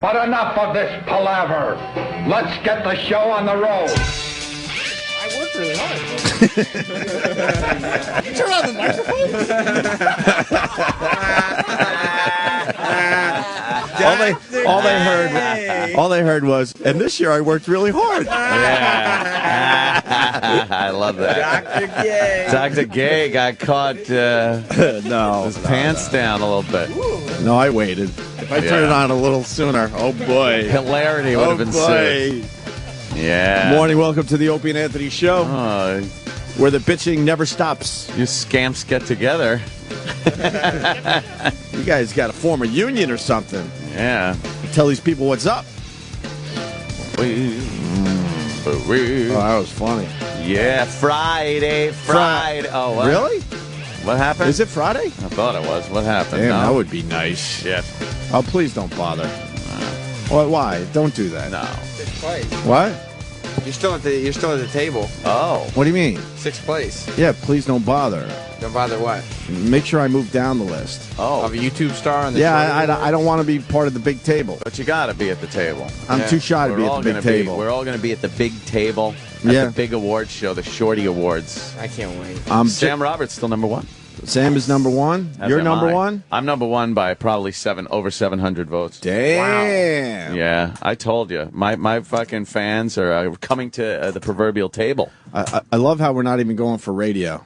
But enough of this palaver. Let's get the show on the road. I worked really hard. You turn on the microphone? all they heard was, and this year I worked really hard. Yeah. I love that. Dr. Gay. Dr. Gay got caught his pants down a little bit. No, I waited. If I turned it on a little sooner, oh boy. Hilarity would have been sick. Yeah. Morning, welcome to the Opie and Anthony Show, where the bitching never stops. You scamps get together. You guys got to form a union or something. Yeah. Tell these people what's up. Oh, that was funny. Yeah, Friday. Oh, what? Really? What happened? Is it Friday? I thought it was. What happened? Damn, No? that would be nice. Shit. Oh, please don't bother. Why? Don't do that. No. Sixth place. What? You're still at the table. Oh. What do you mean? Sixth place. Yeah, please don't bother. Don't bother what? Make sure I move down the list. Oh. Of a YouTube star on the Yeah, show? I don't want to be part of the big table. But you got to be at the table. I'm too shy to be at the big table. We're all going to be at the big table at the big awards show, the Shorty Awards. I can't wait. Sam Roberts still number one. Sam is number one. As You're am number I. one? I'm number one by probably over 700 votes. Damn. Yeah, I told you. My fucking fans are coming to the proverbial table. I love how we're not even going for radio.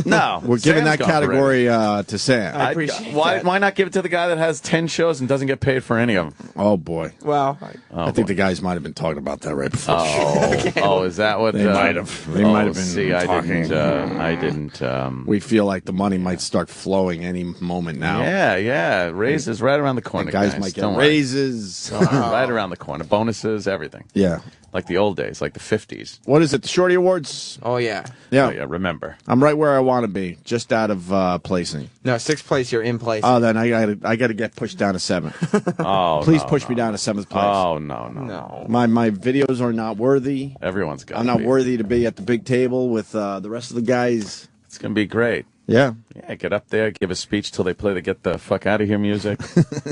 No. We're giving Sam's that gone for category to Sam. I appreciate why, that. why not give it to the guy that has 10 shows and doesn't get paid for any of them? Oh, boy. Well, I think the guys might have been talking about that right before. Is that what They might have. They might have been see, talking. I didn't. We feel like the money might start flowing any moment now. Yeah. Raises right around the corner. The guys might get Don't worry. raises. Right around the corner. Bonuses, everything. Yeah. Like the old days, like the 50s. What is it? The Shorty Awards? oh yeah. Yeah. Oh, yeah, remember. I'm right where I want to be, just out of placing. No, sixth place. You're in place. Oh, then I got to get pushed down to 7th. Oh, Please no, push no. me down to 7th place. Oh, no. no. My videos are not worthy. Everyone's got I'm not worthy to be at the big table with the rest of the guys. It's going to be great. Yeah. Yeah, get up there, give a speech till they play the Get the Fuck Out of Here music.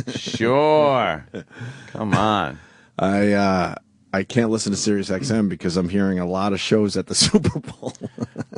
Sure. Come on. I can't listen to Sirius XM because I'm hearing a lot of shows at the Super Bowl.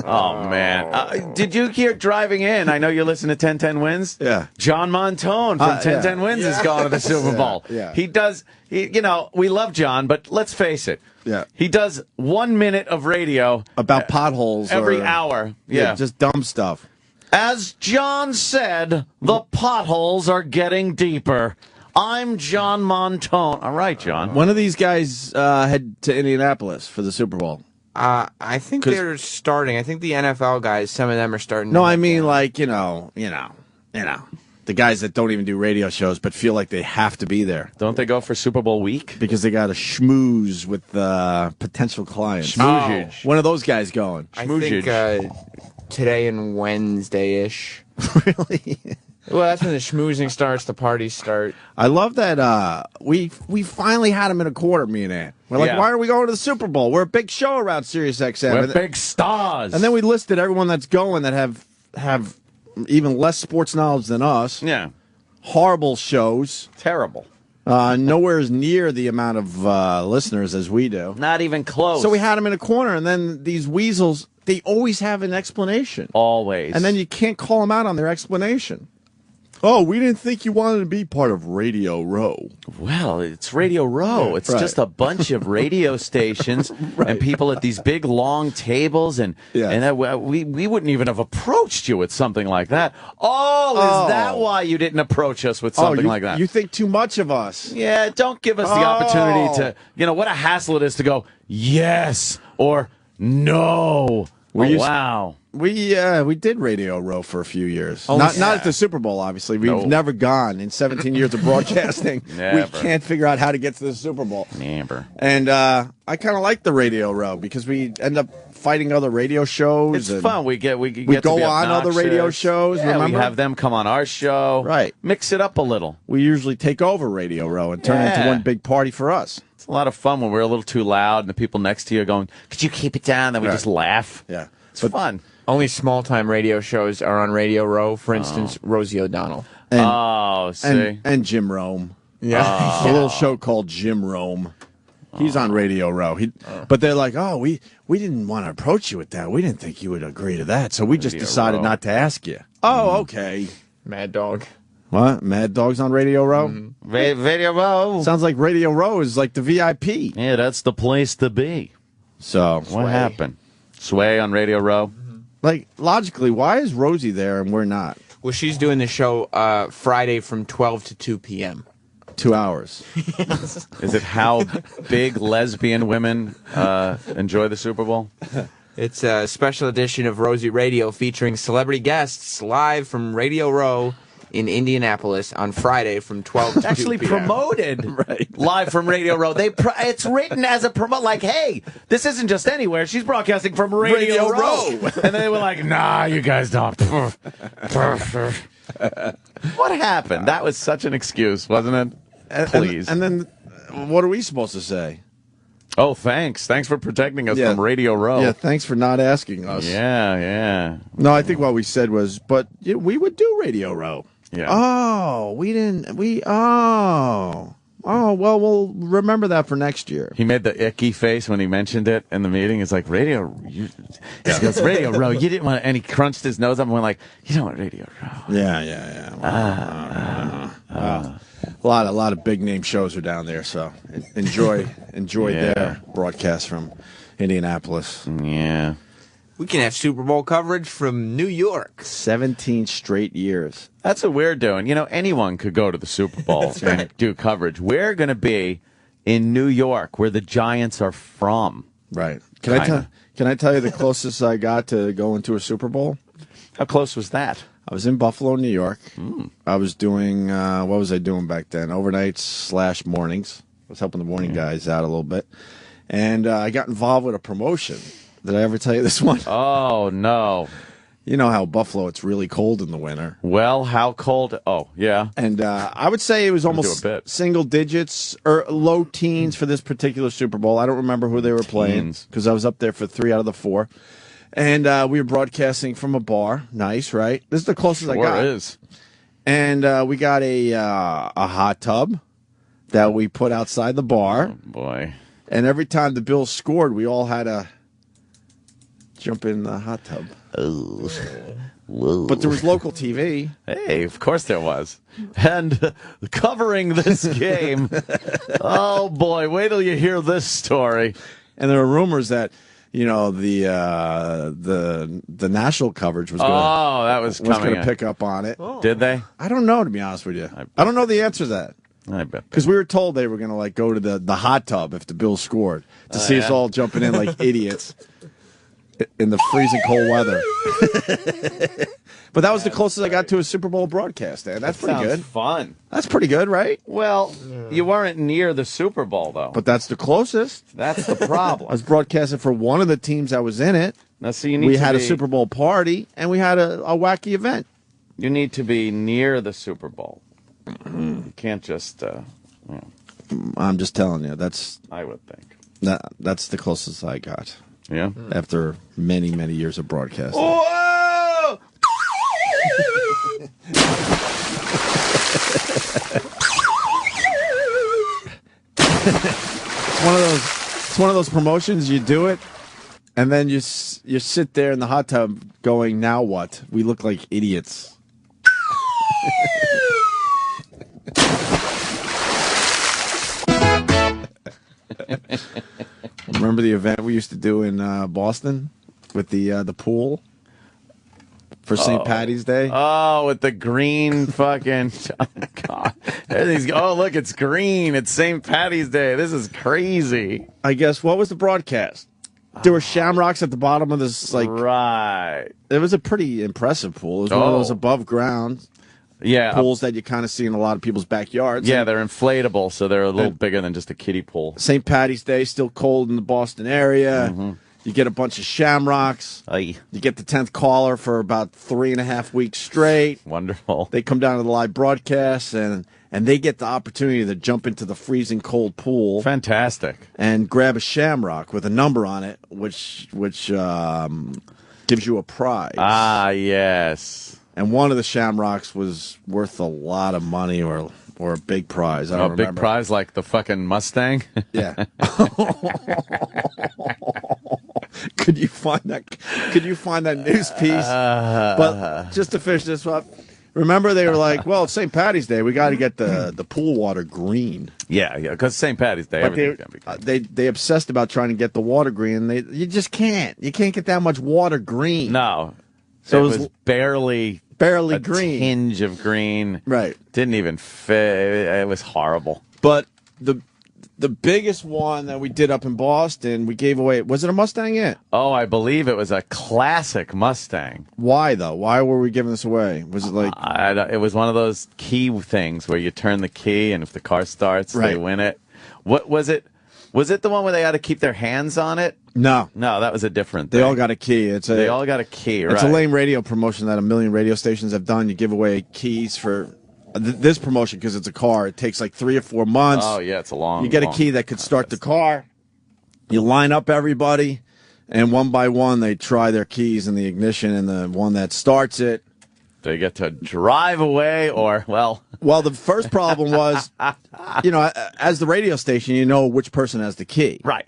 Oh, man. Did you hear driving in? I know you listen to 1010 Wins. Yeah. John Montone from 1010 Wins is going to the Super Bowl. Yeah. He does, we love John, but let's face it. Yeah. He does 1 minute of radio About potholes. every or- hour. Yeah. Just dumb stuff. As John said, the potholes are getting deeper. I'm John Montone. All right, John. When are these guys head to Indianapolis for the Super Bowl? I think they're starting. I think the NFL guys, some of them are starting. No, to I mean like, you know, the guys that don't even do radio shows but feel like they have to be there Don't they go for Super Bowl week? because they got to schmooze with potential clients. Schmoozage. When are those guys going? I think today and Wednesday-ish. Really? Well, that's when the schmoozing starts, the parties start. I love that we finally had him in a quarter, me and Ann. We're like, Yeah. why are we going to the Super Bowl? We're a big show around Sirius XM. We're And- big stars. And then we listed everyone that's going that have even less sports knowledge than us. Yeah. Horrible shows. Terrible. Nowhere near the amount of listeners as we do. Not even close. So we had them in a corner, and then these weasels, they always have an explanation. Always. And then you can't call them out on their explanation. Oh, we didn't think you wanted to be part of Radio Row. Well, it's Radio Row. It's Right. just a bunch of radio stations and people at these big long tables, and we wouldn't even have approached you with something like that. Oh, is that why you didn't approach us with something like that? You think too much of us. Yeah, don't give us the opportunity to, what a hassle it is to go yes or no. Wow. We did Radio Row for a few years. Oh, Not yeah. at the Super Bowl, obviously. We've No. never gone in 17 years of broadcasting. Never. We can't figure out how to get to the Super Bowl. Never. And I kind of like the Radio Row because we end up fighting other radio shows. It's and fun. We get we to go be on other radio obnoxious. shows. Yeah, remember? we have them come on our show. Right. Mix it up a little. We usually take over Radio Row and turn it into Yeah. one big party for us. It's a lot of fun when we're a little too loud and the people next to you are going, "Could you keep it down?" Then we just laugh. Yeah. It's fun. Only small-time radio shows are on Radio Row. For instance, Rosie O'Donnell. And, Oh, see. and Jim Rome. Yeah. A little show called Jim Rome. He's on Radio Row. But they're like, oh, we didn't want to approach you with that. We didn't think you would agree to that, so we just decided not to ask you. Oh, okay. Mad Dog. What? Mad Dog's on Radio Row? Mm-hmm. Radio Row. Sounds like Radio Row is like the VIP. Yeah, that's the place to be. So What happened? Sway on Radio Row? like, logically, why is Rosie there and we're not? Well, she's doing the show Friday from 12 to 2 p.m. 2 hours. Is it how big lesbian women enjoy the Super Bowl? It's a special edition of Rosie Radio featuring celebrity guests live from Radio Row in Indianapolis on Friday from 12 to 2 Actually p.m. promoted live from Radio Row. It's written as a promote, like, hey, this isn't just anywhere. She's broadcasting from Radio Row. And they were like, nah, you guys don't. What happened? That was such an excuse, wasn't it? Please. And then what are we supposed to say? Oh, thanks. Thanks for protecting us from Radio Row. Yeah, thanks for not asking us. Yeah. No, I think what we said was, but we would do Radio Row. Yeah. Oh, Oh, well, we'll remember that for next year. He made the icky face when he mentioned it in the meeting. It's like, he goes, Radio Row. You didn't want, and he crunched his nose up and went like, you don't want Radio Row. Yeah. A lot of big name shows are down there, so enjoy their broadcast from Indianapolis. Yeah. We can have Super Bowl coverage from New York. 17 straight years. That's what we're doing. Anyone could go to the Super Bowl and do coverage. We're going to be in New York, where the Giants are from. Right. Can I tell you the closest I got to going to a Super Bowl? How close was that? I was in Buffalo, New York. I was doing, what was I doing back then? Overnights / mornings. I was helping the morning guys out a little bit. And I got involved with a promotion. Did I ever tell you this one? Oh, no. You know how Buffalo, it's really cold in the winter. Well, how cold? Oh, yeah. And I would say it was almost single digits or low teens for this particular Super Bowl. I don't remember who they were playing because I was up there for 3 out of the 4. And we were broadcasting from a bar. Nice, right? This is the closest I got. It is. And we got a hot tub that we put outside the bar. Oh, boy. And every time the Bills scored, we all had to jump in the hot tub. Oh. Whoa. But there was local TV. Hey, of course there was. And covering this game, oh boy, wait till you hear this story. And there were rumors that, the national coverage was going to pick up on it. Oh. Did they? I don't know, to be honest with you. I don't know the answer to that. I bet. Because we were told they were going to go to the hot tub if the Bills scored to see us all jumping in like idiots in the freezing cold weather. But that was the closest I got to a Super Bowl broadcast, and that's pretty good. Fun. That's pretty good, right? Well, you weren't near the Super Bowl, though. But that's the closest. That's the problem. I was broadcasting for one of the teams that was in it. Now, so we had a Super Bowl party, and we had a wacky event. You need to be near the Super Bowl. You can't just... I'm just telling you. I would think. That's the closest I got. Yeah? After many, many years of broadcasting. Whoa! It's one of those promotions. You do it, and then you sit there in the hot tub going, now what? We look like idiots. Remember the event we used to do in Boston with the pool for St. Patty's Day? Oh, with the green fucking... Oh, God. Look, it's green. It's St. Patty's Day. This is crazy. I guess, what was the broadcast? There were shamrocks at the bottom of this, Right. It was a pretty impressive pool. It was one of those above ground pools that you kind of see in a lot of people's backyards. Yeah, they're inflatable, so they're a little bigger than just a kiddie pool. St. Patty's Day, still cold in the Boston area. Mm-hmm. You get a bunch of shamrocks. Aye. You get the 10th caller for about 3.5 weeks straight. Wonderful. They come down to the live broadcast, and they get the opportunity to jump into the freezing cold pool. Fantastic. And grab a shamrock with a number on it, which gives you a prize. Ah, yes. And one of the shamrocks was worth a lot of money, or or a big prize. I don't remember. Big prize like the fucking Mustang? Yeah. Could you find that news piece? But just to finish this up, remember they were like, well, it's St. Patty's Day. We got to get the pool water green. Yeah, because St. Patty's Day, everything's going to be green. They obsessed about trying to get the water green. You just can't. You can't get that much water green. No. So it was barely green. A tinge of green. Right. Didn't even fit. It was horrible. But the biggest one that we did up in Boston, we gave away. Was it a Mustang yet? Oh, I believe it was a classic Mustang. Why though? Why were we giving this away? Was it like it was one of those key things where you turn the key and if the car starts, they win it. What was it? Was it the one where they had to keep their hands on it? No, that was a different thing. They all got a key. They all got a key. Right. It's a lame radio promotion that a million radio stations have done. You give away keys for this promotion because it's a car. It takes like 3 or 4 months. Oh yeah, it's a long. You get a key that could start the car. You line up everybody, and one by one they try their keys in the ignition, and the one that starts it, they get to drive away, or well. Well, the first problem was, as the radio station, you know which person has the key, right?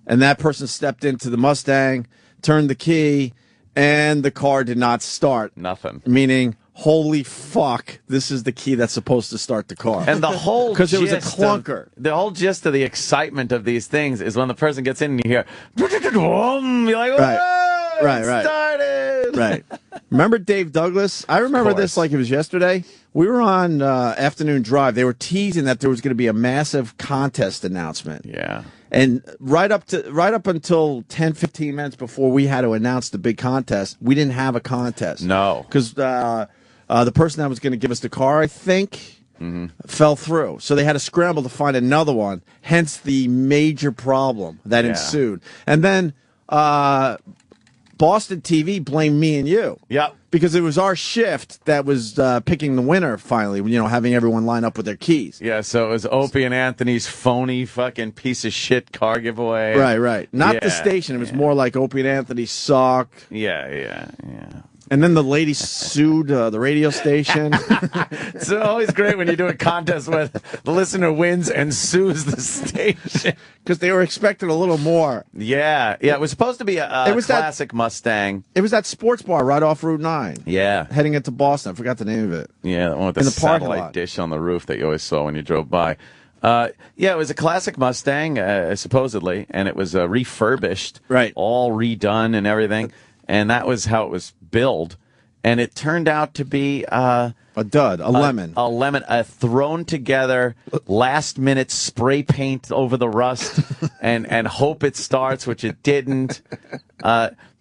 And that person stepped into the Mustang, turned the key, and the car did not start. Nothing. Meaning, holy fuck, this is the key that's supposed to start the car. And the whole because it was a clunker. The whole gist of the excitement of these things is when the person gets in and you hear, you're like, right, started. Right. Remember Dave Douglas? I remember this like it was yesterday. We were on Afternoon Drive. They were teasing that there was going to be a massive contest announcement. Yeah. And right up until 10, 15 minutes before we had to announce the big contest, we didn't have a contest. No. Because the person that was going to give us the car, I think, fell through. So they had to scramble to find another one, hence the major problem that ensued. And then Boston TV blamed me and you. Yep. Because it was our shift that was picking the winner finally, having everyone line up with their keys. Yeah, so it was Opie and Anthony's phony fucking piece of shit car giveaway. Right. Not the station. It was more like Opie and Anthony suck. Yeah. And then the lady sued the radio station. It's always great when you do a contest where the listener wins and sues the station. Because they were expecting a little more. Yeah. It was supposed to be a classic Mustang. It was that sports bar right off Route 9. Yeah. Heading into Boston. I forgot the name of it. Yeah, the one with the satellite dish on the roof that you always saw when you drove by. It was a classic Mustang, supposedly, and it was refurbished. Right. All redone and everything. And that was how it was billed. And it turned out to be a dud, a lemon. A lemon, a thrown together, last-minute spray paint over the rust and hope it starts, which it didn't.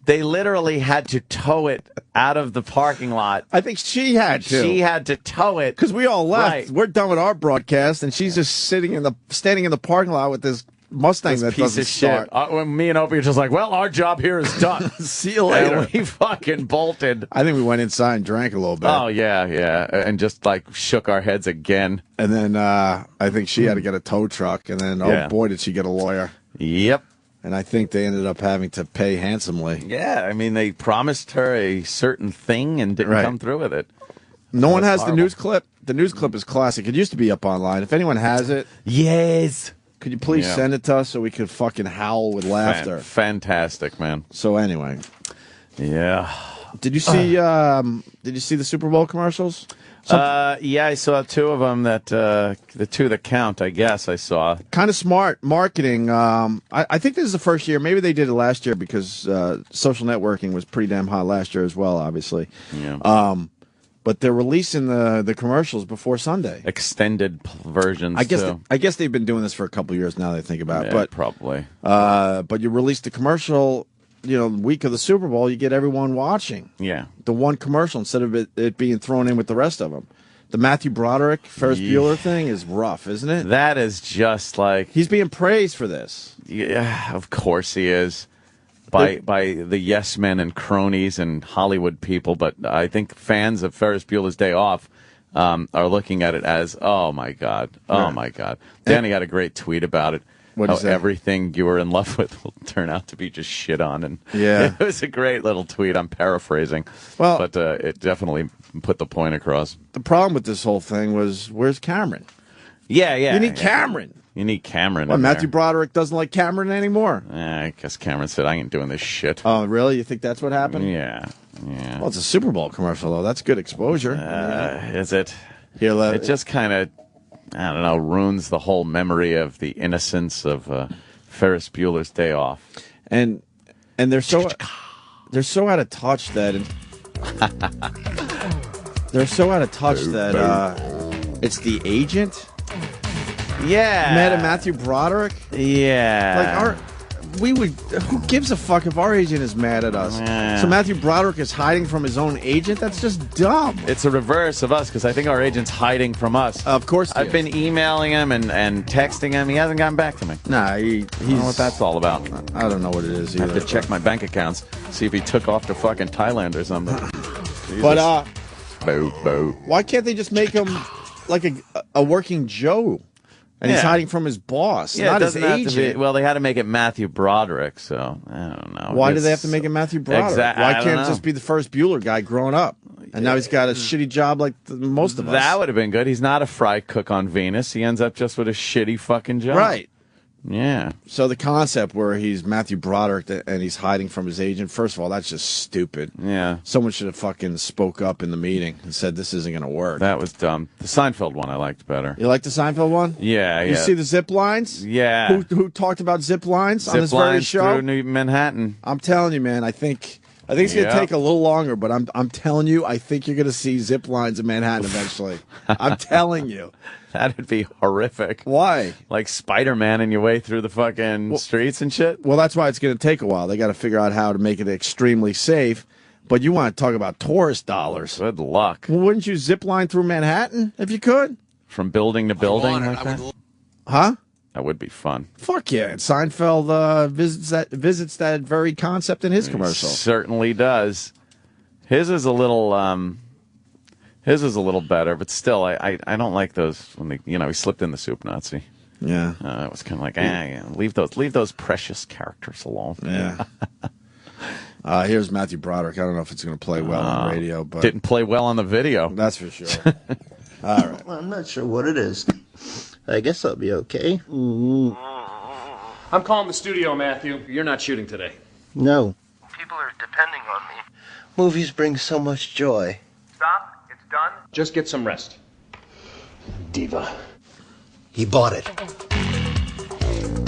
They literally had to tow it out of the parking lot. I think she had to. She had to tow it. Because we all left. Right. We're done with our broadcast, and she's just standing in the parking lot with this Mustang that piece doesn't of start. Shit. When me and Opie are just like, well, our job here is done. See you later. And we fucking bolted. I think we went inside and drank a little bit. Oh, yeah. And just like shook our heads again. And then I think she had to get a tow truck, and then, oh boy, did she get a lawyer. Yep. And I think they ended up having to pay handsomely. Yeah, I mean, they promised her a certain thing and didn't come through with it. No one has the news clip. The news clip is classic. It used to be up online. If anyone has it, yes. Could you please send it to us so we could fucking howl with laughter? Fantastic, man. So anyway, yeah. Did you see? Did you see the Super Bowl commercials? Yeah, I saw 2 of them. That the 2 that count, I guess I saw. Kind of smart marketing. I think this is the first year. Maybe they did it last year because social networking was pretty damn hot last year as well. Obviously. Yeah. But they're releasing the commercials before Sunday. Extended versions. I guess they've been doing this for a couple of years now. That I think about, yeah, but probably. But you release the commercial. Week of the Super Bowl, you get everyone watching. Yeah. The one commercial instead of it being thrown in with the rest of them. The Matthew Broderick, Ferris Bueller thing is rough, isn't it? That is just like... He's being praised for this. Yeah, of course he is. By the yes men and cronies and Hollywood people. But I think fans of Ferris Bueller's Day Off are looking at it as, oh, my God. Oh, my God. Danny had a great tweet about it. What is that? Everything you were in love with will turn out to be just shit on. And yeah, it was a great little tweet. I'm paraphrasing, but it definitely put the point across. The problem with this whole thing was, where's Cameron? Yeah. You need Cameron. You need Cameron. Well, Matthew Broderick doesn't like Cameron anymore. I guess Cameron said, I ain't doing this shit. Oh, really? You think that's what happened? Yeah. Well, it's a Super Bowl commercial, though. That's good exposure. Is it? It just kind of, I don't know, ruins the whole memory of the innocence of Ferris Bueller's Day Off. And they're so out of touch that it's the agent. Yeah. Mad at Matthew Broderick? Yeah. Who gives a fuck if our agent is mad at us? Yeah. So Matthew Broderick is hiding from his own agent? That's just dumb. It's a reverse of us, because I think our agent's hiding from us. Of course I've been emailing him and texting him. He hasn't gotten back to me. Nah, he's... I don't know what that's all about. I don't know what it is either. I have to check my bank accounts, see if he took off to fucking Thailand or something. But, Boo. why can't they just make him like a working Joe? And he's hiding from his boss, not his agent. Well, they had to make it Matthew Broderick, so I don't know. Why do they have to make it Matthew Broderick? Why can't it just be the first Bueller guy growing up? And now he's got a shitty job like most of us. That would have been good. He's not a fry cook on Venus. He ends up just with a shitty fucking job. Right. Yeah. So the concept where he's Matthew Broderick and he's hiding from his agent, first of all, that's just stupid. Yeah. Someone should have fucking spoke up in the meeting and said this isn't going to work. That was dumb. The Seinfeld one I liked better. You like the Seinfeld one? Yeah. You see the zip lines? Yeah. Who talked about zip lines on this very show? Through New Manhattan. I'm telling you, man, I think it's going to take a little longer, but I'm telling you, I think you're going to see zip lines in Manhattan eventually. I'm telling you. That'd be horrific. Why? Like Spider-Man and your way through the fucking streets and shit? Well, that's why it's going to take a while. They got to figure out how to make it extremely safe. But you want to talk about tourist dollars. Good luck. Well, wouldn't you zip line through Manhattan if you could? From building to building like that? Huh? That would be fun. Fuck yeah. Seinfeld visits that very concept in his commercial. Certainly does. His is a little better, but still, I don't like those when he slipped in the soup Nazi. Yeah. It was kind of like, leave those precious characters alone. Yeah. Here's Matthew Broderick. I don't know if it's going to play well on radio, but didn't play well on the video. That's for sure. All right. Well, I'm not sure what it is. I guess I'll be okay. I'm calling the studio, Matthew. You're not shooting today. No. People are depending on me. Movies bring so much joy. Stop. It's done. Just get some rest. Diva. He bought it.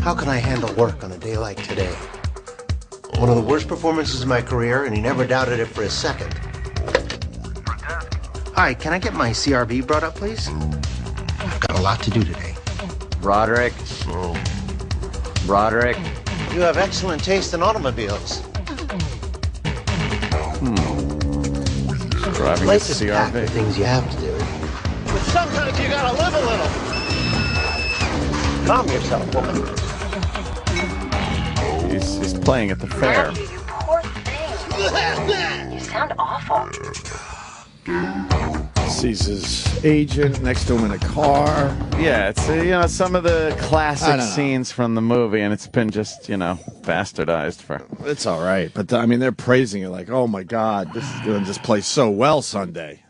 How can I handle work on a day like today? One of the worst performances of my career, and he never doubted it for a second. Hi, can I get my CRV brought up, please? I've got a lot to do today. Broderick. You have excellent taste in automobiles. Driving Life a is packed with CRV. things you have to do. But sometimes you gotta live a little. Calm yourself, woman. He's playing at the fair. You poor thing. You sound awful. Sees his agent next to him in a car. Yeah, it's some of the classic scenes from the movie, and it's been just bastardized for. It's all right, but I mean they're praising it like, oh my God, this is going to just play so well Sunday.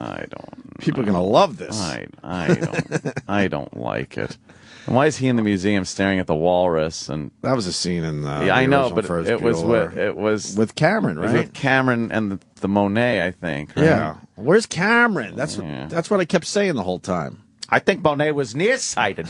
People are going to love this. I don't like it. And why is he in the museum staring at the walrus? And that was a scene in. I know, but it was with Cameron, right? With Cameron and the Monet, I think. Right? Yeah. Where's Cameron? That's what I kept saying the whole time. I think Monet was nearsighted.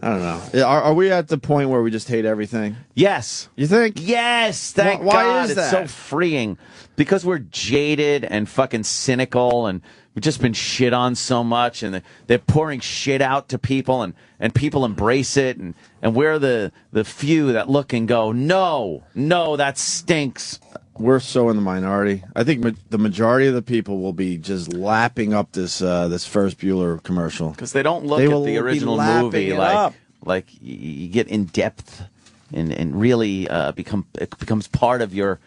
I don't know. Are we at the point where we just hate everything? Yes. You think? Yes. Thank why God. is It's that? so freeing. Because we're jaded and fucking cynical, and we've just been shit on so much, and they're pouring shit out to people, and people embrace it, and we're the few that look and go, no, that stinks. We're so in the minority. I think the majority of the people will be just lapping up this Ferris Bueller commercial because they don't look at the original movie like you get in depth and really it becomes part of your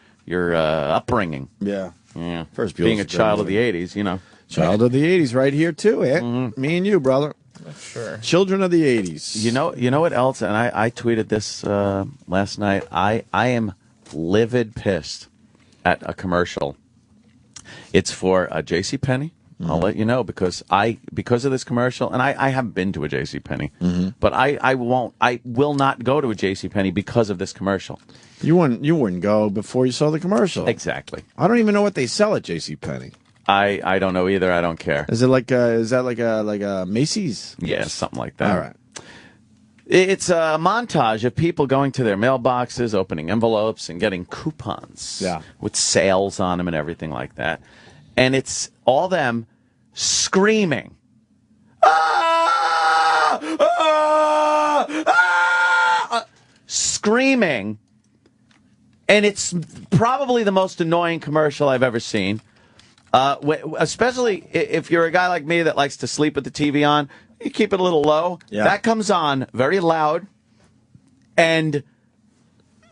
upbringing. Yeah. Ferris Bueller's being a child of the '80s, Child of the '80s, right here too, eh? Me and you, brother. Sure. Children of the 80s. You know what else? And I tweeted this last night. I am livid pissed at a commercial. It's for JCPenney. I'll let you know because of this commercial, and I haven't been to a JCPenney, but I will not go to a JCPenney because of this commercial. You wouldn't go before you saw the commercial. Exactly. I don't even know what they sell at JCPenney. I don't know either. I don't care. Is it like a Macy's? Yeah, something like that. All right. It's a montage of people going to their mailboxes, opening envelopes, and getting coupons with sales on them and everything like that. And it's all them screaming. Ah! Ah! Ah! Screaming. And it's probably the most annoying commercial I've ever seen. Especially if you're a guy like me that likes to sleep with the TV on, you keep it a little low. Yeah. That comes on very loud, and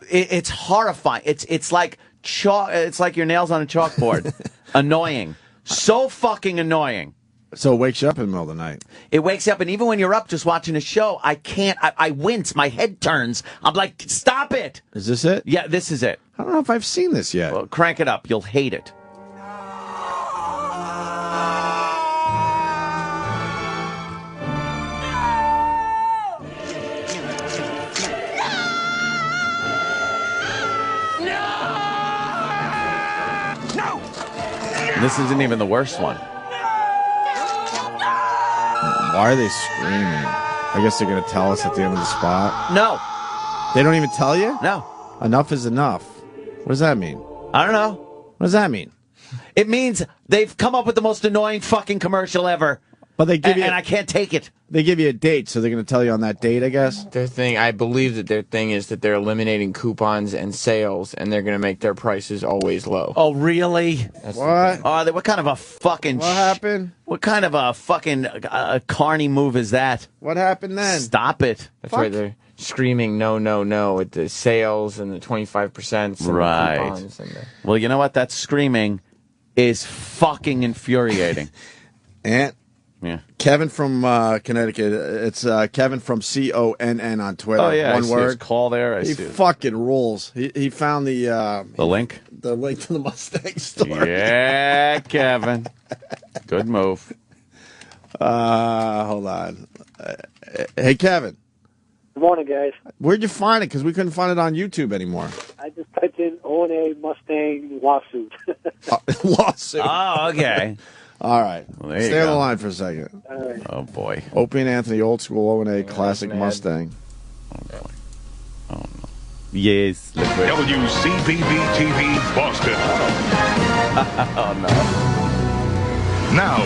it's horrifying. It's like it's like your nails on a chalkboard. Annoying. So fucking annoying. So it wakes you up in the middle of the night. It wakes you up, and even when you're up just watching a show, I can't. I wince. My head turns. I'm like, stop it. Is this it? Yeah, this is it. I don't know if I've seen this yet. Well, crank it up. You'll hate it. This isn't even the worst one. Why are they screaming? I guess they're going to tell us at the end of the spot. No. They don't even tell you? No. Enough is enough. What does that mean? I don't know. What does that mean? It means they've come up with the most annoying fucking commercial ever. But they give you, and I can't take it. They give you a date, so they're going to tell you on that date, I guess? I believe that their thing is that they're eliminating coupons and sales, and they're going to make their prices always low. Oh, really? What? Oh, what kind of a fucking... What happened? What kind of a fucking carny move is that? What happened then? Stop it. That's right, they're screaming no, no, no at the sales and the 25% and the coupons. And Well, you know what? That screaming is fucking infuriating. And... Yeah. Kevin from Connecticut. It's Kevin from CONN on Twitter. Oh, yeah. One I see word. his call there. He fucking rules. He found the link? The link to the Mustang store. Yeah, Kevin. Good move. Hold on. Hey, Kevin. Good morning, guys. Where'd you find it? Because we couldn't find it on YouTube anymore. I just typed in O&A Mustang lawsuit. Lawsuit. Oh, okay. All right. Well, Stay on the line for a second. All right. Oh, boy. Opie and Anthony, old school O&A classic Mustang. Oh, boy. Oh, no. Yes. WCPB-TV Boston. Oh, no. Now,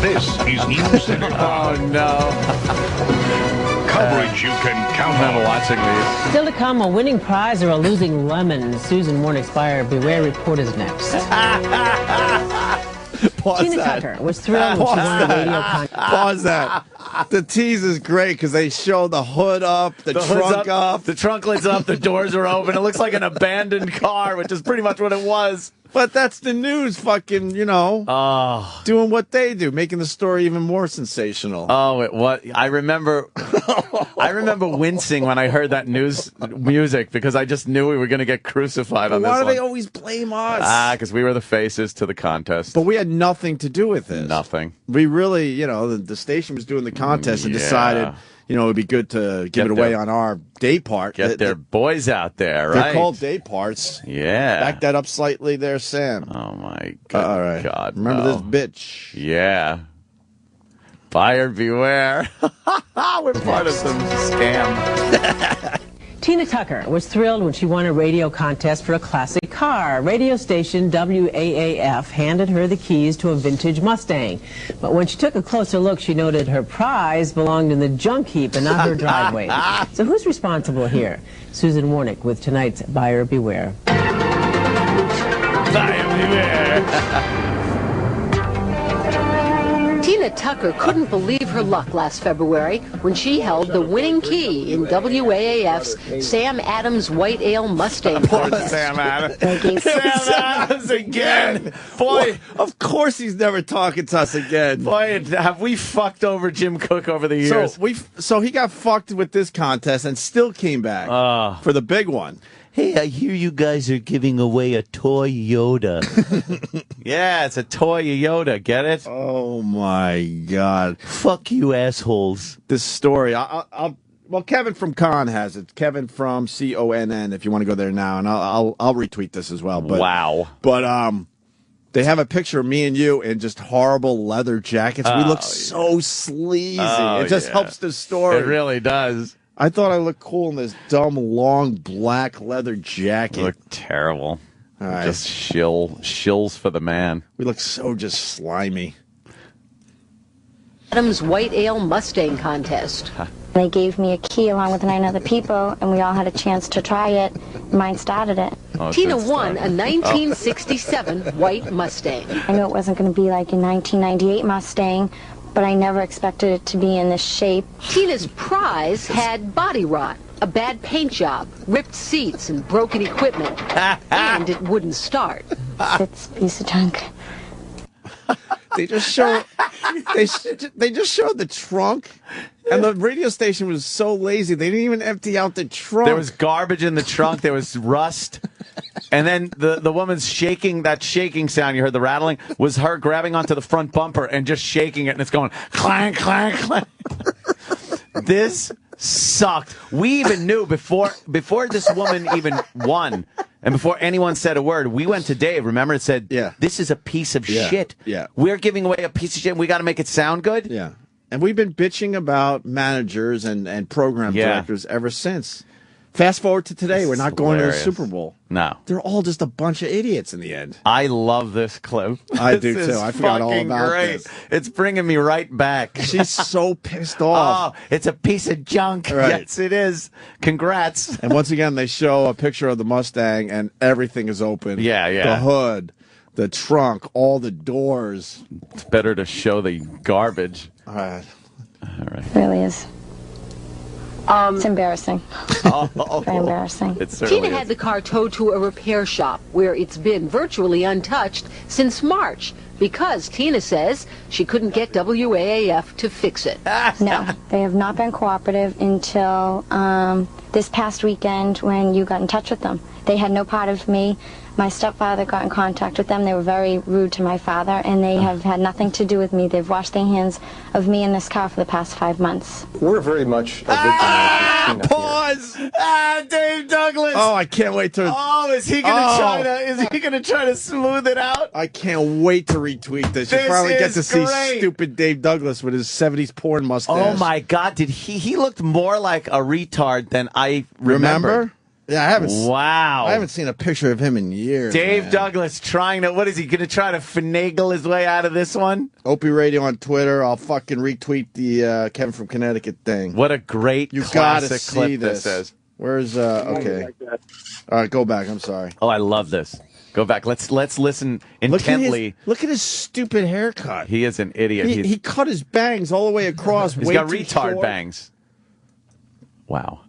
this is News Center. Oh, no. Coverage you can count on. I'm watching these. Still to come, a winning prize or a losing lemon. Susan Warnick's Buyer Beware report is next. Tina Tucker was thrilled when she won a radio contest. Pause that. The tease is great because they show the hood up, the trunk up. The trunk lid's up, the doors are open. It looks like an abandoned car, which is pretty much what it was. But that's the news fucking, doing what they do, making the story even more sensational. Oh, what? I remember wincing when I heard that news music because I just knew we were going to get crucified on this one. Why do they always blame us? Because we were the faces to the contest. But we had nothing to do with this. Nothing. We really, the station was doing the contest and decided, it would be good to give it away on our day part. Get their boys out there, right? They're called day parts. Yeah. Back that up slightly there, Sam. Oh, my God. All right. God. Remember this bitch. Yeah. Buyer beware. We're part of some scam. Tina Tucker was thrilled when she won a radio contest for a classic car. Radio station WAAF handed her the keys to a vintage Mustang. But when she took a closer look, she noted her prize belonged in the junk heap and not her driveway. So who's responsible here? Susan Warnick with tonight's Buyer Beware. Buyer beware. Tina Tina Tucker couldn't believe her luck last February when she held the winning key in WAAF's Sam Adams White Ale Mustang contest. Sam Adams. Sam Adams again. Boy, of course he's never talking to us again. Boy, have we fucked over Jim Cook over the years. So he got fucked with this contest and still came back for the big one. Hey, I hear you guys are giving away a toy Yoda. Yeah, it's a toy Yoda. Get it? Oh, my God. Fuck you, assholes. This story, well, Kevin from Con has it. Kevin from CONN, if you want to go there now, and I'll retweet this as well. But, wow. But they have a picture of me and you in just horrible leather jackets. We look so sleazy. It just helps the story. It really does. I thought I looked cool in this dumb, long, black leather jacket. You look terrible. All right. Just shills for the man. We look so just slimy. Adams White Ale Mustang contest. They gave me a key along with 9 other people, and we all had a chance to try it. Mine started it. Tina won a 1967 white Mustang. I knew it wasn't going to be like a 1998 Mustang, but I never expected it to be in this shape. Tina's prize had body rot, a bad paint job, ripped seats, and broken equipment. And it wouldn't start. It's a piece of junk. They just showed the trunk, and the radio station was so lazy they didn't even empty out the trunk. There was garbage in the trunk. There was rust. And then the woman's shaking, that shaking sound, you heard the rattling, was her grabbing onto the front bumper and just shaking it, and it's going clank, clank, clank. This sucked. We even knew before this woman even won, and before anyone said a word, we went to Dave, remember, and said, this is a piece of shit. Yeah. We're giving away a piece of shit, and we got to make it sound good? Yeah. And we've been bitching about managers and program directors ever since. Fast forward to today, we're not going to the Super Bowl. No. They're all just a bunch of idiots in the end. I love this clip. I do too. I forgot all about this. this. It's bringing me right back. She's so pissed off. Oh, it's a piece of junk. Right. Yes, it is. Congrats. And once again, they show a picture of the Mustang, and everything is open. Yeah. The hood, the trunk, all the doors. It's better to show the garbage. All right. It really is. It's embarrassing. Very embarrassing. It certainly Tina had the car towed to a repair shop where it's been virtually untouched since March because Tina says she couldn't get WAAF to fix it. No, they have not been cooperative until this past weekend when you got in touch with them. They had no part of me. My stepfather got in contact with them. They were very rude to my father, and they have had nothing to do with me. They've washed their hands of me in this car for the past 5 months. We're very much a victim of Tina. Pause! Dave Douglas! Oh, I can't wait to... Oh, is he gonna try to smooth it out? I can't wait to retweet this. You finally get to see stupid Dave Douglas with his 70s porn mustache. Oh, my God. Did he looked more like a retard than I remember? Yeah, I haven't. Wow. I haven't seen a picture of him in years. Dave Douglas trying to, what is he going to try to finagle his way out of this one? Opie Radio on Twitter. I'll fucking retweet the Kevin from Connecticut thing. What a great classic clip this is. Where's, okay. All right, go back. I'm sorry. Oh, I love this. Go back. Let's listen intently. Look at his stupid haircut. He is an idiot. He cut his bangs all the way across. He's got retard bangs. Wow.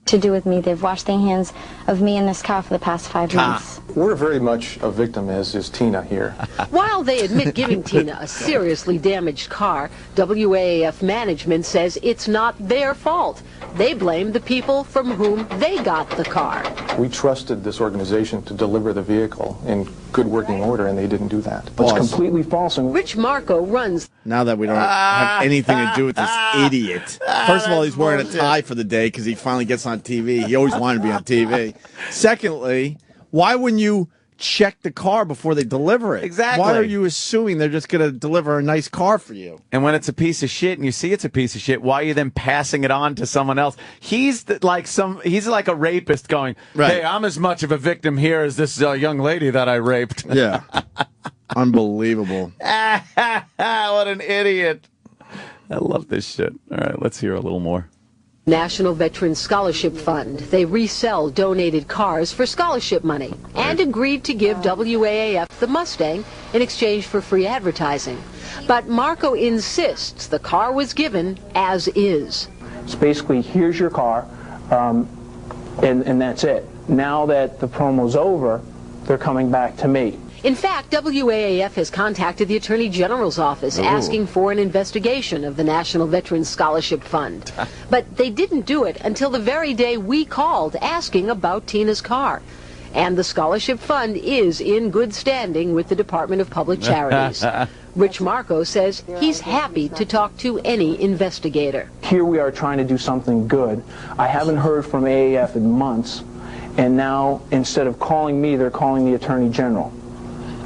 To do with me. They've washed their hands of me in this car for the past 5 months. We're very much a victim, as is Tina here. While they admit giving Tina a seriously damaged car, WAAF management says it's not their fault. They blame the people from whom they got the car. We trusted this organization to deliver the vehicle in good working order, and they didn't do that. It's completely false. And Rich Marco runs. Now that we don't have anything to do with this idiot. First of all, he's wearing a tie for the day because he finally gets on TV. He always wanted to be on TV. Secondly, why wouldn't you check the car before they deliver it? Exactly. Why are you assuming they're just going to deliver a nice car for you? And when it's a piece of shit and you see it's a piece of shit, why are you then passing it on to someone else? He's like a rapist going, hey, I'm as much of a victim here as this young lady that I raped. Yeah. Unbelievable. What an idiot. I love this shit. All right, let's hear a little more. National Veterans Scholarship Fund. They resell donated cars for scholarship money and agreed to give WAAF the Mustang in exchange for free advertising. But Marco insists the car was given as is. It's basically, here's your car, and that's it. Now that the promo's over, they're coming back to me. In fact, WAAF has contacted the Attorney General's office asking for an investigation of the National Veterans Scholarship Fund. But they didn't do it until the very day we called asking about Tina's car. And the Scholarship Fund is in good standing with the Department of Public Charities. Rich Marco says he's happy to talk to any investigator. Here we are trying to do something good. I haven't heard from AAF in months, and now instead of calling me, they're calling the Attorney General.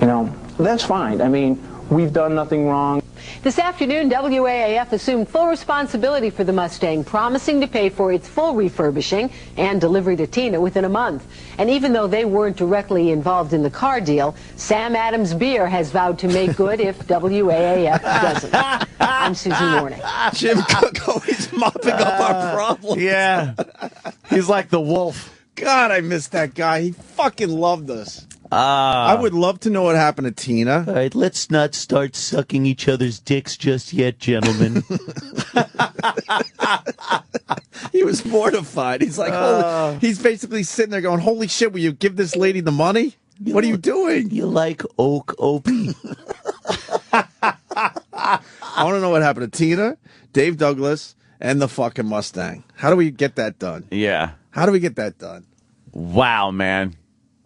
You know, that's fine. I mean, we've done nothing wrong. This afternoon, WAAF assumed full responsibility for the Mustang, promising to pay for its full refurbishing and delivery to Tina within a month. And even though they weren't directly involved in the car deal, Sam Adams Beer has vowed to make good if WAAF doesn't. I'm Susan Morning. Jim Cook always mopping up our problems. Yeah. He's like the wolf. God, I miss that guy. He fucking loved us. I would love to know what happened to Tina. All right, let's not start sucking each other's dicks just yet, gentlemen. He was mortified. He's like, he's basically sitting there going, holy shit, will you give this lady the money? What are you doing? You like Oak Opie? I want to know what happened to Tina, Dave Douglas, and the fucking Mustang. How do we get that done? Yeah. How do we get that done? Wow, man.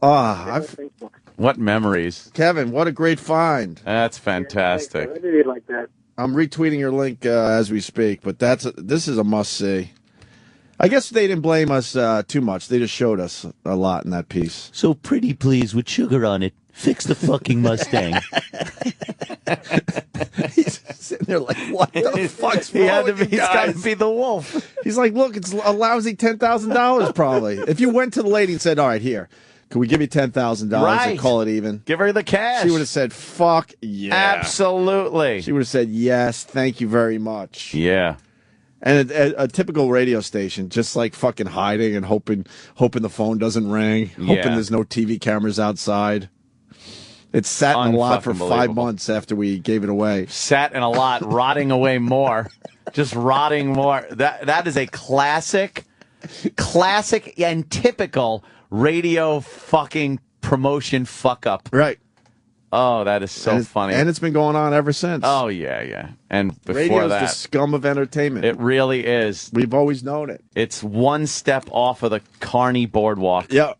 What memories. Kevin, what a great find. That's fantastic. I did it like that. I'm retweeting your link as we speak, but this is a must-see. I guess they didn't blame us too much. They just showed us a lot in that piece. So pretty please with sugar on it. Fix the fucking Mustang. He's sitting there like, what the fuck's wrong with you He's got to guys? be the wolf. He's like, look, it's a lousy $10,000 probably. If you went to the lady and said, all right, here, can we give you $10,000 Right. and call it even? Give her the cash. She would have said, fuck yeah. Absolutely. She would have said, yes, thank you very much. Yeah. And a typical radio station, just like fucking hiding and hoping the phone doesn't ring, hoping there's no TV cameras outside. It sat in a lot for 5 months after we gave it away. Sat in a lot, rotting away more. Just rotting more. That is a classic and typical radio fucking promotion fuck up. Right. Oh, that is so funny. And it's been going on ever since. Oh, yeah. And before Radio's that, the scum of entertainment. it really is. We've always known it. It's one step off of the Kearney boardwalk. Yep.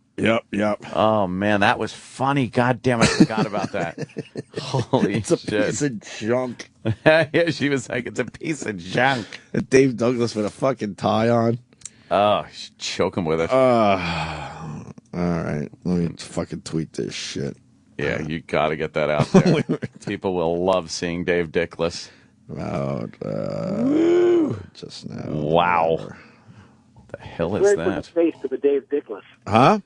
Oh, man, that was funny. God damn, I forgot about that. Holy It's a shit. piece of junk. Yeah, she was like, it's a piece of junk. And Dave Douglas with a fucking tie on. Oh, choke him with it. All right. Let me fucking tweet this shit. Yeah, you got to get that out there. People will love seeing Dave Dickless. About just now. Wow. The hell is It's weird putting that? the face to the Dave Dickless. Huh?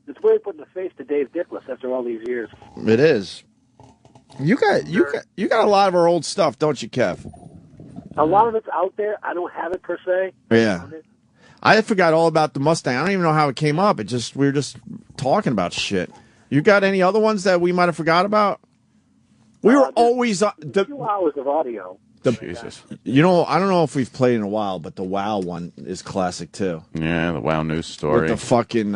It's weird putting the face to Dave Dickless after all these years. It is. You got a lot of our old stuff, don't you, Kev? A lot of it's out there. I don't have it per se. Yeah. I forgot all about the Mustang. I don't even know how it came up. We were just talking about shit. You got any other ones that we might have forgot about? We were always 2 hours of audio. Jesus. You know, I don't know if we've played in a while, but the WoW one is classic too. Yeah, the WoW news story. With the fucking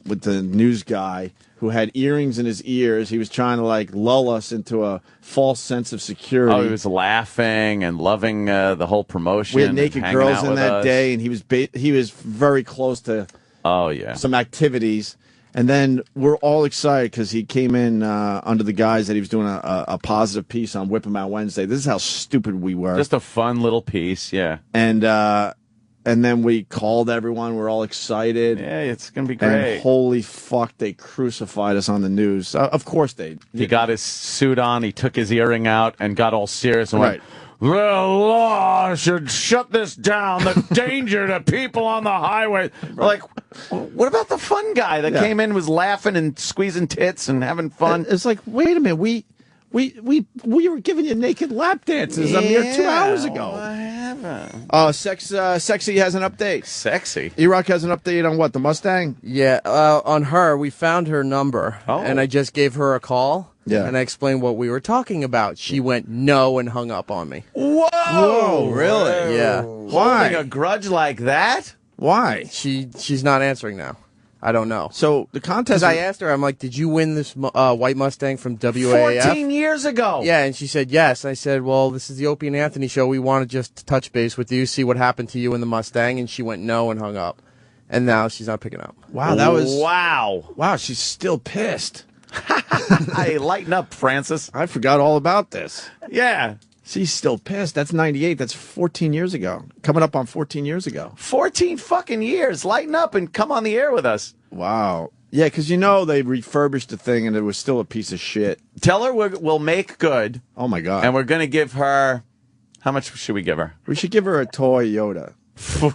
with the news guy who had earrings in his ears. He was trying to like lull us into a false sense of security. Oh, he was laughing and loving the whole promotion. We had naked and hanging girls out in with that us. day, and he was very close to some activities. And then we're all excited because he came in under the guise that he was doing a positive piece on Whip 'Em Out Wednesday. This is how stupid we were. Just a fun little piece, yeah. And then we called everyone. We're all excited. Yeah, it's going to be great. And holy fuck, they crucified us on the news. Of course they. He got his suit on, he took his earring out, and got all serious and went, Right. the law should shut this down. The danger to people on the highway. We're like, what about the fun guy that came in, was laughing and squeezing tits and having fun? It's like, wait a minute, we were giving you naked lap dances a mere 2 hours ago. Sexy has an update. Sexy? E-Rock has an update on what? The Mustang? Yeah, on her, we found her number, and I just gave her a call. Yeah. And I explained what we were talking about. She went no and hung up on me. Whoa! Really? Yeah. Why? Holding a grudge like that? Why? She's not answering now. I don't know. So the contest. Because I asked her, I'm like, did you win this white Mustang from WAAF? 14 years ago. Yeah, and she said yes. I said, well, this is the Opie and Anthony show. We want to just touch base with you, see what happened to you in the Mustang. And she went no and hung up. And now she's not picking up. Wow, that was wow. She's still pissed. Hey, lighten up, Francis. I forgot all about this. Yeah. She's still pissed. That's 98. That's 14 years ago. Coming up on 14 years ago. 14 fucking years. Lighten up and come on the air with us. Wow. Yeah, because they refurbished the thing and it was still a piece of shit. Tell her we'll make good. Oh, my God. And we're going to give her... How much should we give her? We should give her a toy Yoda. Give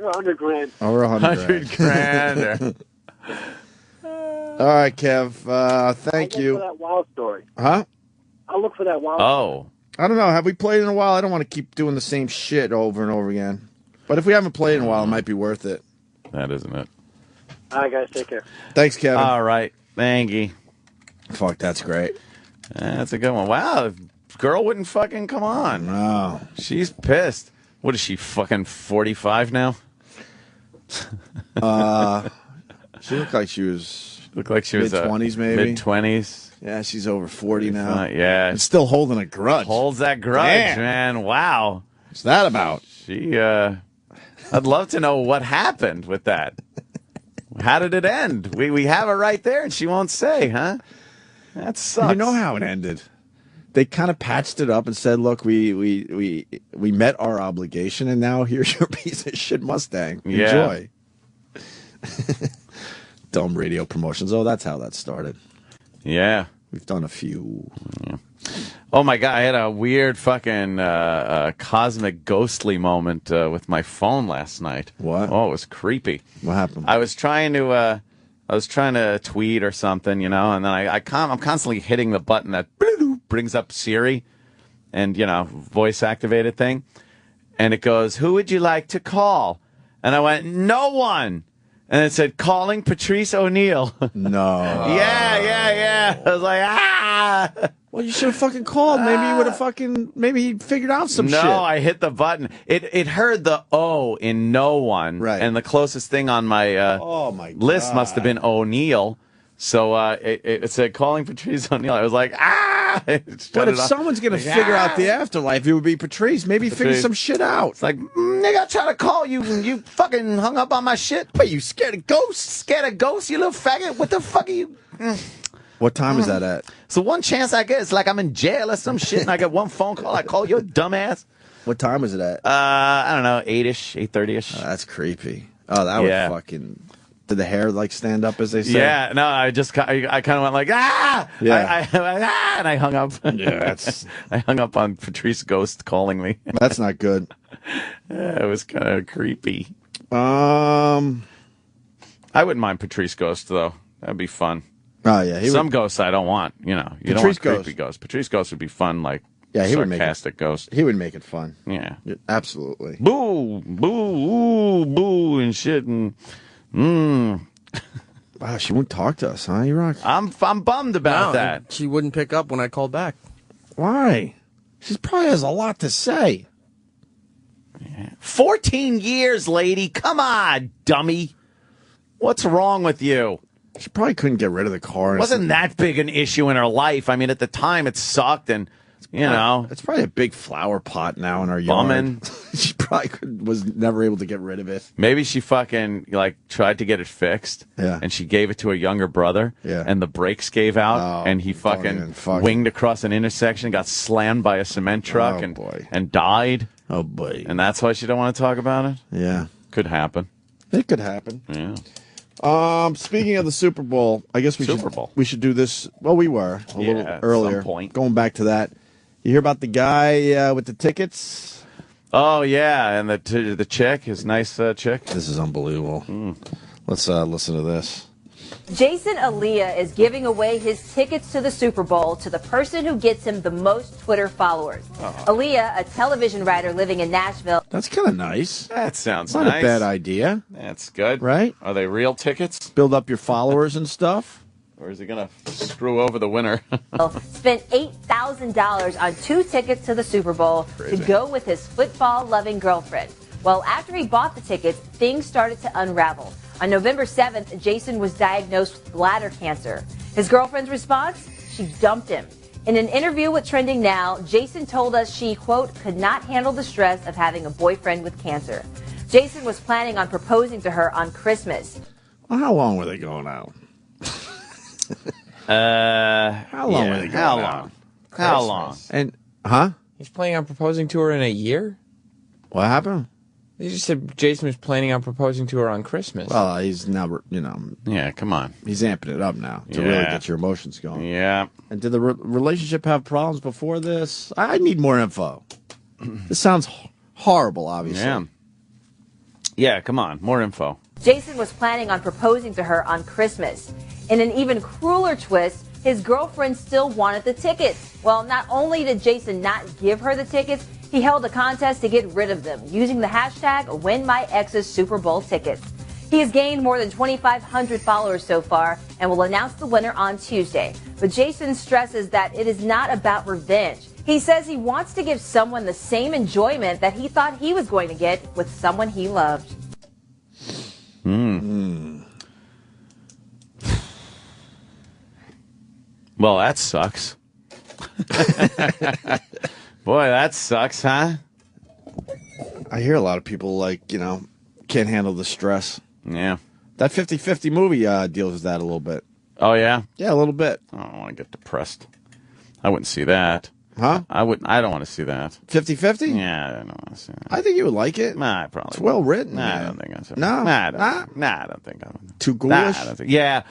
her $100,000. Or $100,000. All right, Kev. Thank you. I'll look for that WoW story. Huh? I'll look for that WoW story. I don't know. Have we played in a while? I don't want to keep doing the same shit over and over again. But if we haven't played in a while, it might be worth it. That isn't it. All right, guys. Take care. Thanks, Kevin. All right. Thank you. Fuck, that's great. That's a good one. Wow. Girl wouldn't fucking come on. No. She's pissed. What is she, fucking 45 now? She looked like she was mid-20s, maybe. Mid-20s. Yeah, she's over 40 now. Yeah. And still holding a grudge. Holds that grudge, man. Wow. What's that about? I'd love to know what happened with that. How did it end? We have her right there, and she won't say, huh? That sucks. You know how it ended. They kind of patched it up and said, "Look, we met our obligation, and now here's your piece of shit Mustang. Enjoy." Dumb radio promotions. Oh, that's how that started. Yeah, we've done a few. Yeah. Oh my God, I had a weird fucking cosmic ghostly moment with my phone last night. What? Oh, it was creepy. What happened? I was trying to tweet or something, and then I'm constantly hitting the button that brings up Siri and, voice activated thing. And it goes, "Who would you like to call?" And I went, "No one." And it said, "Calling Patrice O'Neill." No. Yeah. I was like, ah. Well, you should have fucking called. Maybe you would have maybe he figured out some shit. No, I hit the button. It heard the O in no one. Right. And the closest thing on my, list must have been O'Neill. So it said, "Calling Patrice O'Neill." I was like, ah! But if someone's going to figure out the afterlife, it would be Patrice. Maybe figure some shit out. It's like, nigga, I tried to call you and you fucking hung up on my shit. What, you scared of ghosts? Scared of ghosts, you little faggot? What the fuck are you... What time is that at? So one chance I get, it's like I'm in jail or some shit, and I get one phone call. I call your dumbass. What time is it at? I don't know, 8-ish, 8:30ish. Oh, that's creepy. Oh, that would fucking... Did the hair stand up, as they say? Yeah, no, I kind of went like, ah! Yeah. And I hung up. Yeah, I hung up on Patrice Ghost calling me. That's not good. Yeah, it was kind of creepy. I wouldn't mind Patrice Ghost, though. That'd be fun. Oh, yeah. Some ghosts I don't want, You don't want creepy ghosts. Patrice Ghost would be fun, like he would make sarcastic ghost. He would make it fun. Yeah. Absolutely. Boo, ooh, boo, and shit, and... Wow, she wouldn't talk to us, huh? You rock. I'm bummed about that. She wouldn't pick up when I called back. Why? She probably has a lot to say. 14 years, lady. Come on, dummy. What's wrong with you? She probably couldn't get rid of the car. It wasn't that big an issue in her life. I mean, at the time, it sucked, and it's probably a big flower pot now in her yard. Bumming. She probably was never able to get rid of it. Maybe she fucking tried to get it fixed. Yeah. And she gave it to a younger brother. Yeah. And the brakes gave out, and he fucking winged across an intersection, got slammed by a cement truck, and died. Oh boy. And that's why she don't want to talk about it. Yeah. Could happen. It could happen. Yeah. Speaking of the Super Bowl, I guess we should do this. Well, we were a little earlier. At some point. Going back to that. You hear about the guy with the tickets? Oh yeah, and the chick, his nice chick. This is unbelievable. Let's listen to this. Jason Aaliyah is giving away his tickets to the Super Bowl to the person who gets him the most Twitter followers. Aaliyah, a television writer living in Nashville. That's kind of nice. That sounds Not nice. a bad idea. That's good. Right? Are they real tickets? Build up your followers and stuff. Or is he going to screw over the winner? Spent $8,000 on 2 tickets to the Super Bowl to go with his football-loving girlfriend. Well, after he bought the tickets, things started to unravel. On November 7th, Jason was diagnosed with bladder cancer. His girlfriend's response? She dumped him. In an interview with Trending Now, Jason told us she, quote, could not handle the stress of having a boyfriend with cancer. Jason was planning on proposing to her on Christmas. Well, how long were they going out? How long were they going out? How long? And, huh? He's planning on proposing to her in a year? What happened? They just said Jason was planning on proposing to her on Christmas. Well, he's now, Yeah, come on. He's amping it up now to really get your emotions going. Yeah. And did the relationship have problems before this? I need more info. This sounds horrible, obviously. Yeah. Yeah, come on. More info. Jason was planning on proposing to her on Christmas. In an even crueler twist, his girlfriend still wanted the tickets. Well, not only did Jason not give her the tickets, he held a contest to get rid of them using the hashtag #WinMyEx's He has gained more than 2,500 followers so far and will announce the winner on Tuesday. But Jason stresses that it is not about revenge. He says he wants to give someone the same enjoyment that he thought he was going to get with someone he loved. Well, that sucks. Boy, that sucks, huh? I hear a lot of people, can't handle the stress. Yeah. That 50-50 movie deals with that a little bit. Oh, yeah? Yeah, a little bit. I don't want to get depressed. I wouldn't see that. Huh? I don't want to see that. 50-50? Yeah, I don't want to see that. I think you would like it. Nah, I probably It's well written. Nah, man. I don't think that's it. No? I don't think. Too ghoulish? Nah, I don't think. Yeah,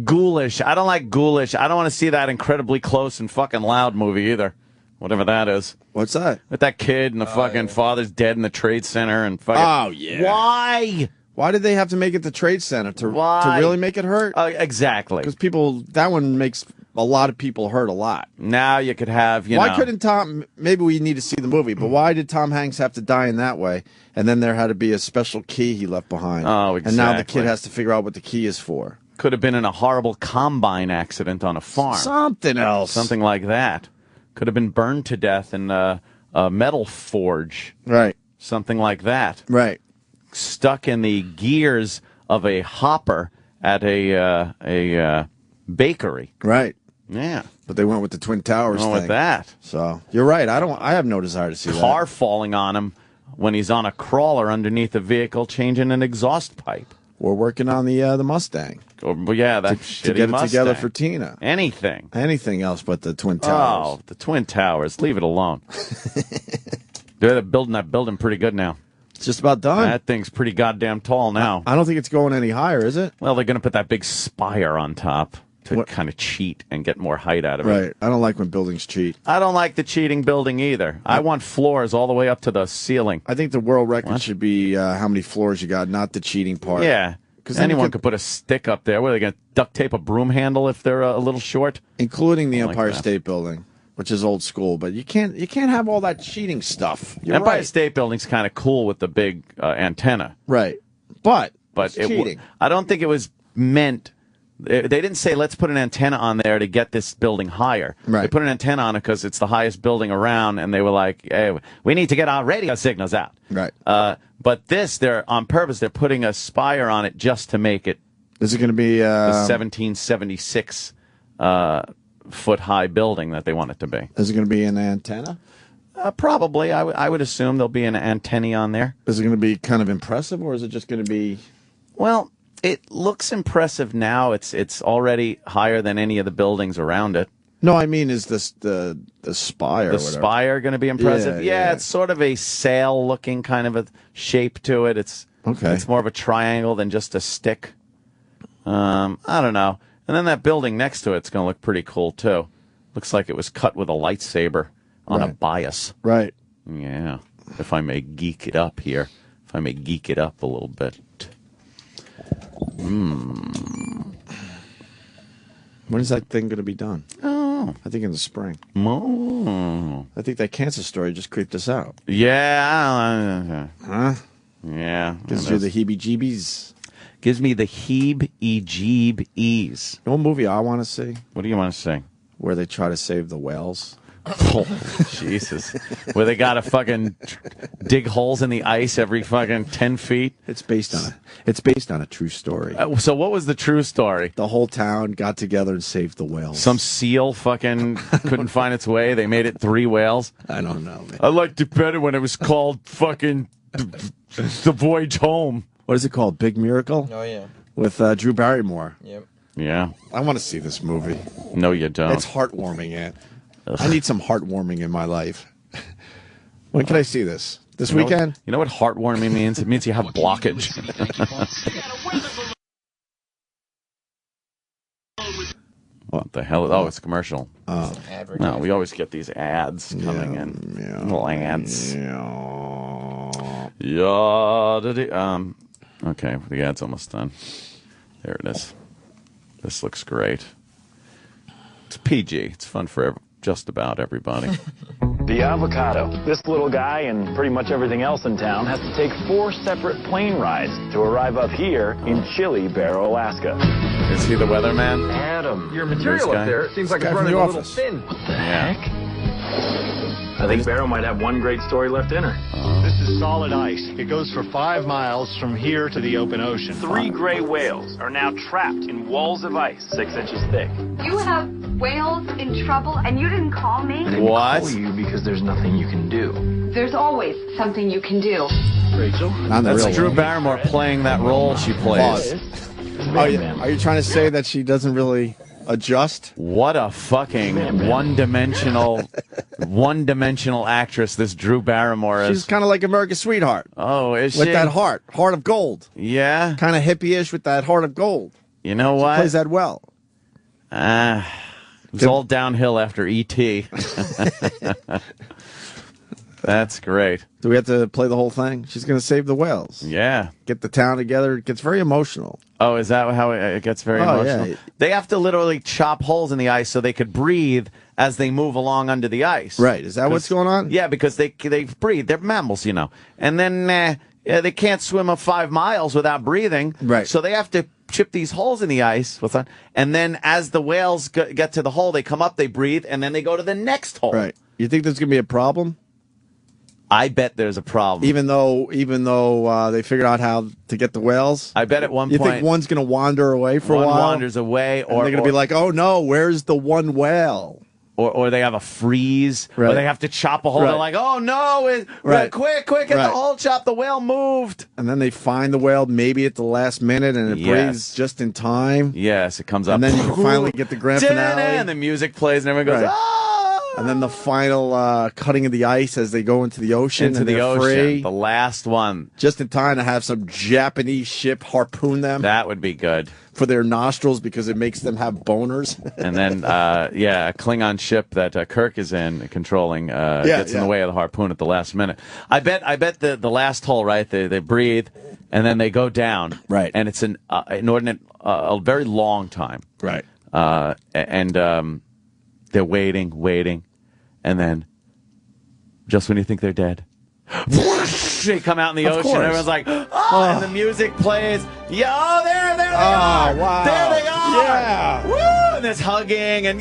ghoulish. I don't like ghoulish. I don't want to see that incredibly close and fucking loud movie either. Whatever that is. What's that? With that kid and the fucking father's dead in the Trade Center and fucking. Oh, yeah. Why? Why did they have to make it the Trade Center? To really make it hurt? Exactly. Because that one makes a lot of people hurt a lot. Now you could have, Why couldn't Tom, maybe we need to see the movie, but why did Tom Hanks have to die in that way? And then there had to be a special key he left behind. Oh, exactly. And now the kid has to figure out what the key is for. Could have been in a horrible combine accident on a farm. Something else. Something like that. Could have been burned to death in a metal forge. Right. Something like that. Right. Stuck in the gears of a hopper at a bakery. Right. Yeah. But they went with the Twin Towers thing. With that. So, you're right. I have no desire to see that. Car falling on him when he's on a crawler underneath a vehicle changing an exhaust pipe. We're working on the Mustang. Well, yeah, that shitty to get it Mustang. together for Tina. Anything. Anything else but the Twin Towers. Oh, the Twin Towers. Leave it alone. They're building that building pretty good now. It's just about done. That thing's pretty goddamn tall now. I don't think it's going any higher, is it? Well, they're going to put that big spire on top to kind of cheat and get more height out of it. Right. I don't like when buildings cheat. I don't like the cheating building either. I want floors all the way up to the ceiling. I think the world record should be how many floors you got, not the cheating part. Yeah. Because anyone could put a stick up there. What, are they going to duct tape a broom handle if they're a little short? Including the Empire State Building, which is old school. But you can't have all that cheating stuff. You're Empire right. State Building's kind of cool with the big antenna. Right. But it's cheating. I don't think it was meant. They didn't say, let's put an antenna on there to get this building higher. Right. They put an antenna on it because it's the highest building around, and they were like, hey, we need to get our radio signals out. Right. But they're on purpose, they're putting a spire on it just to make it. Is it going to be the 1776 foot-high building that they want it to be? Is it going to be an antenna? Probably. I would assume there'll be an antennae on there. Is it going to be kind of impressive, or is it just going to be... Well, it looks impressive now. It's already higher than any of the buildings around it. No, I mean, is this the spire? The spire going to be impressive? Yeah. It's sort of a sail-looking kind of a shape to it. It's more of a triangle than just a stick. I don't know. And then that building next to it's going to look pretty cool too. Looks like it was cut with a lightsaber on a bias. Right. Yeah. If I may geek it up here. If I may geek it up a little bit. When is that thing going to be done? Oh. I think in the spring. Oh. I think that cancer story just creeped us out. Yeah. Huh? Yeah. Gives you the heebie-jeebies. Gives me the heeb-e-jeeb-ees. You know what movie I want to see? What do you want to see? Where they try to save the whales. Oh, Jesus. Where they got to fucking dig holes in the ice every fucking 10 feet? It's based on a true story. So what was the true story? The whole town got together and saved the whales. Some seal fucking couldn't find its way. They made it 3 whales. I don't know, man. I liked it better when it was called fucking The Voyage Home. What is it called? Big Miracle? Oh, yeah. With Drew Barrymore. Yep. Yeah. I want to see this movie. No, you don't. It's heartwarming, Ant. I need some heartwarming in my life. When can I see this? This weekend? You know what heartwarming means? It means you have blockage. What the hell? Oh, it's a commercial. No, we always get these ads coming in. Little ads. Okay, the ad's almost done. There it is. This looks great. It's PG. It's fun for just about everybody. The avocado. This little guy and pretty much everything else in town has to take 4 separate plane rides to arrive up here in chilly Barrow, Alaska. Is he the weatherman? Adam, Your material up there seems like it's running a little thin. What the heck? I think Barrow might have one great story left in her. This is solid ice. It goes for 5 miles from here to the open ocean. 3 gray whales are now trapped in walls of ice 6 inches thick. You have whales in trouble and you didn't call me? I didn't call you because there's nothing you can do. There's always something you can do. Rachel? That's Drew Barrymore playing that role she plays. Are you trying to say that she doesn't really adjust? What a fucking one-dimensional actress this Drew Barrymore is. She's kind of like America's Sweetheart. Oh, is she? With that heart of gold. Yeah? Kind of hippie-ish with that heart of gold. You know what? She plays that well. It was all downhill after E.T. That's great. Do we have to play the whole thing? She's going to save the whales. Yeah. Get the town together. It gets very emotional. Oh, is that how it gets very emotional? Yeah. They have to literally chop holes in the ice so they could breathe as they move along under the ice. Right. Is that what's going on? Yeah, because they breathe. They're mammals, you know. And then they can't swim 5 miles without breathing. Right. So they have to chip these holes in the ice. What's that? And then as the whales get to the hole, they come up, they breathe, and then they go to the next hole. Right. You think there's going to be a problem? I bet there's a problem. Even though they figured out how to get the whales? I bet at one point... You think point... one's going to wander away for a while? One wanders away, or... they're going to be like, oh no, where's the one whale? Or they have a freeze, right. Or they have to chop a hole. Right. They're like, oh no, quick, get the hole chopped, the whale moved. And then they find the whale maybe at the last minute, and it breathes just in time. Yes, it comes up. And then you can finally get the grand finale. And the music plays, and everyone goes, ah! And then the final cutting of the ice as they go into the ocean. Into and the ocean, free. The last one. Just in time to have some Japanese ship harpoon them. That would be good. For their nostrils because it makes them have boners. And then, a Klingon ship that Kirk is in controlling gets in the way of the harpoon at the last minute. I bet the last hole, right? They breathe, and then they go down. Right. And it's an inordinate, a very long time. Right. They're waiting, and then just when you think they're dead, they come out in the ocean. Everyone's like, oh, and the music plays. Yeah, oh, there they are. Wow. There they are. Yeah. Woo! And there's hugging, and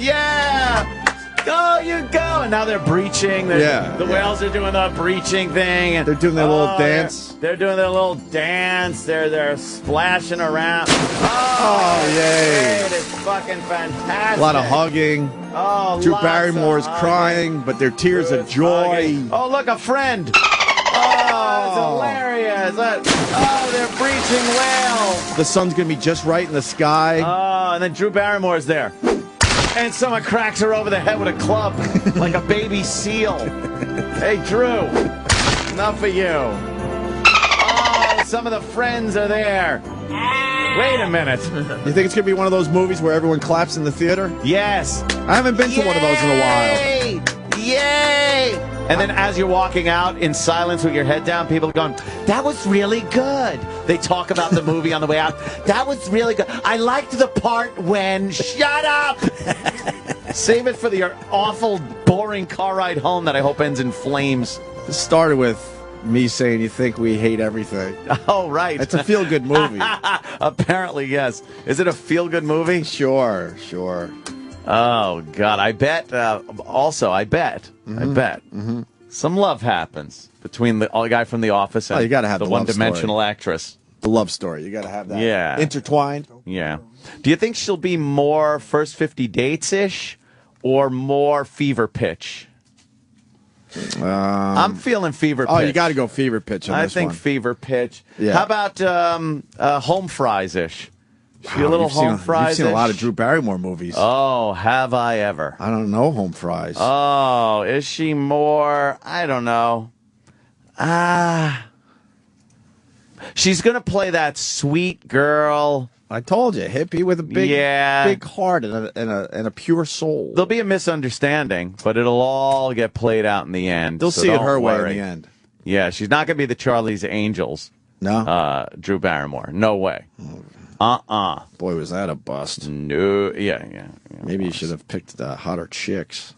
go, you go. And now they're breaching. The whales are doing the breaching thing. And, they're doing their little dance. They're doing their little dance. They're splashing around. Oh, yay. Great. It's fucking fantastic. A lot of hugging. Oh, Drew Barrymore's crying, but they're tears of joy. Hugging. Oh, look, a friend. Oh, it's hilarious. They're breaching whales. The sun's going to be just right in the sky. Oh, and then Drew Barrymore's there. And someone cracks her over the head with a club like a baby seal. Hey, Drew, enough of you. Oh, some of the friends are there. Wait a minute. You think it's going to be one of those movies where everyone claps in the theater? Yes. I haven't been to one of those in a while. Yay! And then as you're walking out in silence with your head down, people are going, that was really good. They talk about the movie on the way out. That was really good. I liked the part when, shut up! Save it for the awful, boring car ride home that I hope ends in flames. This started with me saying you think we hate everything. Oh, right. It's a feel-good movie. Apparently, yes. Is it a feel-good movie? Sure. Oh, God. I bet, some love happens between the guy from The Office and you gotta have the the love one-dimensional story. actress. The love story. You got to have that. Yeah. Intertwined. Yeah. Do you think she'll be more First 50 Dates-ish or more Fever Pitch? I'm feeling Fever Pitch. Oh, you got to go Fever Pitch on I this think one. Fever Pitch. Yeah. How about Home Fries-ish? She a little Home Fries-ish? You've seen a lot of Drew Barrymore movies. Oh, have I ever? I don't know Home Fries. Oh, is she more? I don't know. She's going to play that sweet girl. I told you, hippie with a big heart and a pure soul. There'll be a misunderstanding, but it'll all get played out in the end. They'll see it her way worry. in the end. Yeah, she's not going to be the Charlie's Angels. No? Drew Barrymore. No way. Boy, was that a bust. No. Yeah. Maybe you should have picked the hotter chicks.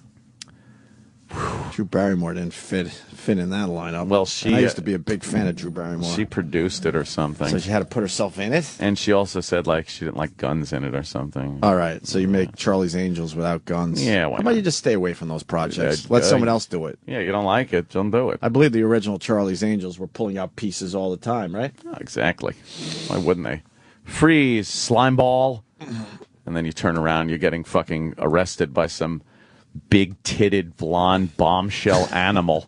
Drew Barrymore didn't fit in that lineup. Well, I used to be a big fan of Drew Barrymore. She produced it or something. So she had to put herself in it? And she also said, like, she didn't like guns in it or something. All right, so you make Charlie's Angels without guns. Yeah, why How about you just stay away from those projects? Yeah, Let someone else do it. Yeah, you don't like it, don't do it. I believe the original Charlie's Angels were pulling out pieces all the time, right? Exactly. Why wouldn't they? Freeze, slime ball, and then you turn around, you're getting fucking arrested by some big-titted, blonde, bombshell animal.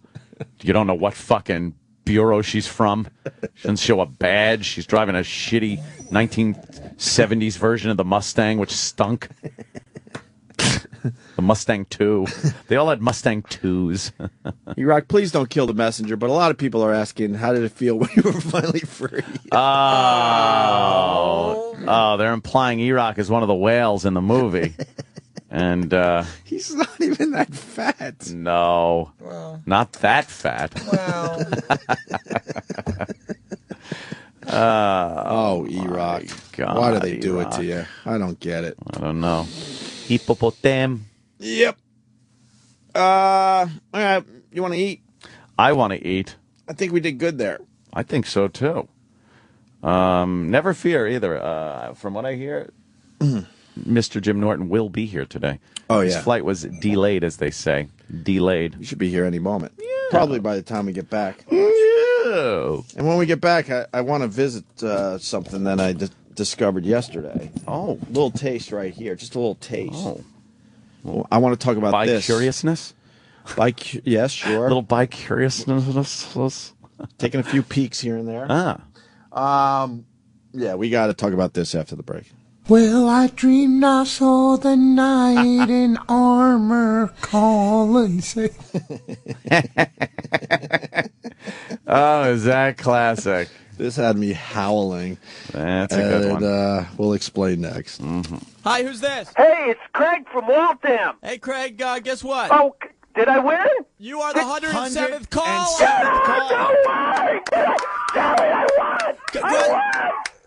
You don't know what fucking bureau she's from. She doesn't show a badge. She's driving a shitty 1970s version of the Mustang, which stunk. The Mustang 2. They all had Mustang 2s. E-Rock, please don't kill the messenger, but a lot of people are asking, how did it feel when you were finally free? Oh, they're implying E-Rock is one of the whales in the movie. And he's not even that fat. No, not that fat. E-Rock. Why do they do it to you? I don't get it. I don't know. Hippopotam. Yep. All right. You want to eat? I want to eat. I think we did good there. I think so too. Never fear either. From what I hear, Mr. Jim Norton will be here today. Oh, His yeah. flight was delayed, as they say. Delayed. You should be here any moment. Yeah. Probably by the time we get back. Yeah. And when we get back, I want to visit something that I discovered yesterday. Oh. A little taste right here. Just a little taste. Oh. Well, I want to talk about this. Bi-curiousness? Yes, sure. A little bi-curiousness. Taking a few peeks here and there. Yeah, we got to talk about this after the break. Well, I dreamed I saw the knight in armor calling. Oh, is that classic? This had me howling. That's a good one. We'll explain next. Mm-hmm. Hi, who's this? Hey, it's Craig from Waltham. Hey, Craig, guess what? Oh, did I win? You are the 107th caller. No way! Tell me I won! I won!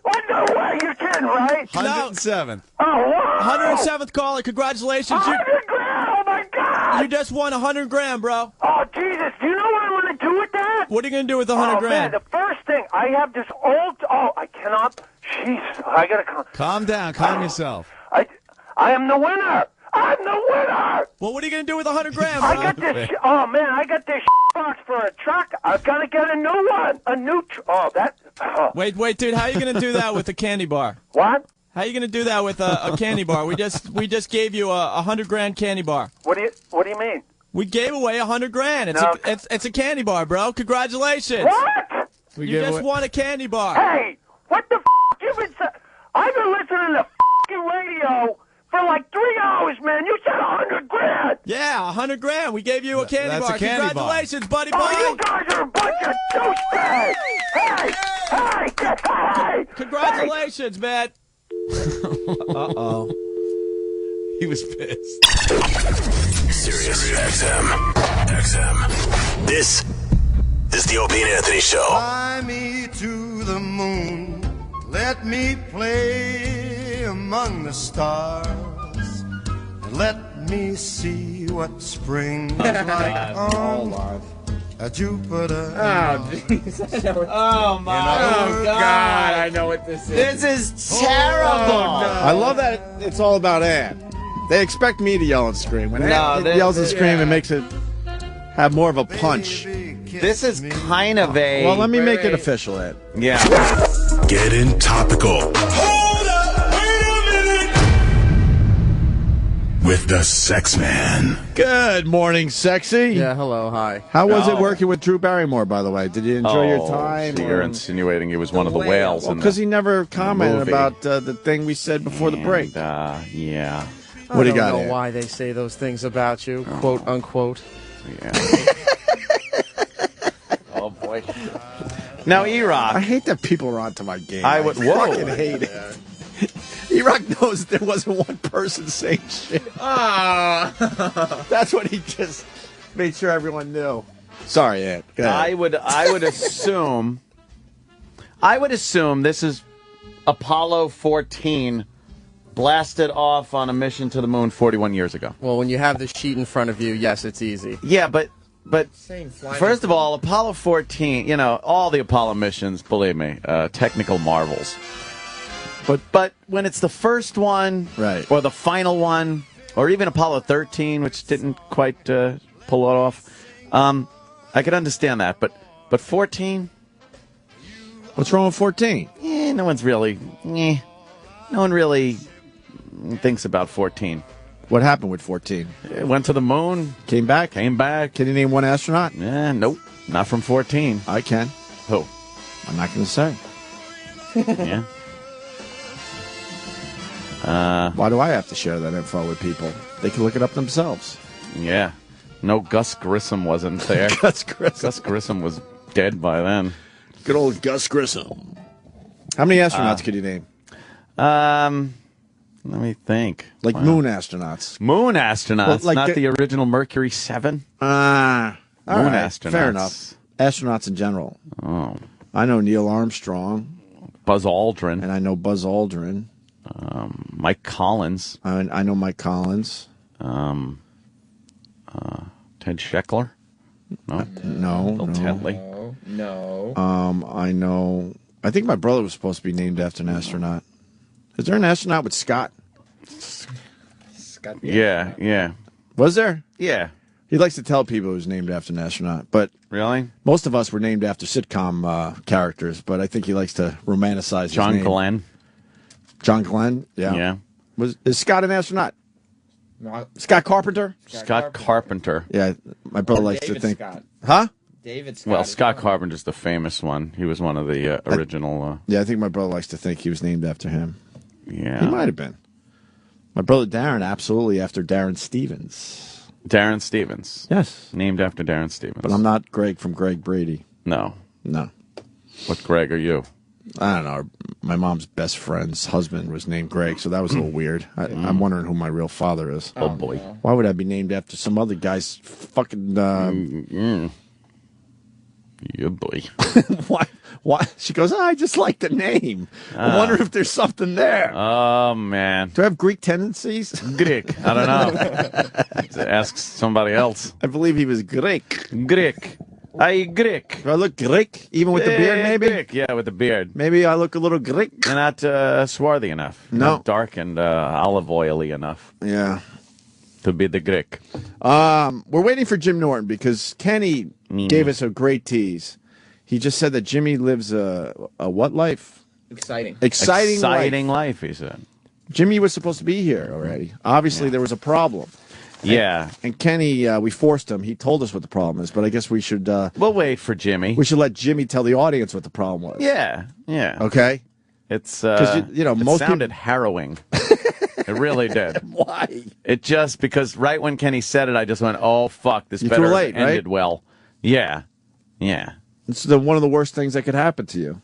What? No way! You're kidding, right? 107th. Oh, wow! 107th caller. Congratulations. 100 grand! Oh, my God! You just won 100 grand, bro. Oh, Jesus. Do you know what I'm going to do with that? What are you going to do with the 100 grand? Man, the first thing, I have this old... Oh, I cannot... Jeez, I got to... Calm down. Calm yourself. I am the winner! I'm the winner! Well, what are you going to do with 100 grand, bro? I got this... Oh, man, I got this box for a truck. I've got to get a new one. A new... Wait, dude. How are you going to do that with a candy bar? What? How are you going to do that with a candy bar? We just gave you a 100 grand candy bar. What do you mean? We gave away 100 grand. It's a candy bar, bro. Congratulations. What? You just won a candy bar. Hey, what the f***? I've been listening to f***ing radio for like 3 hours, man. You said 100 grand. Yeah, 100 grand. We gave you a candy That's bar. a candy Congratulations, buddy boy. Oh, you guys are a bunch of douchebags. Hey. Congratulations, man. Uh-oh. He was pissed. Sirius XM. This is the Opie and Anthony Show. Fly me to the moon. Let me play among the stars. And let me see what spring is like on Jupiter. Oh, jeez. Oh, my God. I know what this is. This is terrible. Oh, no. I love that it's all about Ann. They expect me to yell and scream. When Ann yells and scream, it makes it have more of a punch. This is kind of a... Well, let me make it official, Ed. Yeah. Getting topical. Hold up, wait a minute. With the Sex Man. Good morning, sexy. Yeah, hello, hi. How was it working with Drew Barrymore, by the way? Did you enjoy your time? So you're insinuating he was one of the whales. Because he never commented movie. about the thing we said before the break. Yeah. What do you got? I don't know why they say those things about you, quote unquote. Yeah. Oh boy. Now, E-Rock. I hate that people are onto my game. I would. Whoa. Fucking hate it. E-Rock knows there wasn't one person saying shit. That's what he just made sure everyone knew. Sorry, Ed. Go ahead. I would assume. I would assume this is Apollo 14 blasted off on a mission to the moon 41 years ago. Well, when you have the sheet in front of you, yes, it's easy. Yeah, but first of all, Apollo 14, all the Apollo missions, believe me, technical marvels. But when it's the first one, right, or the final one, or even Apollo 13, which didn't quite pull it off, I could understand that. But 14? What's wrong with 14? No one's really... No one really thinks about 14. What happened with 14? It went to the moon. Came back? Came back. Can you name one astronaut? Nope. Not from 14. I can. Who? I'm not going to say. Yeah. Why do I have to share that info with people? They can look it up themselves. Yeah. No, Gus Grissom wasn't there. Gus Grissom was dead by then. Good old Gus Grissom. How many astronauts could you name? Let me think. Like moon astronauts. Moon astronauts, Well, like not the original Mercury 7? Moon astronauts. Fair enough. Astronauts in general. Oh. I know Neil Armstrong. Buzz Aldrin. And I know Buzz Aldrin. Mike Collins. I know Mike Collins. Ted Scheckler? No. No. Bill Tetley? No. I know. I think my brother was supposed to be named after an astronaut. Is there an astronaut with Scott? Scott. Yeah. Was there? Yeah. He likes to tell people he was named after an astronaut, but really, most of us were named after sitcom characters. But I think he likes to romanticize his John name. Glenn. John Glenn. Yeah. Is Scott an astronaut? No. Scott Carpenter. Scott Carpenter. Yeah, my brother likes David to think. Scott. Huh? David Scott. Well, Scott Carpenter's the famous one. He was one of the original. Yeah, I think my brother likes to think he was named after him. Yeah. He might have been. My brother Darren, absolutely after Darren Stevens. Darren Stevens. Yes. Named after Darren Stevens. But I'm not Greg from Greg Brady. No. No. What Greg are you? I don't know. My mom's best friend's husband was named Greg, so that was a little weird. I'm wondering who my real father is. Oh, boy. No. Why would I be named after some other guy's fucking... Yeah, boy. Why? She goes, I just like the name. I wonder if there's something there. Oh, man. Do I have Greek tendencies? Greek. I don't know. Ask somebody else. I believe he was Greek. Greek. I Greek. Do I look Greek? Even with the beard, maybe? Greek. Yeah, with the beard. Maybe I look a little Greek. You're not swarthy enough. You're No. not dark and olive oily enough Yeah. to be the Greek. We're waiting for Jim Norton because Kenny gave us a great tease. He just said that Jimmy lives a what life? Exciting Exciting life, he said. Jimmy was supposed to be here already. Obviously, there was a problem. Yeah. And Kenny, we forced him. He told us what the problem is, but I guess we should... we'll wait for Jimmy. We should let Jimmy tell the audience what the problem was. Yeah. Okay? It's, 'Cause it most sounded harrowing. It really did. Why? It just, because right when Kenny said it, I just went, oh, fuck, this You're better too late, have ended right? well. Yeah. It's one of the worst things that could happen to you.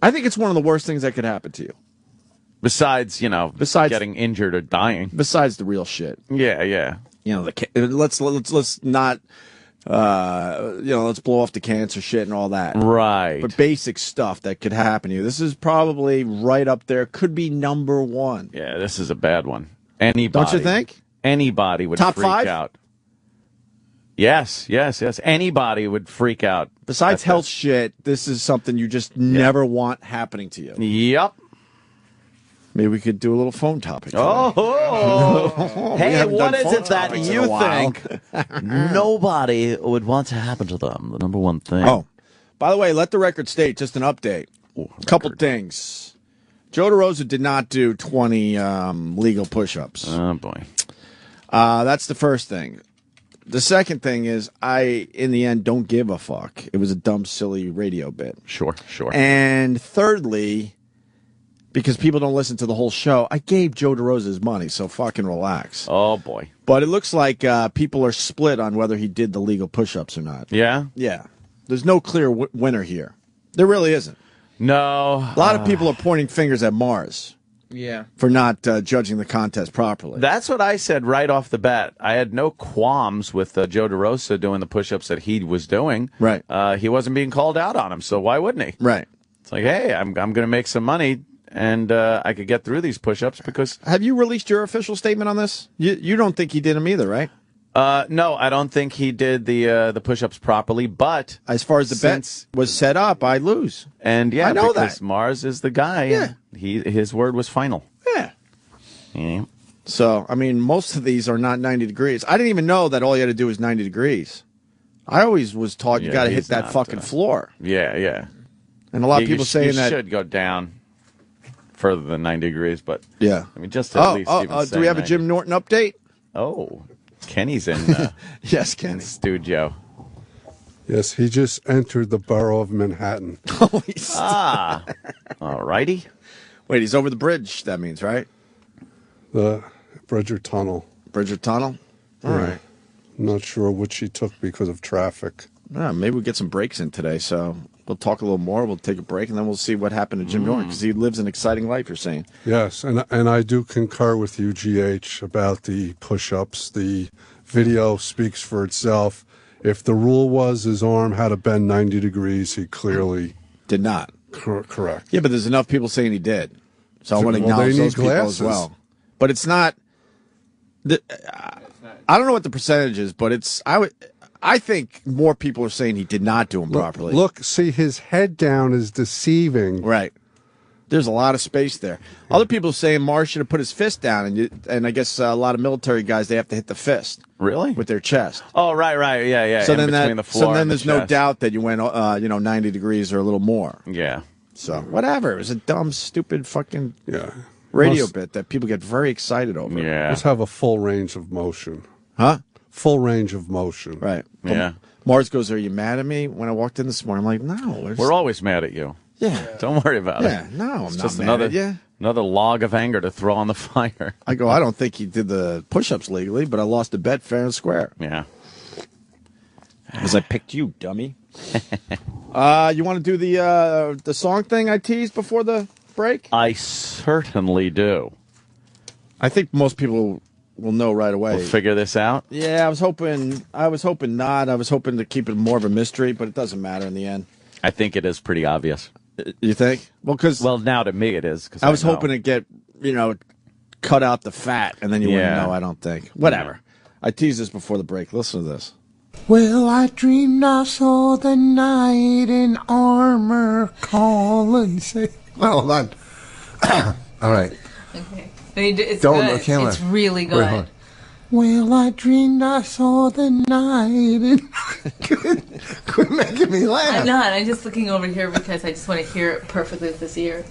I think it's one of the worst things that could happen to you. Besides, getting injured or dying. Besides the real shit. Yeah, yeah. Let's not, let's blow off the cancer shit and all that. Right. But basic stuff that could happen to you. This is probably right up there. Could be number one. Yeah, this is a bad one. Anybody. Don't you think? Anybody would Top freak 5? out. Yes. Anybody would freak out. Besides health shit, this is something you just never want happening to you. Yep. Maybe we could do a little phone topic. Oh, hey, what is it that you think nobody would want to happen to them? The number one thing. Oh, by the way, let the record state, just an update. A couple things. Joe DeRosa did not do 20 legal push-ups. Oh, boy. That's the first thing. The second thing is I, in the end, don't give a fuck. It was a dumb, silly radio bit. Sure. And thirdly, because people don't listen to the whole show, I gave Joe DeRosa his money, so fucking relax. Oh, boy. But it looks like people are split on whether he did the legal push-ups or not. Yeah? Yeah. There's no clear winner here. There really isn't. No. A lot of people are pointing fingers at Mars. Yeah. For not judging the contest properly. That's what I said right off the bat. I had no qualms with Joe DeRosa doing the push-ups that he was doing. Right. He wasn't being called out on them, so why wouldn't he? Right. It's like, hey, I'm going to make some money, and I could get through these push-ups because... Have you released your official statement on this? You don't think he did them either, right? No, I don't think he did the push-ups properly, but... As far as the bet was set up, I lose. And yeah, I know because that. Mars is the guy. Yeah. And his word was final. Yeah. So, I mean, most of these are not 90 degrees. I didn't even know that all you had to do was 90 degrees. I always was taught you got to hit that fucking floor. Yeah. And a lot of people saying that... You should go down further than 90 degrees, but... Yeah. I mean, just at least even do we have a Jim Norton update? Oh, Kenny's in... yes, Kenny. Studio. Yes, he just entered the borough of Manhattan. All righty. Wait, he's over the bridge, that means, right? The Bridger Tunnel. Bridger Tunnel? All right. I'm not sure which he took because of traffic. Maybe we'll get some breaks in today, so we'll talk a little more. We'll take a break, and then we'll see what happened to Jim Norton, because he lives an exciting life, you're saying. Yes, and I do concur with you, GH, about the push-ups. The video speaks for itself. If the rule was his arm had to bend 90 degrees, he clearly... Did not. Correct. Yeah, but there's enough people saying he did. So I want to acknowledge those people as well. But it's not... I don't know what the percentage is, but it's... I think more people are saying he did not do them properly. Look, see, his head down is deceiving. Right. There's a lot of space there. Other people are saying Mars should have put his fist down, and I guess a lot of military guys, they have to hit the fist. Really? With their chest. Oh, right, yeah. So then the floor and there's the no doubt that you went, 90 degrees or a little more. Yeah. So whatever. It was a dumb, stupid fucking radio bit that people get very excited over. Yeah. Let's have a full range of motion. Huh? Full range of motion. Right. Yeah. Mars goes, "Are you mad at me?" When I walked in this morning, I'm like, "No." We're always mad at you. Yeah. Don't worry about it. Yeah. No, I'm just not mad at you. Another log of anger to throw on the fire. I go, I don't think he did the push-ups legally, but I lost a bet fair and square. Yeah. Because I picked you, dummy. You want to do the song thing I teased before the break? I certainly do. I think most people will know right away. We'll figure this out? Yeah, I was hoping not. I was hoping to keep it more of a mystery, but it doesn't matter in the end. I think it is pretty obvious. You think? Well, now to me it is. I was hoping to get, cut out the fat, and then you wouldn't know, I don't think. Whatever. I teased this before the break. Listen to this. Well, I dreamed I saw the knight in armor call and say... Well, hold on. All right. Okay. It's Don't good. look, camera. It's really good. Wait, hold on. Well, I dreamed I saw the knight and... Quit making me laugh. I'm not. I'm just looking over here because I just want to hear it perfectly with this ear.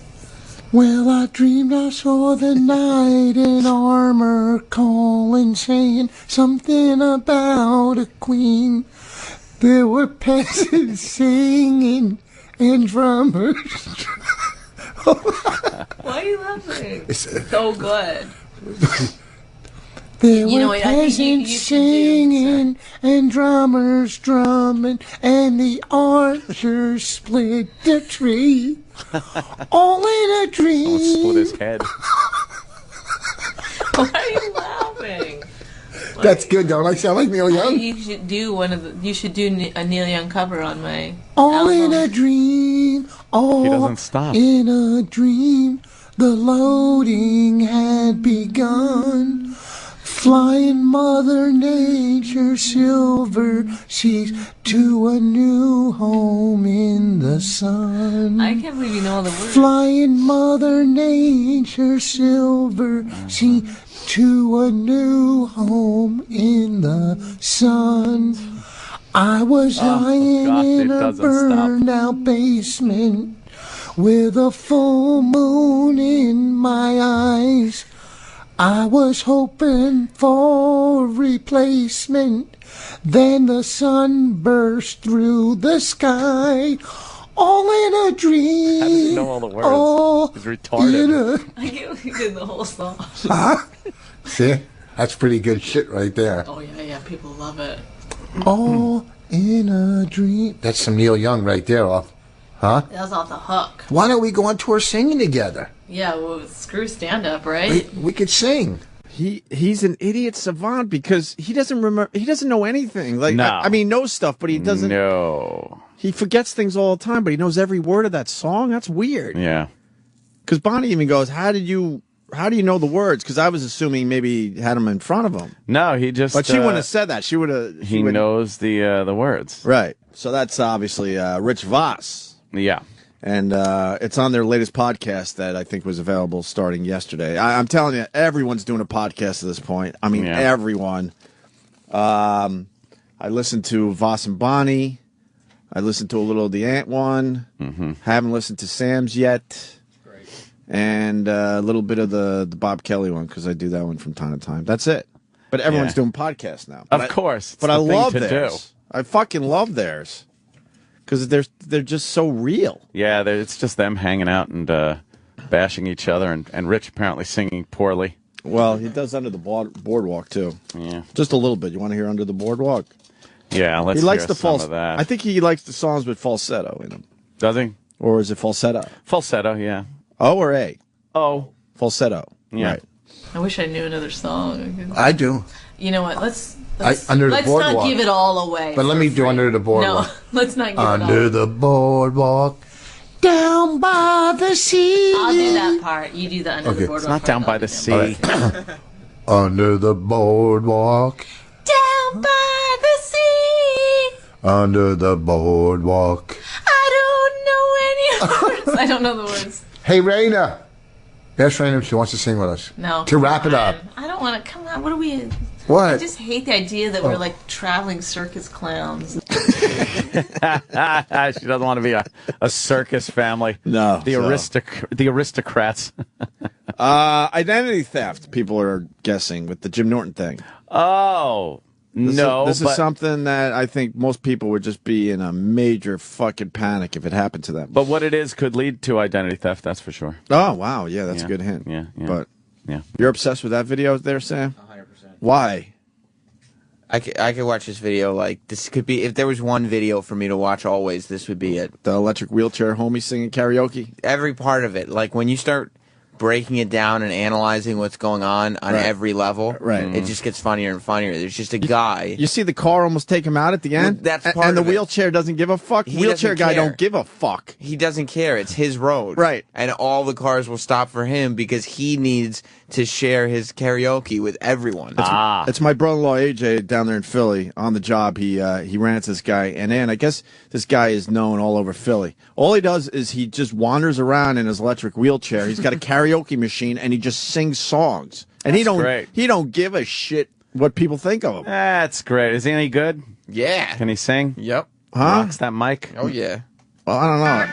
Well, I dreamed I saw the knight in armor calling, saying something about a queen. There were peasants singing and drummers. Why are you laughing? It's so good. There were peasants singing and drummers drumming, and the archers split the tree. All in a dream. Almost split his head. Why are you laughing? That's good, don't I sound like Neil Young? You should do You should do a Neil Young cover on my. All album. in a dream. All He doesn't stop. in a dream. The loading had begun. Flying Mother Nature silver, she's to a new home in the sun. I can't believe you know all the words. Flying Mother Nature silver, she to a new home in the sun. I was lying in a burned out basement with a full moon in my eyes. I was hoping for replacement. Then the sun burst through the sky. All in a dream. How does he know all the words? All He's retarded. I can't believe you did the whole song. Huh? See? That's pretty good shit right there. Oh, yeah, people love it. All in a dream. That's some Neil Young right there, off. Huh? That was off the hook. Why don't we go on tour singing together? Yeah, well, screw stand-up, right? We could sing. He's an idiot savant because he doesn't remember. He doesn't know anything. Like No. I mean, knows stuff, but he doesn't. No. He forgets things all the time, but he knows every word of that song. That's weird. Yeah. Because Bonnie even goes, "How do you know the words?" Because I was assuming maybe he had them in front of him. No, he just. But she wouldn't have said that. She would have. He knows the words. Right. So that's obviously Rich Voss. Yeah. And it's on their latest podcast that I think was available starting yesterday. I'm telling you, everyone's doing a podcast at this point. I mean, everyone. I listened to Voss and Bonnie. I listened to a little of the Ant one. Mm-hmm. Haven't listened to Sam's yet. And a little bit of the Bob Kelly one because I do that one from time to time. That's it. But everyone's doing podcasts now. Of course. But I love theirs. I fucking love theirs. Because they're just so real. Yeah, it's just them hanging out and bashing each other, and Rich apparently singing poorly. Well, he does Under the Boardwalk, too. Yeah. Just a little bit. You want to hear Under the Boardwalk? Yeah, let's he likes hear the some of that. I think he likes the songs with falsetto in them. Does he? Or is it falsetto? Falsetto, yeah. O or A? O. Falsetto. Yeah. Right. I wish I knew another song. I do. You know what? Let's Under the let's Boardwalk. not give it all away. But let me do Under the Boardwalk. No, let's not give it all. Under the boardwalk, down by the sea. I'll do that part. You do the Under the Boardwalk. It's not down by the sea. Under the boardwalk, Down by the sea. under the boardwalk. I don't know any words. I don't know the words. Hey, Raina. Ask Raina if she wants to sing with us. No. To wrap it up. I don't want to. Come on. What are we? What? I just hate the idea that we're like traveling circus clowns. She doesn't want to be a circus family. No. The aristocrats. Identity theft, people are guessing, with the Jim Norton thing. Oh. This is something that I think most people would just be in a major fucking panic if it happened to them. But what it is could lead to identity theft, that's for sure. Oh, wow. Yeah, that's a good hint. Yeah. But yeah. You're obsessed with that video there, Sam? 100%. Why? I could watch this video. Like, this could be, if there was one video for me to watch always, this would be it. The electric wheelchair homie singing karaoke? Every part of it. Like, when you start breaking it down and analyzing what's going on every level, it just gets funnier and funnier. There's just a guy. You see the car almost take him out at the end? That's part and the of it. wheelchair doesn't give a fuck? He Wheelchair doesn't guy care. don't give a fuck. He doesn't care. It's his road. Right. And all the cars will stop for him because he needs to share his karaoke with everyone. It's my brother-in-law AJ down there in Philly on the job. He ran into this guy, and then I guess this guy is known all over Philly. All he does is he just wanders around in his electric wheelchair. He's got a karaoke machine, and he just sings songs. And he don't give a shit what people think of him. That's great. Is he any good? Yeah. Can he sing? Yep. Huh? Rocks that mic? Oh, yeah. Well, I don't know.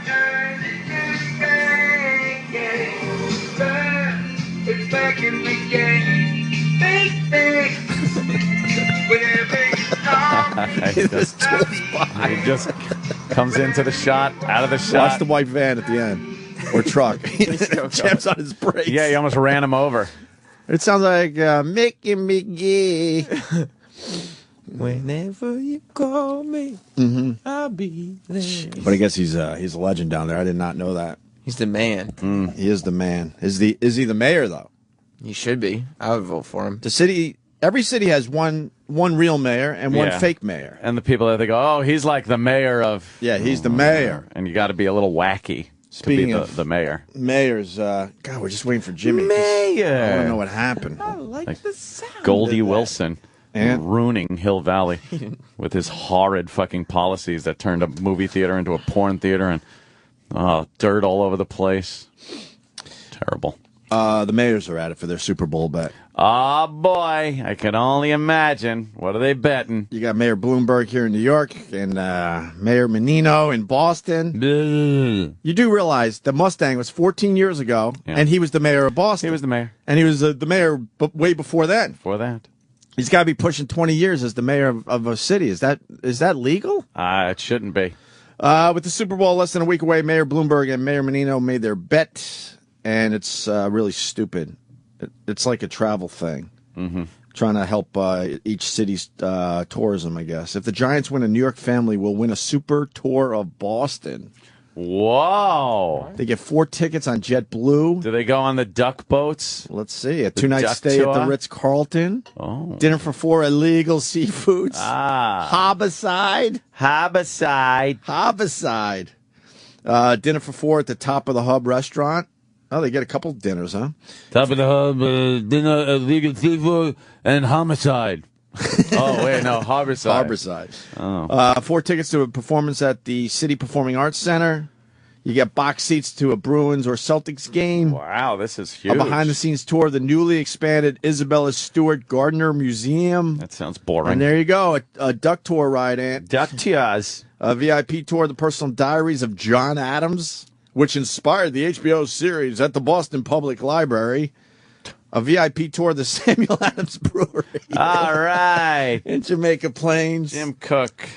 It's back in the game. He just comes into the shot, out of the shot. Watch the white van at the end. Or truck. Jams on his brakes. Yeah, he almost ran him over. It sounds like Mickey McGee. Whenever you call me, Mm-hmm. I'll be there. But I guess he's a legend down there. I did not know that. He's the man. He is the man. Is he the mayor though? He should be. I would vote for him. Every city has one real mayor and one fake mayor. And the people that they go, oh, he's like the mayor of. Yeah, he's the mayor. And you got to be a little wacky Speaking to be of the mayor. Mayors, God, we're just waiting for Jimmy. Mayor. I want to know what happened. I like the sound. Goldie Wilson And? ruining Hill Valley with his horrid fucking policies that turned a movie theater into a porn theater and dirt all over the place. Terrible. The mayors are at it for their Super Bowl bet. Oh, boy. I can only imagine. What are they betting? You got Mayor Bloomberg here in New York and Mayor Menino in Boston. You do realize the Mustang was 14 years ago, and he was the mayor of Boston. He was the mayor. And he was the mayor way before then. Before that. He's got to be pushing 20 years as the mayor of a city. Is that legal? It shouldn't be. With the Super Bowl less than a week away, Mayor Bloomberg and Mayor Menino made their bet, and it's really stupid. It's like a travel thing, trying to help each city's tourism, I guess. If the Giants win, a New York family will win a super tour of Boston. Whoa. They get 4 tickets on JetBlue. Do they go on the duck boats? Let's see. A 2-night stay at the Ritz-Carlton. Oh. Dinner for 4 illegal seafoods. Homicide. Dinner for 4 at the Top of the Hub restaurant. Oh, they get a couple dinners, huh? Top of the Hub, dinner, illegal seafood, and homicide. Oh, wait, no, Harborside. Harborside. Oh. 4 tickets to a performance at the City Performing Arts Center. You get box seats to a Bruins or Celtics game. Wow, this is huge. A behind-the-scenes tour of the newly expanded Isabella Stewart Gardner Museum. That sounds boring. And there you go, a duck tour ride, Ant. Duck tours. A VIP tour of the personal diaries of John Adams, which inspired the HBO series at the Boston Public Library. A VIP tour of the Samuel Adams Brewery. All right. In Jamaica Plains. Jim Cook.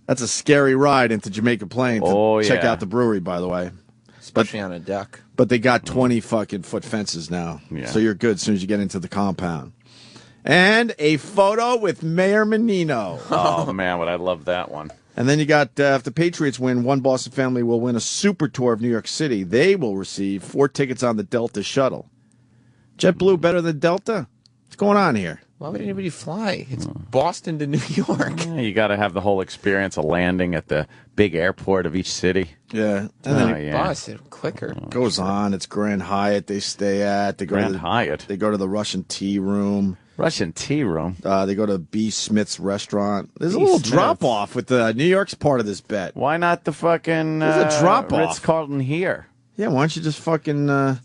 That's a scary ride into Jamaica Plains. Check out the brewery, by the way. Especially on a duck. But they got 20 fucking foot fences now. Yeah. So you're good as soon as you get into the compound. And a photo with Mayor Menino. Oh, man, would I love that one. And then you got, if the Patriots win, one Boston family will win a super tour of New York City. They will receive 4 tickets on the Delta shuttle. JetBlue better than Delta? What's going on here? Why would anybody fly? It's Boston to New York. Yeah, you got to have the whole experience of landing at the big airport of each city. Yeah. And then bus, it's quicker. Goes on. It's Grand Hyatt they stay at. They go Grand to Hyatt. They go to the Russian tea room. Russian tea room? They go to B. Smith's restaurant. There's a little drop-off with the New York's part of this bet. Why not the fucking There's a drop-off. Ritz-Carlton here? Yeah, why don't you just fucking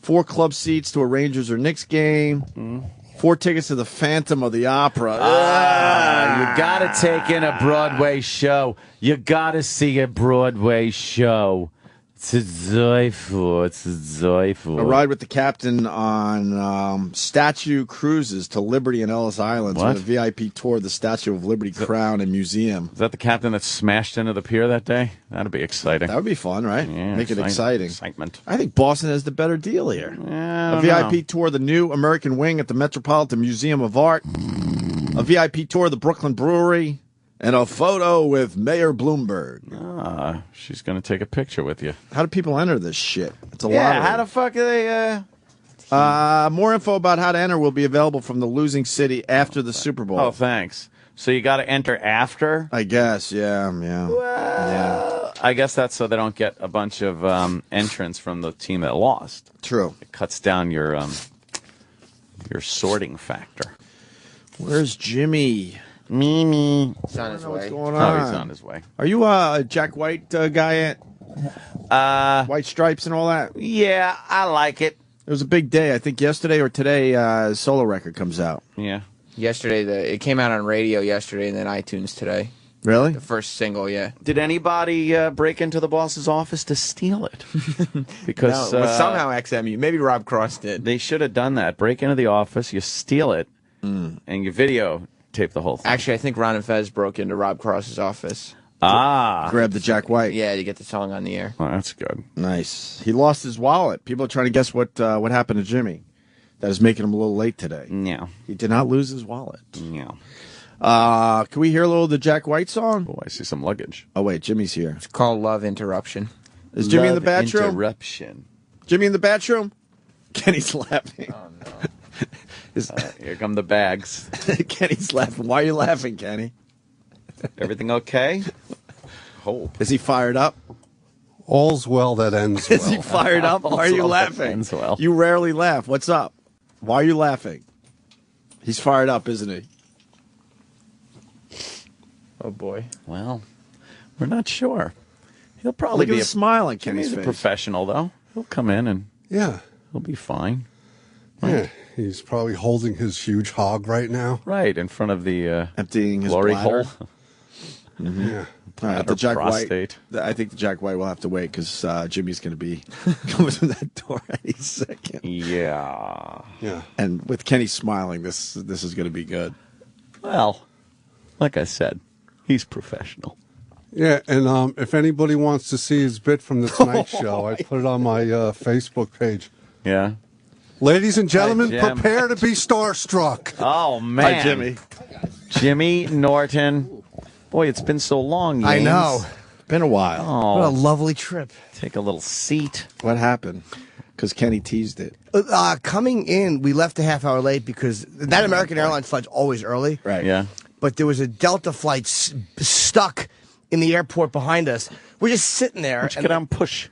4 club seats to a Rangers or Knicks game, 4 tickets to the Phantom of the Opera. You got to take in a Broadway show. You got to see a Broadway show. It's joyful. It's joyful. A ride with the captain on Statue Cruises to Liberty and Ellis Islands with a VIP tour of the Statue of Liberty Crown and Museum. Is that the captain that smashed into the pier that day? That'd be exciting. That would be fun, right? Yeah, Make it exciting. Excitement. I think Boston has the better deal here. Yeah, a VIP tour of the new American Wing at the Metropolitan Museum of Art. A VIP tour of the Brooklyn Brewery. And a photo with Mayor Bloomberg. She's going to take a picture with you. How do people enter this shit? It's a lottery. Yeah, how the fuck are they... More info about how to enter will be available from the losing city after the Super Bowl. Oh, thanks. So you got to enter after? I guess, yeah. Well, I guess that's so they don't get a bunch of entrants from the team that lost. True. It cuts down your sorting factor. Where's Jimmy? Mimi. He's on his way. What's going on? Oh, he's on his way. Are you a Jack White guy at White Stripes and all that? Yeah, I like it. It was a big day. I think yesterday or today, solo record comes out. Yeah. Yesterday, it came out on radio yesterday and then iTunes today. Really? The first single, yeah. Did anybody break into the boss's office to steal it? Because no, somehow XMU. Maybe Rob Cross did. They should have done that. Break into the office, you steal it, and you videotape the whole thing. Actually, I think Ron and Fez broke into Rob Cross's office. Grab the Jack White. Yeah, to get the song on the air. Oh, that's good. Nice. He lost his wallet. People are trying to guess what happened to Jimmy. That is making him a little late today. Yeah. He did not lose his wallet. Yeah. Can we hear a little of the Jack White song? Oh, I see some luggage. Oh, wait, Jimmy's here. It's called Love Interruption. Is Jimmy in the Love bathroom? Interruption. Jimmy in the bathroom? Kenny's laughing. Oh, no. Here come the bags. Kenny's laughing. Why are you laughing, Kenny? Everything okay? Hope. Is he fired up? All's well that ends well. Is he fired up? Why are you laughing? Ends well. You rarely laugh. What's up? Why are you laughing? He's fired up, isn't he? Oh, boy. Well, we're not sure. He'll probably Look at be the smile on Kenny's Jimmy's a face. professional, though. He'll come in and he'll be fine. Yeah, he's probably holding his huge hog right now. Right, in front of the emptying his glory bladder. hole. Yeah. All right, the Jack prostate. White. I think the Jack White will have to wait because Jimmy's going to be coming through that door any second. Yeah. Yeah. And with Kenny smiling, this is going to be good. Well, like I said, he's professional. Yeah, and if anybody wants to see his bit from the Tonight Show, I put it on my Facebook page. Yeah. Ladies and gentlemen, Hi, Jim. prepare to be starstruck. Oh, man. Hi, Jimmy. Jimmy Norton. Boy, it's been so long, I Yanes. know. Been a while. Oh, What a lovely trip. take a little seat. What happened? Because Kenny teased it. Coming in, we left a half hour late because that American Airlines flight's always early. Right. Yeah. But there was a Delta flight stuck in the airport behind us. We're just sitting there. Let's get on push.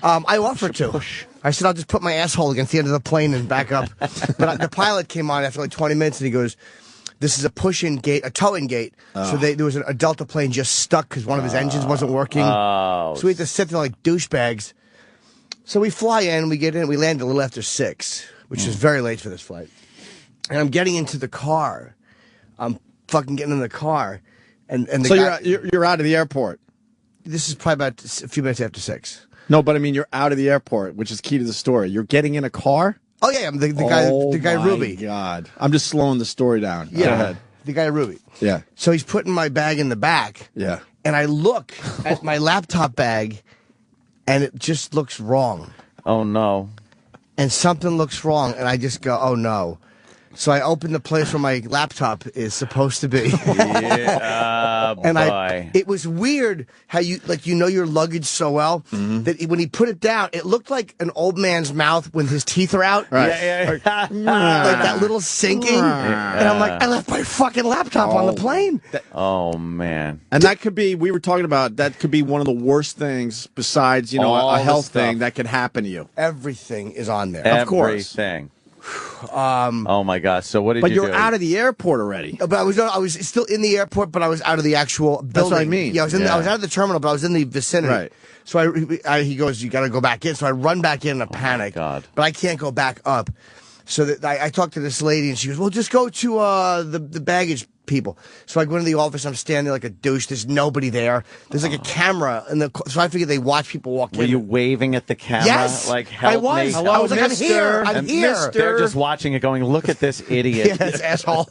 I offered to. I said, I'll just put my asshole against the end of the plane and back up. But the pilot came on after like 20 minutes and he goes, this is a push-in gate, a tow-in gate. So there was a Delta plane just stuck because one of his engines wasn't working. Oh. So we had to sit there like douchebags. So we fly in, we get in, we land a little after 6, which is very late for this flight. And I'm getting into the car. I'm fucking getting in the car. And the So guy, you're out of the airport. this is probably about a few minutes after 6. No, but I mean you're out of the airport, which is key to the story. You're getting in a car. Oh yeah, I'm the guy my Ruby. God, I'm just slowing the story down. Go Yeah, ahead. the guy Ruby. Yeah. So he's putting my bag in the back. Yeah. And I look at my laptop bag, and it just looks wrong. Oh, no. And something looks wrong, and I just go, oh no. So I open the place where my laptop is supposed to be. Yeah, And boy. it was weird how you know your luggage so well that when he put it down, it looked like an old man's mouth when his teeth are out. Right. Yeah. Like that little sinking. And I'm like, I left my fucking laptop on the plane. Oh, man. And that could be, we were talking about, that could be one of the worst things besides, All a the health stuff. thing that could happen to you. Everything is on there. Of course. Everything. Oh, my gosh. So what did But you you're do? out of the airport already. But I was still in the airport, but I was out of the actual building. That's what I mean. Yeah, I was Yeah. out of the terminal, but I was in the vicinity. Right. So he goes, you got to go back in. So I run back in a panic. God. But I can't go back up. So that I talked to this lady, and she goes, well, just go to the baggage people. So I go into the office. I'm standing there like a douche. There's nobody there. There's like a camera. So I figured they watch people walk Were in. you waving at the camera? Yes. Like, help I was. me? Hello, I was like, mister. I'm here. I'm And here. They're just watching it going, look at this idiot. Yes, asshole.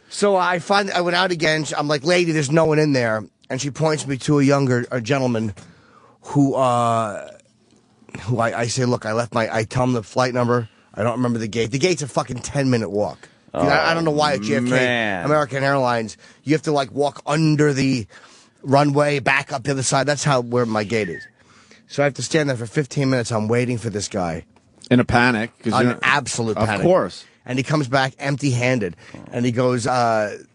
So I went out again. I'm like, lady, there's no one in there. And she points me to a gentleman who I say, look, I tell him the flight number. I don't remember the gate. The gate's a fucking 10-minute walk. I don't know why at JFK, man. American Airlines, you have to like walk under the runway, back up the other side. That's where my gate is. So I have to stand there for 15 minutes. I'm waiting for this guy. In a panic. An absolute panic. Of course. And he comes back empty-handed. And he goes,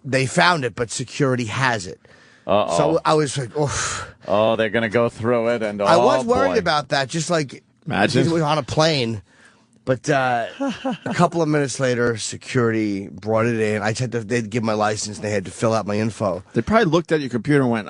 they found it, but security has it. Uh-oh. So I was like, oof. Oh, they're going to go through it. And I was worried boy. about that, just like Imagine. he was on a plane. But a couple of minutes later, security brought it in. They'd give my license, and they had to fill out my info. They probably looked at your computer and went,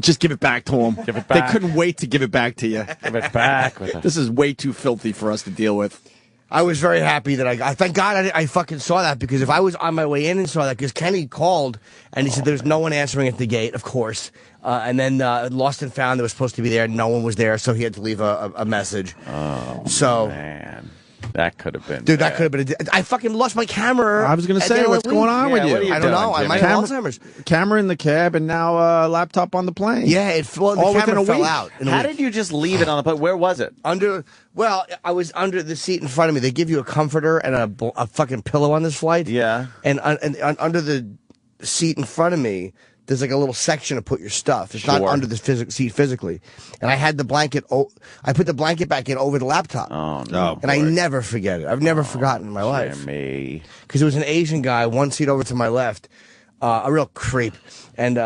just give it back to them. Give it back. They couldn't wait to give it back to you. Give it back. This is way too filthy for us to deal with. I was very happy that I thank God I fucking saw that, because if I was on my way in and saw that, because Kenny called and he said there's no one answering at the gate, of course. And then Lost and Found that was supposed to be there, no one was there, so he had to leave a message. Oh, so, man. That could have been. Dude, bad. that could have been. I fucking lost my camera. I was going to at the say, end of what's the going week. on with you? What are you I don't know. doing, I might Jimmy? have Alzheimer's. Camera in the cab and now laptop on the plane. Yeah, the All within camera a fell week. out. in a How week. did you just leave it on the plane? Where was it? Well, I was under the seat in front of me. They give you a comforter and a fucking pillow on this flight. Yeah. And under the seat in front of me, there's like a little section to put your stuff. It's not Sure. under the seat physically. And I had the blanket. I put the blanket back in over the laptop. Oh no! And I never forget it. I've never forgotten in my life. Jimmy. Because there was an Asian guy one seat over to my left, a real creep, and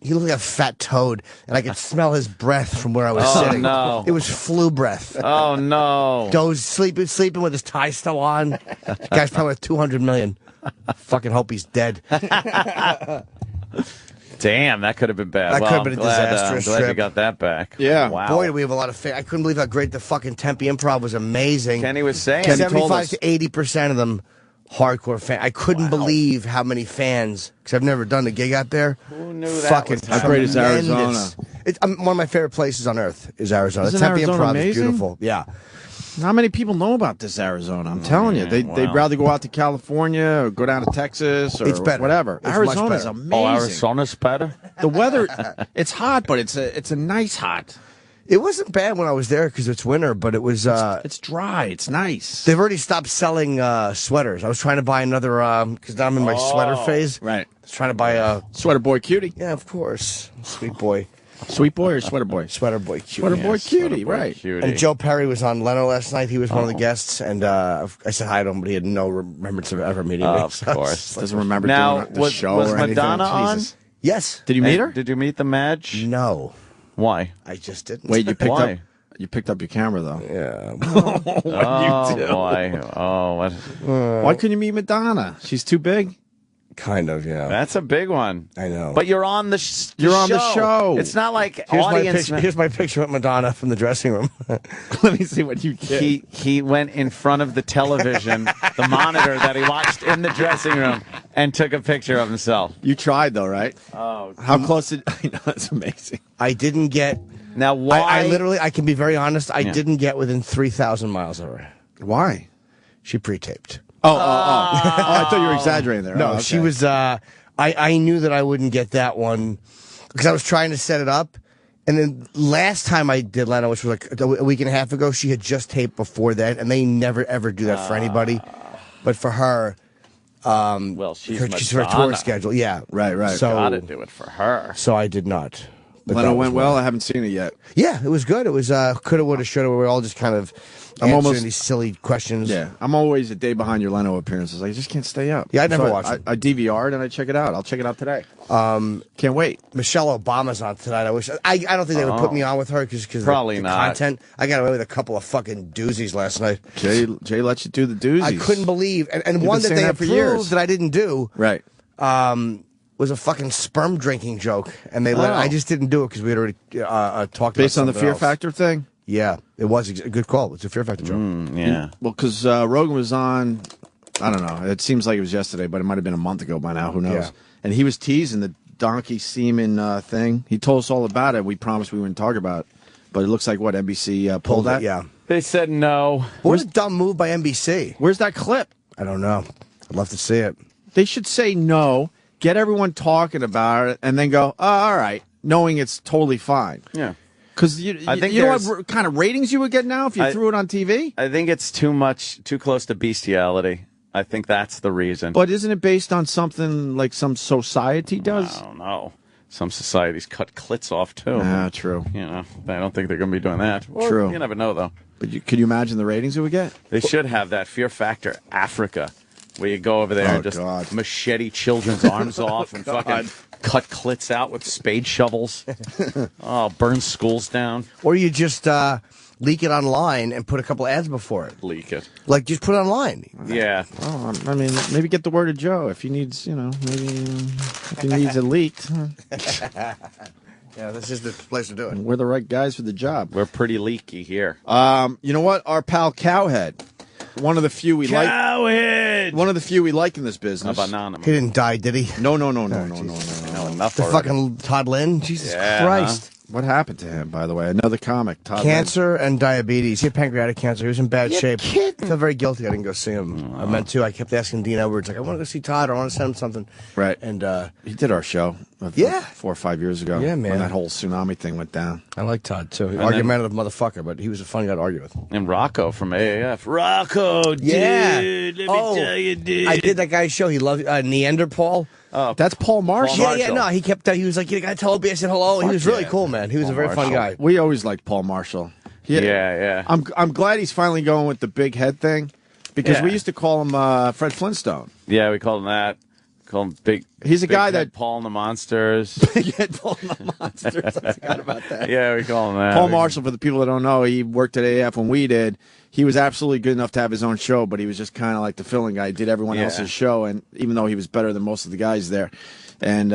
he looked like a fat toad, and I could smell his breath from where I was sitting. No. It was flu breath. Oh no! Sleeping with his tie still on. The guy's probably worth $200 million. Fucking hope he's dead. Damn, that could have been bad. That well, could have been a disastrous glad you trip. got that back. Yeah. Wow. Boy, do we have a lot of fans. I couldn't believe how great the fucking Tempe Improv was. Amazing. Kenny was saying. Kenny told 75 us. to 80% of them hardcore fans. I couldn't believe how many fans, because I've never done a gig out there. Who knew that Fucking was How great is tremendous. Arizona? It's one of my favorite places on earth is Arizona. Isn't the Tempe Arizona Improv amazing? is beautiful. Yeah. Not many people know about this Arizona. I'm telling you, they'd rather go out to California or go down to Texas or It's better. whatever. It's much Arizona's better. amazing. Oh, Arizona's better. The weather, it's hot, but it's a nice hot. It wasn't bad when I was there because it's winter, but it was. It's dry. It's nice. They've already stopped selling sweaters. I was trying to buy another because now I'm in my sweater phase. Right. I was trying to buy a Sweater boy cutie. Yeah, of course, sweet boy, Sweet boy or sweater boy? sweater boy, cute. Sweater boy cutie, Sweater boy right. cutie. And Joe Perry was on Leno last night. He was one of the guests, and I said hi to him, but he had no remembrance of ever meeting me. Of So course. it's like- Doesn't remember Now, doing the was show or anything. Madonna on? Jesus. Yes. Did you meet her? Did you meet the Madge? No, Why? I just didn't. Wait, you picked Why? up. You picked up your camera though. Yeah. Oh boy. Oh, what? Why couldn't you meet Madonna? She's too big. Kind of. Yeah. That's a big one. I know. But you're on the. You're on the show. It's not like Here's audience. here's my picture with Madonna from the dressing room. Let me see what you get. He went in front of the television, the monitor that he watched in the dressing room, and took a picture of himself. You tried though, right? Oh, How close did? I know that's amazing. I didn't get. now why? I literally, I can be very honest. I Yeah. didn't get within 3,000 miles of her. Why? She pre-taped. Oh, I thought you were exaggerating there. No, Oh, okay. she was. I knew that I wouldn't get that one because I was trying to set it up. And then last time I did Leno, which was like a week and a half ago, she had just taped before that, and they never ever do that for anybody. But for her, well, she's her tour Madonna. schedule, yeah, Right. So Gotta do it for her. So I did not. But Leno that was went one. well. I haven't seen it yet. Yeah, it was good. It was coulda, woulda, shoulda. We were all just kind of I'm answering almost- these silly questions. Yeah, I'm always a day behind your Leno appearances. I just can't stay up. Yeah, I never So watch it. I DVR'd and I check it out. I'll check it out today. Can't wait. Michelle Obama's on tonight. I wish. I don't think they would put me on with her because Probably the not. content. I got away with a couple of fucking doozies last night. Jay lets you do the doozies. I couldn't believe, and You've one been that saying they that for approved years. that I didn't do. Right. Was a fucking sperm drinking joke, and they let. Oh. I just didn't do it because we had already talked Based about on the something Fear else. Factor thing. Yeah, it was a good call. It's a Fear Factor joke. Yeah. Well, because Rogan was on, I don't know. It seems like it was yesterday, but it might have been a month ago by now. Who knows? Yeah. And he was teasing the donkey semen thing. He told us all about it. We promised we wouldn't talk about it. But it looks like, what, NBC pulled that? it. Yeah. They said no. What a dumb move by NBC. Where's that clip? I don't know. I'd love to see it. They should say no, get everyone talking about it, and then go, oh, all right, knowing it's totally fine. Yeah. Because I think you know there's- what kind of ratings you would get now if you threw it on TV? I think it's too close to bestiality. I think that's the reason. But isn't it based on something like some society does? I don't know. Some societies cut clits off too. Yeah, true. You know, I don't think they're going to be doing that. Well, True. You never know, though. But could you imagine the ratings it would get? They should have that Fear Factor Africa, where you go over there and just machete children's arms off and fucking cut clits out with spade shovels. Oh, burn schools down. Or you just leak it online and put a couple ads before it. Leak it. Like, just put it online. Yeah. Oh, I mean, maybe get the word to Joe if he needs, maybe if he needs it leaked. Yeah, this is the place to do it. We're the right guys for the job. We're pretty leaky here. You know what? Our pal Cowhead, one of the few we like. Cowhead! One of the few we like in this business. Anonymous. He didn't die, did he? No. No, enough The already. fucking Todd Lynn? Jesus Yeah, Christ. What happened to him, by the way? Another comic, Todd. Cancer and diabetes. He had pancreatic cancer. He was in bad You're shape. kidding. I felt very guilty. I didn't go see him. I meant to. I kept asking Dean Edwards, like, I want to go see Todd or I want to send him something. Right. And He did our show. Yeah. 4 or 5 years ago. Yeah, man. When that whole tsunami thing went down. I like Todd, too. then- Argumentative motherfucker, but he was a fun guy to argue with. And Rocco from AAF. Rocco, dude. Yeah. Let me Oh, tell you, dude. I did that guy's show. He loved Neanderthal. Oh, That's Paul Marshall. Yeah, no, he kept, he was like, you gotta tell Opie I said hello. He was really cool, man. He was a very fun guy. We always liked Paul Marshall. Yeah. I'm glad he's finally going with the big head thing, because Yeah. we used to call him Fred Flintstone. Yeah, we called him that. Call him Big. He's a Big guy Head that- Paul and the Monsters. Big Head Paul and the Monsters. I forgot about that. Yeah, we call him that. Paul Marshall, for the people that don't know, he worked at AF when we did. He was absolutely good enough to have his own show, but he was just kind of like the filling guy. He did everyone Yeah. else's show, and even though he was better than most of the guys there, and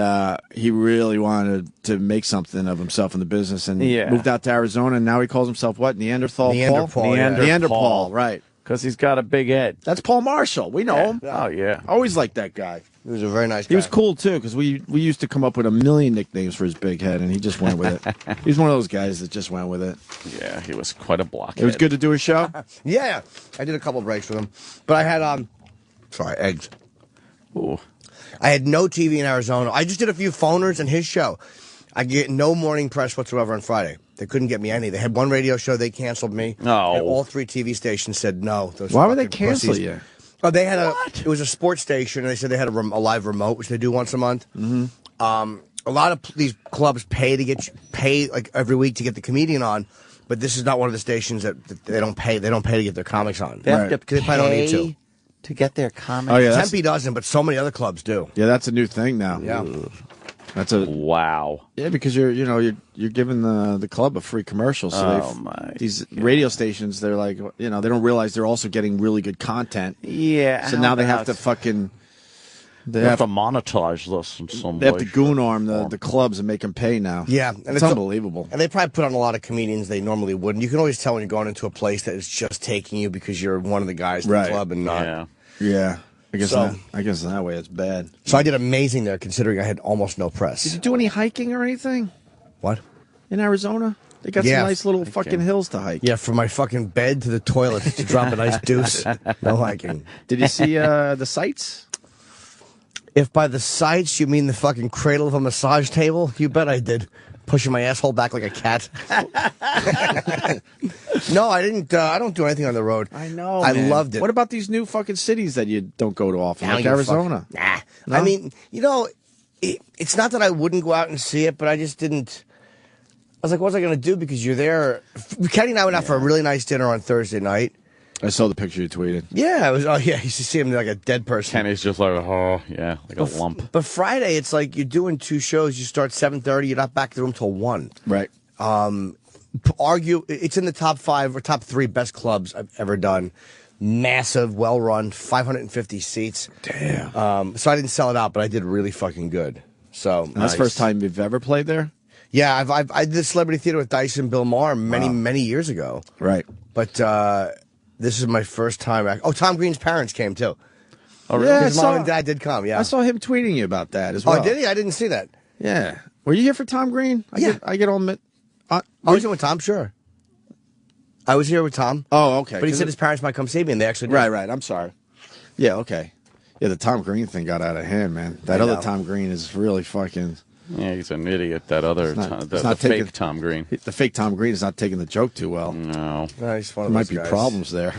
he really wanted to make something of himself in the business, and Yeah. moved out to Arizona, and now he calls himself what? Neanderthal Paul? Yeah. Neanderthal, right. Because he's got a big head. That's Paul Marshall. We know him. Oh, yeah. Always liked that guy. He was a very nice guy. He was cool, too, because we used to come up with a million nicknames for his big head, and he just went with it. He's one of those guys that just went with it. Yeah, he was quite a blockhead. It was good to do a show. Yeah, I did a couple breaks with him, but I had eggs. Ooh. I had no TV in Arizona. I just did a few phoners and his show. I get no morning press whatsoever on Friday. They couldn't get me any. They had one radio show. They canceled me. No. And all 3 TV stations said no. Those Why would they fucking cancel pussies. you? Oh, they had it was a sports station, and they said they had a live remote, which they do once a month. Mm-hmm. A lot of these clubs pay like every week to get the comedian on, but this is not one of the stations that they don't pay. They don't pay to get their comics on. They have to Because they probably don't need to get their comics. Oh, yeah. Tempe doesn't, but so many other clubs do. Yeah, that's a new thing now. Yeah. That's a Wow. yeah, because you're giving the club a free commercial. So these radio stations, they're like, they don't realize they're also getting really good content. Yeah. So now they have to fucking They have to monetize this in some they have way. to goon arm the clubs and make them pay now. Yeah, and and it's unbelievable. And they probably put on a lot of comedians they normally wouldn't. You can always tell when you're going into a place that is just taking you because you're one of the guys in the club and not. Yeah. I guess So- I guess in that way it's bad. So I did amazing there, considering I had almost no press. Did you do any hiking or anything What? in Arizona? They got Yeah. some nice little fucking hills to hike. Yeah, from my fucking bed to the toilet to drop a nice deuce. No hiking. Did you see the sights? If by the sights you mean the fucking cradle of a massage table, you bet I did. Pushing my asshole back like a cat. No, I didn't. I don't do anything on the road. I know. I man. loved it. What about these new fucking cities that you don't go to often, I don't like give a Arizona? fuck. Nah. No? I mean, it's not that I wouldn't go out and see it, but I just didn't. I was like, what was I going to do? Because you're there. Kenny and I went out for a really nice dinner on Thursday night. I saw the picture you tweeted. Yeah, it was. Oh, yeah. You should see him like a dead person. Kenny's just like, oh, yeah, like a lump. But Friday, it's like you're doing 2 shows. You start 7:30. You're not back to the room till 1. Right. It's in the top 5 or top 3 best clubs I've ever done. Massive, well run, 550 seats. Damn. So I didn't sell it out, but I did really fucking good. So And that's the first time you've ever played there? Yeah, I did Celebrity Theater with Dyson Bill Maher many years ago. Right. But this is my first time. Tom Green's parents came too. Oh, really? Yeah, His I mom saw- and dad did come. Yeah, I saw him tweeting you about that as well. Oh, did he? I didn't see that. Yeah. Were you here for Tom Green? I get on. I was here with Tom. Sure. I was here with Tom. Oh, okay. But he said his parents might come see me, and they actually did. Right. I'm sorry. Yeah. Okay. Yeah, the Tom Green thing got out of hand, man. That I other know. Tom Green is really fucking. Yeah, he's an idiot. That other, It's not- Tom, it's the not fake taking- Tom Green. The fake Tom Green is not taking the joke too well. No. No, he's one There of might those be guys. problems there.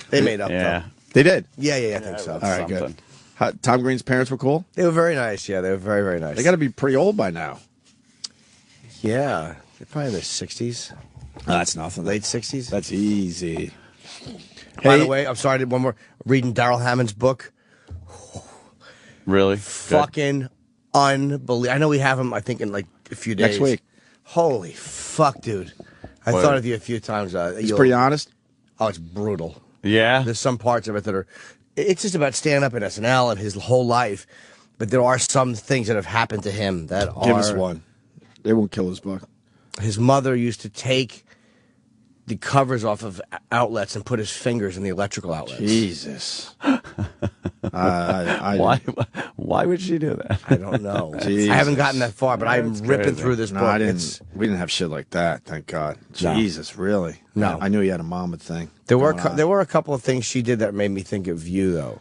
They made up. Yeah. Though. They did. Yeah, I think so. All right, good. Something. Tom Green's parents were cool. They were very nice. Yeah, they were very, very nice. They got to be pretty old by now. Yeah, they're probably in their 60s. That's nothing. Late 60s. That's easy. By Hey- the way, I'm sorry, I did one more. Reading Daryl Hammond's book. Really? Fucking unbelievable. I know we have him, I think, in like a few days. Next week. Holy fuck, dude. I What? thought of you a few times. He's pretty honest. Oh, it's brutal. Yeah. There's some parts of it that are. It's just about standing up in SNL and his whole life. But there are some things that have happened to him that are. Give us one. They won't kill his book. His mother used to take the covers off of outlets and put his fingers in the electrical outlets. Jesus. Why would she do that? I don't know. Jesus. I haven't gotten that far, but I'm That's ripping crazy. through this No, book. I didn't. It's- We didn't have shit like that. Thank God. No. Jesus, really? No. I knew he had a mama thing. There were going on. there were a couple of things she did that made me think of you, though.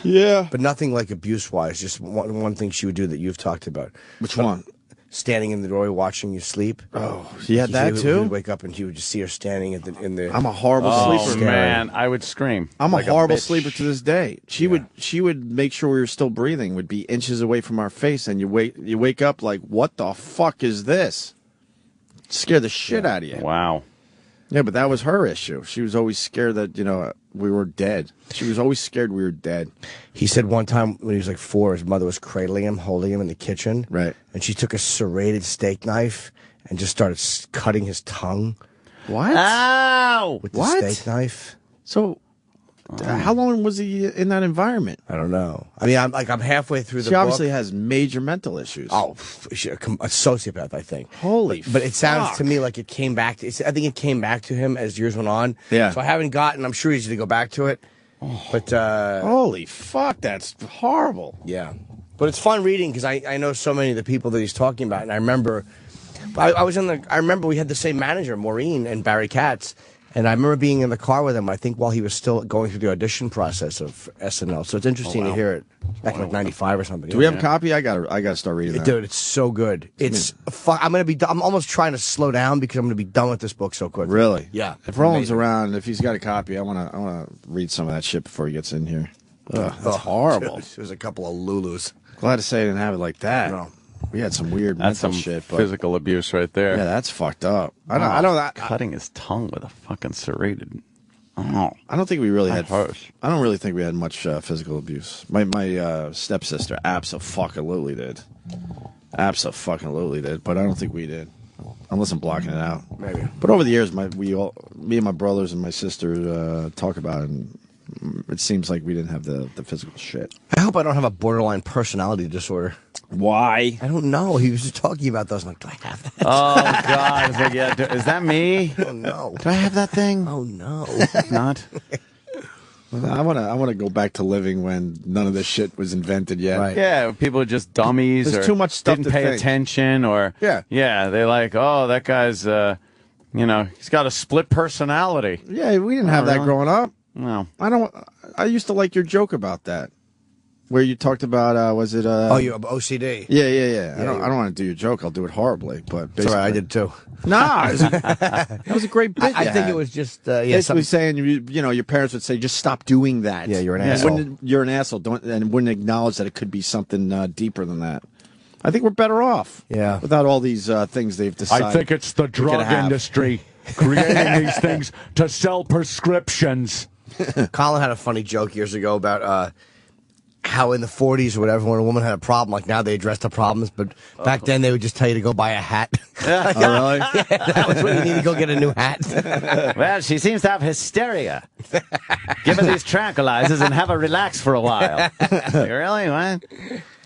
Yeah. But nothing like abuse-wise. Just one thing she would do that you've talked about. Which one? Standing in the doorway watching you sleep. Oh, she had that too? He would wake up and he would just see her standing in the. I'm a horrible sleeper. Man, I would scream. I'm like a horrible bitch. sleeper to this day. She would make sure we were still breathing. Would be inches away from our face, and you wake up like, what the fuck is this? Scare the shit out of you. Wow. Yeah, but that was her issue. She was always scared that we were dead. She was always scared we were dead. He said one time when he was like 4, his mother was cradling him, holding him in the kitchen. Right. And she took a serrated steak knife and just started cutting his tongue. What? Ow! With the steak knife. So, how long was he in that environment? I don't know. I mean, I'm halfway through the She book. obviously has major mental issues. Oh, a sociopath, I think. Holy But it sounds fuck. to me like it came back. I think it came back to him as years went on. Yeah. So I haven't gotten. I'm sure he's going to go back to it. But holy fuck, that's horrible. Yeah. But it's fun reading because I know so many of the people that he's talking about, and I remember. I remember we had the same manager, Maureen and Barry Katz. And I remember being in the car with him, I think, while he was still going through the audition process of SNL. So it's interesting to hear it back in like 95 or something. Do we have a copy? I gotta start reading that. Dude, it's so good. It's I'm almost trying to slow down because I'm gonna be done with this book so quick. Really? Yeah. If Roland's around, if he's got a copy, I wanna read some of that shit before he gets in here. Ugh, that's horrible. There's a couple of Lulus. Glad to say I didn't have it like that. No. We had some weird That's mental some shit. But physical abuse right there. yeah, that's fucked up. I know. Cutting his tongue with a fucking serrated. Oh, I don't think we really had. hurts. I don't really think we had much physical abuse. My stepsister abso-fucking-lutely did. Abso-fucking-lutely did. But I don't think we did. Unless I'm blocking it out. Maybe. But over the years, me and my brothers and my sister talk about it, and it seems like we didn't have the physical shit. I hope I don't have a borderline personality disorder. Why? I don't know. He was just talking about those. I'm like, do I have that? Oh God! It's like, yeah, is that me? Oh no. Do I have that thing? Oh no. Not. I want to go back to living when none of this shit was invented yet. Right. Yeah, people are just dummies. There's or too much stuff didn't to pay think. attention, or Yeah. They're like, oh, that guy's, he's got a split personality. Yeah, we didn't have that really? growing up. No. I used to like your joke about that, where you talked about was it? You OCD. Yeah. I don't want to do your joke. I'll do it horribly, but It's all right. I did too. Nah, that was a great bit. I you think had. it was just basically saying your parents would say just stop doing that. Yeah, you're an asshole. You're an asshole. And wouldn't acknowledge that it could be something deeper than that. I think we're better off. Yeah. Without all these things they've decided. I think it's the drug industry creating these things to sell prescriptions. Colin had a funny joke years ago about how in the 40s or whatever, when a woman had a problem, like now they address the problems, but back then they would just tell you to go buy a hat. Oh, really? Yeah, that was when you need to go get a new hat. Well, she seems to have hysteria. Give her these tranquilizers and have her relax for a while. Really? What?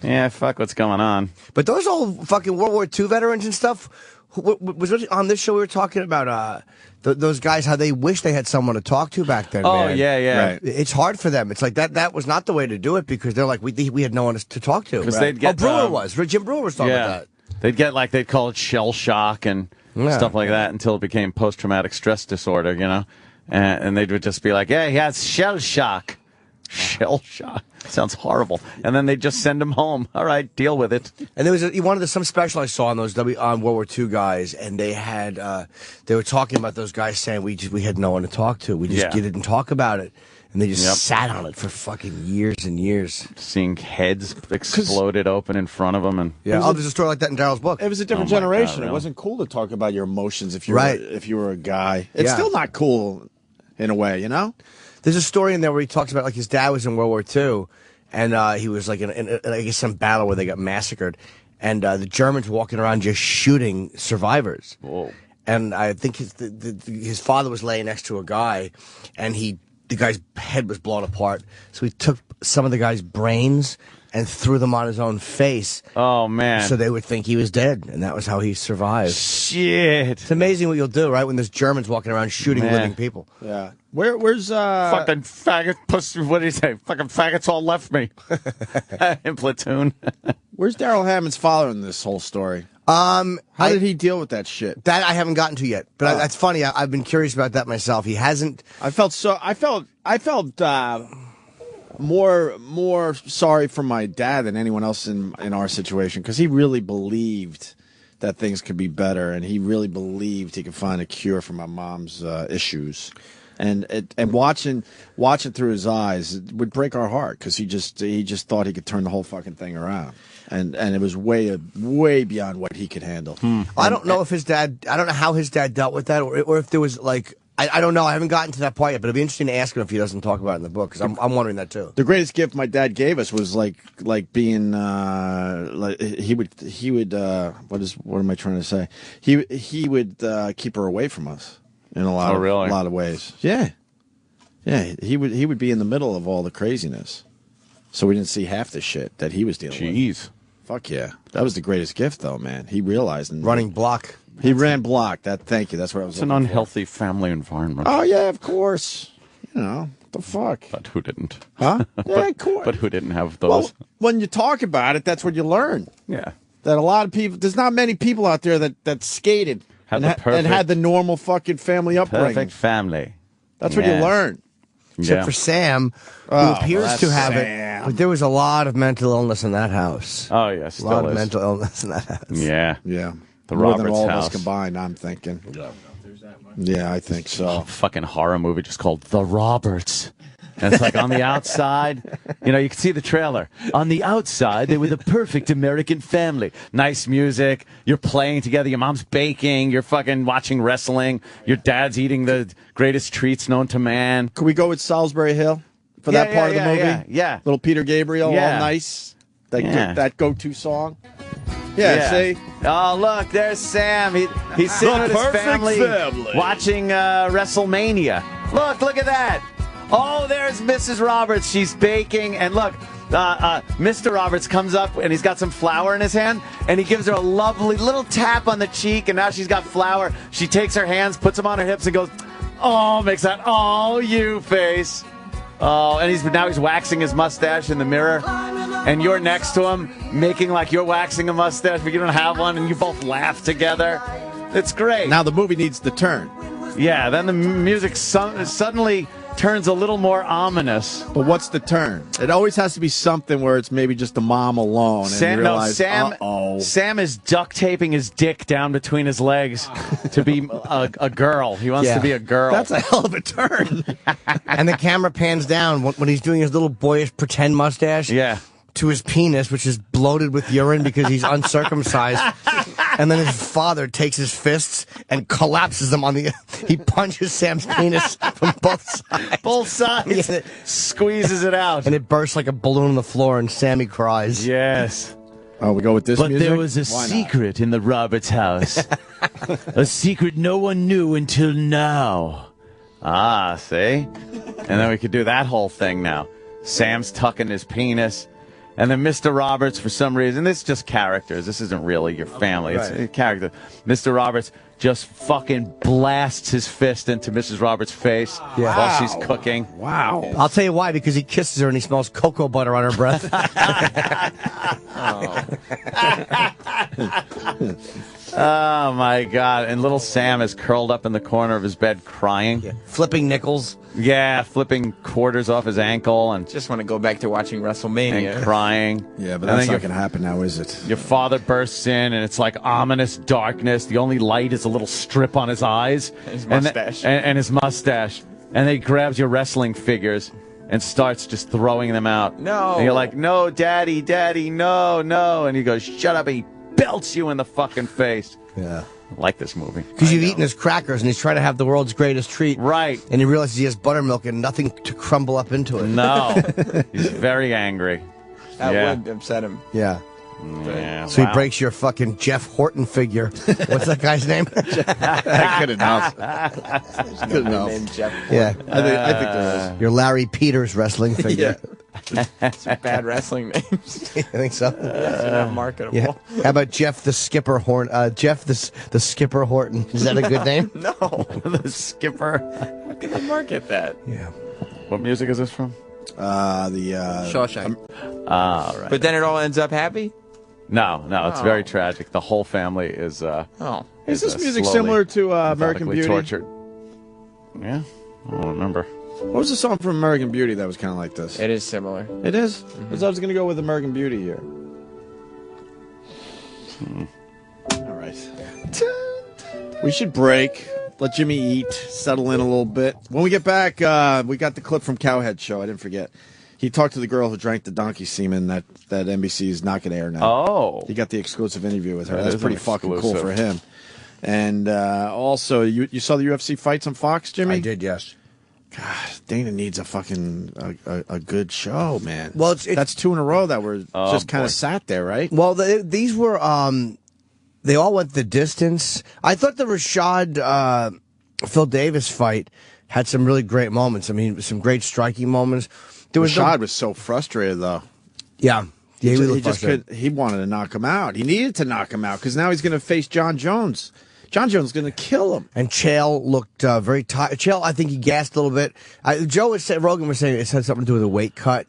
Yeah, fuck what's going on. But those old fucking World War II veterans and stuff, was it on this show we were talking about those guys, how they wish they had someone to talk to back then, Oh, man. yeah. Right. It's hard for them. It's like that was not the way to do it because they're like, we had no one to talk to. Because they'd get, Brewer was. Jim Brewer was talking about that. They'd call it shell shock and stuff like that until it became post-traumatic stress disorder, and they would just be like, yeah, he has shell shock. Shell shock. Sounds horrible. And then they just send him home. All right, deal with it. And there was some special I saw on those on World War II guys, and they had they were talking about those guys saying we had no one to talk to. We just didn't talk about it, and they just sat on it for fucking years and years. Seeing heads exploded open in front of them, and there's a story like that in Daryl's book. It was a different Oh my generation. God, really? It wasn't cool to talk about your emotions if you Right. if you were a guy. It's still not cool in a way, There's a story in there where he talks about like his dad was in World War II, and he was like in I guess some battle where they got massacred, and the Germans walking around just shooting survivors. Whoa. And I think his father was laying next to a guy, and the guy's head was blown apart. So he took some of the guy's brains and threw them on his own face. Oh, man. So they would think he was dead, and that was how he survived. Shit. It's amazing what you'll do, right? When there's Germans walking around shooting living people. Yeah. Where's fucking faggot pussy? What did he say? Fucking faggots all left me in platoon. Where's Daryl Hammond's father in this whole story? How did he deal with that shit? That I haven't gotten to yet, but that's funny. I've been curious about that myself. He hasn't. I felt more sorry for my dad than anyone else in our situation, because he really believed that things could be better, and he really believed he could find a cure for my mom's issues. And watching through his eyes, it would break our heart, because he just thought he could turn the whole fucking thing around, and it was way beyond what he could handle. I don't know if his dad. I don't know how his dad dealt with that, or if there was like. I don't know. I haven't gotten to that part yet, but it'd be interesting to ask him if he doesn't talk about it in the book, because I'm wondering that too. The greatest gift my dad gave us was like being like he would what am I trying to say? He would keep her away from us in a lot of ways. Yeah. He would be in the middle of all the craziness, so we didn't see half the shit that he was dealing with. Jeez. Fuck yeah, that was the greatest gift though, man. He realized running block. He ran block. Thank you. That's what I was. It's an unhealthy family environment. Oh yeah, of course. You know the fuck. But who didn't? Huh? Yeah, of course. But who didn't have those? Well, when you talk about it, that's what you learn. Yeah. That a lot of people. There's not many people out there that skated and had the normal fucking family upbringing. Perfect family. That's what you learn. Except for Sam, who appears to have it. But there was a lot of mental illness in that house. Oh yeah, still a lot is. of mental illness in that house. Yeah. The More Roberts than all house. of us combined, I'm thinking. Yeah, I think so. Fucking horror movie just called The Roberts. And it's like on the outside, you can see the trailer. On the outside, they were the perfect American family. Nice music. You're playing together. Your mom's baking. You're fucking watching wrestling. Your dad's eating the greatest treats known to man. Could we go with Salisbury Hill for that part of the movie? Yeah. Little Peter Gabriel, all nice. That go-to song. Yeah, see? Oh, look, there's Sam. He's sitting with his family watching WrestleMania. Look at that. Oh, there's Mrs. Roberts. She's baking. And look, Mr. Roberts comes up, and he's got some flour in his hand, and he gives her a lovely little tap on the cheek, and now she's got flour. She takes her hands, puts them on her hips, and goes, oh, makes that, oh, you face. Oh, and now he's waxing his mustache in the mirror, and you're next to him, making like you're waxing a mustache, but you don't have one, and you both laugh together. It's great. Now the movie needs to turn. Yeah, then the music suddenly turns a little more ominous. But what's the turn? It always has to be something where it's maybe just the mom alone. And you realize, Sam is duct taping his dick down between his legs to be a girl. He wants to be a girl. That's a hell of a turn. And the camera pans down when he's doing his little boyish pretend mustache. Yeah. To his penis, which is bloated with urine because he's uncircumcised. And then his father takes his fists and collapses them on the... He punches Sam's penis from both sides. Both sides. Yeah. Squeezes it out. And it bursts like a balloon on the floor, and Sammy cries. Yes. Oh, we go with this But music? there was a secret in the Roberts house. A secret no one knew until now. Ah, see? And then we could do that whole thing now. Sam's tucking his penis. And then Mr. Roberts, for some reason, this is just characters. This isn't really your family. It's a character. Mr. Roberts just fucking blasts his fist into Mrs. Roberts' face while she's cooking. Wow. I'll tell you why, because he kisses her and he smells cocoa butter on her breath. Oh, my God. And little Sam is curled up in the corner of his bed crying. Yeah. Flipping nickels. Yeah, flipping quarters off his ankle. And just want to go back to watching WrestleMania. And crying. Yeah, but that's not going to happen now, is it? Your father bursts in, and it's like ominous darkness. The only light is a little strip on his eyes. His mustache. And his mustache. And then he grabs your wrestling figures and starts just throwing them out. No. And you're like, no, Daddy, no, no. And he goes, shut up, and he belts you in the fucking face. Yeah. I like this movie. Because you've eaten his crackers and he's trying to have the world's greatest treat. Right. And he realizes he has buttermilk and nothing to crumble up into it. No. He's very angry. That would upset him. Yeah. Yeah, so he breaks your fucking Jeff Horton figure. What's that guy's name? Good enough. Good enough. Named Jeff. Yeah. I think there is. Your Larry Peters wrestling figure. Some bad wrestling names. I think so. Not marketable. Yeah. How about Jeff the Skipper Horton? Jeff the Skipper Horton. Is that a good name? No. The Skipper. How can I market that? Yeah. What music is this from? Shawshank. Right. But then it all ends up happy? No, it's very tragic. The whole family is. Is this music similar to American Beauty? Tortured. Yeah, I don't remember. What was the song from American Beauty that was kind of like this? It is similar. It is? Because I was going to go with American Beauty here. All right. We should break. Let Jimmy eat. Settle in a little bit. When we get back, we got the clip from Cowhead Show. I didn't forget. He talked to the girl who drank the donkey semen that NBC is not going to air now. Oh. He got the exclusive interview with her. That That's is pretty an fucking cool exclusive. for him. And also, you saw the UFC fights on Fox, Jimmy? I did, yes. God, Dana needs a fucking a good show, man. Well, that's 2 in a row that were Oh, just kind boy. of sat there, right? Well, these were they all went the distance. I thought the Rashad Phil Davis fight had some really great moments. I mean, some great striking moments. There was Rashad was so frustrated, though. Yeah. Yeah, he just could. He wanted to knock him out. He needed to knock him out because now he's going to face John Jones. John Jones is going to kill him. And Chael looked very tired. Chael, I think he gassed a little bit. Rogan was saying it had something to do with a weight cut.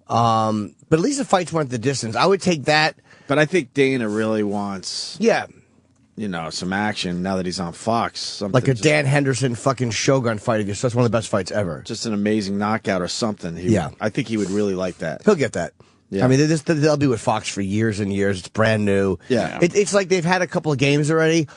But at least the fights went the distance. I would take that. But I think Dana really wants, yeah, some action now that he's on Fox. Something like a just, Dan Henderson fucking Shogun fight. That's one of the best fights ever. just an amazing knockout or something. I think he would really like that. He'll get that. Yeah. I mean, they'll be with Fox for years and years. It's brand new. Yeah. It's like they've had a couple of games already.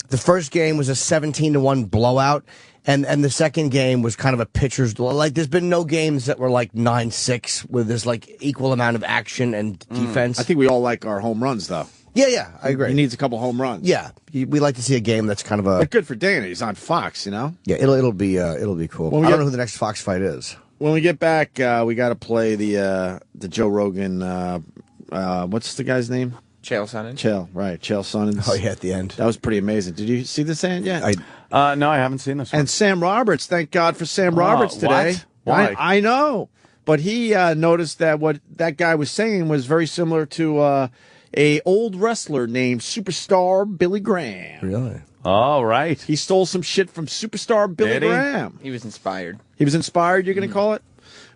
The first game was a 17-1 blowout, and the second game was kind of a pitcher's like. There's been no games that were like 9-6 with this like equal amount of action and defense. I think we all like our home runs, though. Yeah, I agree. He needs a couple home runs. Yeah, we like to see a game that's kind of a. But good for Dana. He's on Fox, Yeah, it'll be cool. I don't know who the next Fox fight is. When we get back, we got to play the Joe Rogan. What's the guy's name? Chael Sonnen. Chael Sonnen. Oh yeah, at the end. That was pretty amazing. Did you see this end yet? No, I haven't seen this one. And Sam Roberts. Thank God for Sam Roberts today. What? Why? I know, but he noticed that what that guy was saying was very similar to a old wrestler named Superstar Billy Graham. Really? All right. He stole some shit from Superstar Billy Did he? Graham. He was inspired. He was inspired. You're going to call it?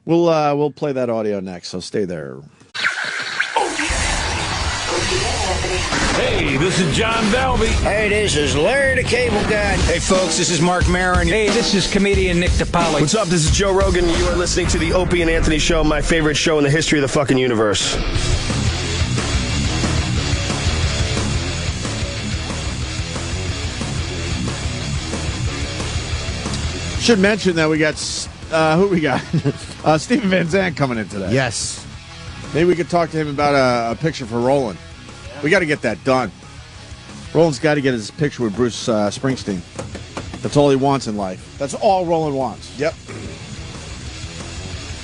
We'll play that audio next. So stay there. Hey, this is John Dalby. Hey, this is Larry the Cable Guy. Hey, folks, this is Mark Maron. Hey, this is comedian Nick DiPaolo. What's up? This is Joe Rogan. You are listening to the Opie and Anthony Show, my favorite show in the history of the fucking universe. Should mention that we got who we got? Steven Van Zandt coming in today. Yes. Maybe we could talk to him about a picture for Roland. We got to get that done. Roland's got to get his picture with Bruce Springsteen. That's all he wants in life. That's all Roland wants. Yep.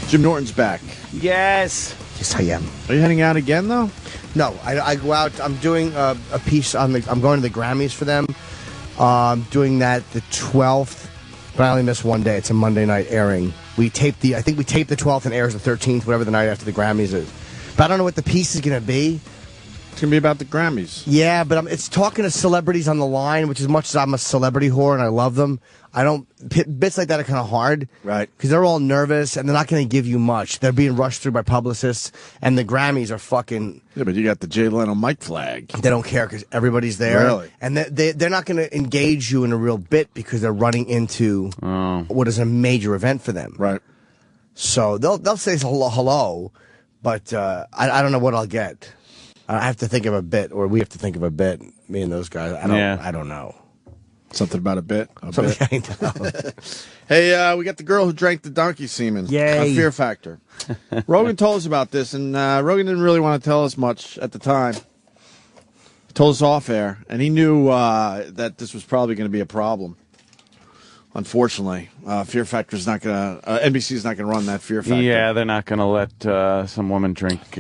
Jim Norton's back. Yes. Yes, I am. Are you heading out again, though? No, I go out. I'm doing a piece on I'm going to the Grammys for them. Doing that the 12th, but I only miss one day. It's a Monday night airing. I think we taped the 12th and airs the 13th, whatever the night after the Grammys is. But I don't know what the piece is going to be. It's going to be about the Grammys. Yeah, but it's talking to celebrities on the line, which as much as I'm a celebrity whore and I love them, bits like that are kind of hard. Right. Because they're all nervous and they're not going to give you much. They're being rushed through by publicists and the Grammys are fucking... Yeah, but you got the Jay Leno mic flag. They don't care because everybody's there. Really? And they're not going to engage you in a real bit because they're running into what is a major event for them. Right. So they'll say hello, but I don't know what I'll get. I have to think of a bit, or we have to think of a bit, me and those guys. I don't know. Something about a bit. Something I know. Hey, we got the girl who drank the donkey semen. Yay. On Fear Factor. Rogan told us about this, and Rogan didn't really want to tell us much at the time. He told us off air, and he knew that this was probably going to be a problem. Unfortunately, Fear Factor is not going to. NBC is not going to run that Fear Factor. Yeah, they're not going to let some woman drink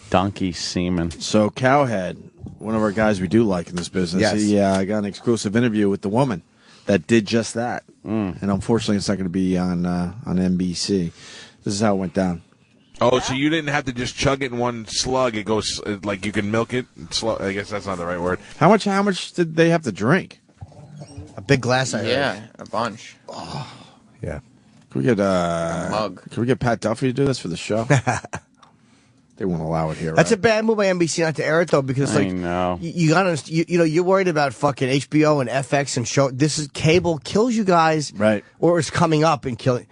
donkey semen. So Cowhead, one of our guys we do like in this business, Yes. he got an exclusive interview with the woman that did just that. And unfortunately, it's not going to be on NBC. This is how it went down. Oh, so you didn't have to just chug it in one slug. It goes like you can milk it. I guess that's not the right word. How much did they have to drink? A big glass, I heard. Yeah, a bunch. Yeah. Can we get mug. Can we get Pat Duffy to do this for the show? They won't allow it here. That's a bad move by NBC not to air it though, because I like know. you gotta you're worried about fucking HBO and FX and show. This is cable kills you guys, right? Or it's coming up and killing.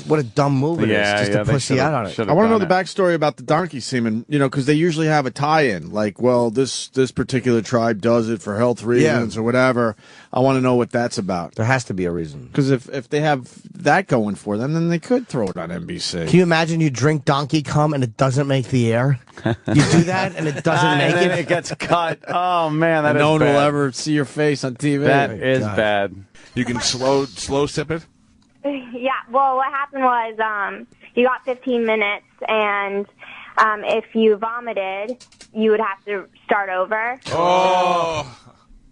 What a dumb move it is just to pussy out on it. I want to know the backstory about the donkey semen, because they usually have a tie-in. Like, well, this particular tribe does it for health reasons or whatever. I want to know what that's about. There has to be a reason. Because if they have that going for them, then they could throw it on NBC. Can you imagine you drink donkey cum and it doesn't make the air? You do that and it doesn't make and then it? it gets cut. Oh, man, that is no one bad. will ever see your face on TV. That is bad. You can slow sip it? Yeah, well, what happened was you got 15 minutes, and if you vomited, you would have to start over. Oh!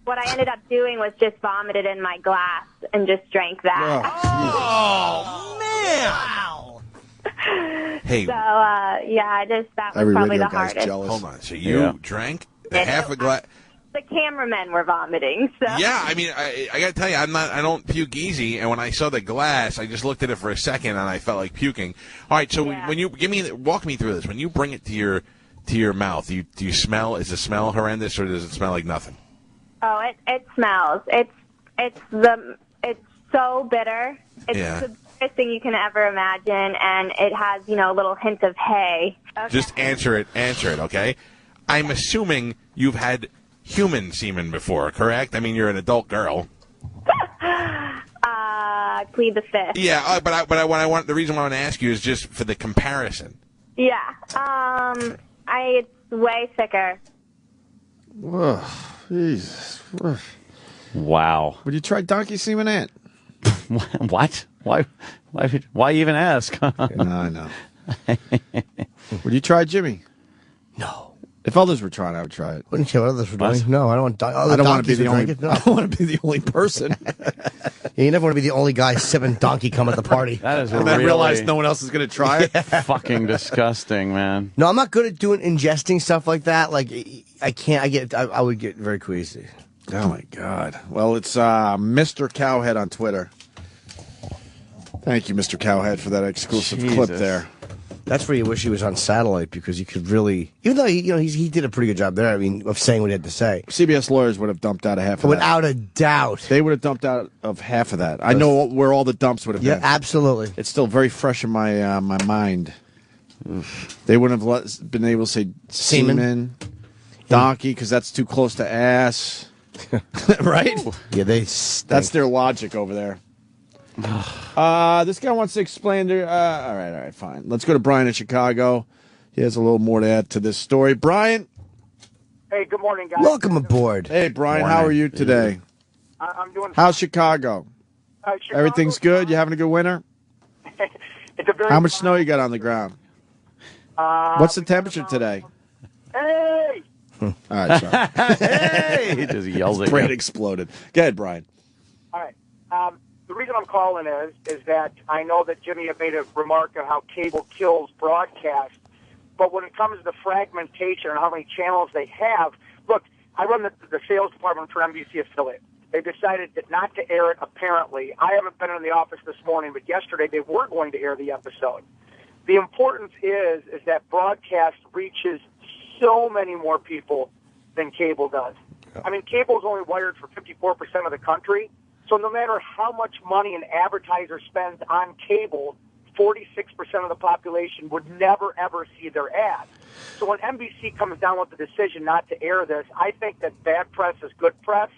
What I ended up doing was just vomited in my glass and just drank that. Oh, man! Hey. So, yeah, that was probably the hardest. Hold on. So you drank half a glass. The cameramen were vomiting. So. Yeah, I mean, I got to tell you, I don't puke easy, and when I saw the glass, I just looked at it for a second, and I felt like puking. All right, so when you walk me through this. When you bring it to your mouth, do you smell? Is the smell horrendous, or does it smell like nothing? Oh, it smells. It's so bitter. It's the biggest thing you can ever imagine, and it has a little hint of hay. Okay. Just answer it, okay? I'm assuming you've had human semen before, correct? I mean, you're an adult girl. Plead the fifth. Yeah, but the reason why I want to ask you is just for the comparison. Yeah, it's way thicker. Whoa, Jesus. Wow. Would you try donkey semen, Ant? What? Why even ask? I know. Would you try Jimmy? No. If others were trying, I would try it. Wouldn't care what others were doing. No, I don't want. I don't want to be the only. I don't want to be the only person. You never want to be the only guy sipping donkey cum at the party. That is and then realize no one else is going to try it. Fucking disgusting, man. No, I'm not good at ingesting stuff like that. Like I can't. I would get very queasy. Oh my God. Well, it's Mr. Cowhead on Twitter. Thank you, Mr. Cowhead, for that exclusive clip there. That's where you wish he was on satellite, because you could really, even though he did a pretty good job there. I mean, of saying what he had to say. CBS lawyers would have dumped out of half of that. Without a doubt, they would have dumped out of half of that. I know where all the dumps would have been. Yeah, absolutely. It's still very fresh in my my mind. They wouldn't have been able to say semen, donkey, because that's too close to ass, right? Yeah, that's their logic over there. This guy wants to explain to all right, fine. Let's go to Brian in Chicago. He has a little more to add to this story. Brian. Hey, good morning, guys. Welcome aboard. Hey, Brian, how are you today? I'm doing. How's Chicago? Everything's good? You having a good winter? It's a very How much snow you got on the ground? What's the temperature today? Hey! All right, sorry. Hey! He just yells at you. Brain exploded. Go ahead, Brian. All right. The reason I'm calling is that I know that Jimmy had made a remark on how cable kills broadcast, but when it comes to the fragmentation and how many channels they have, look, I run the sales department for NBC affiliate. They decided not to air it, apparently. I haven't been in the office this morning, but yesterday they were going to air the episode. The importance is that broadcast reaches so many more people than cable does. I mean, cable is only wired for 54% of the country. So no matter how much money an advertiser spends on cable, 46% of the population would never, ever see their ad. So when NBC comes down with the decision not to air this, I think that bad press is good press.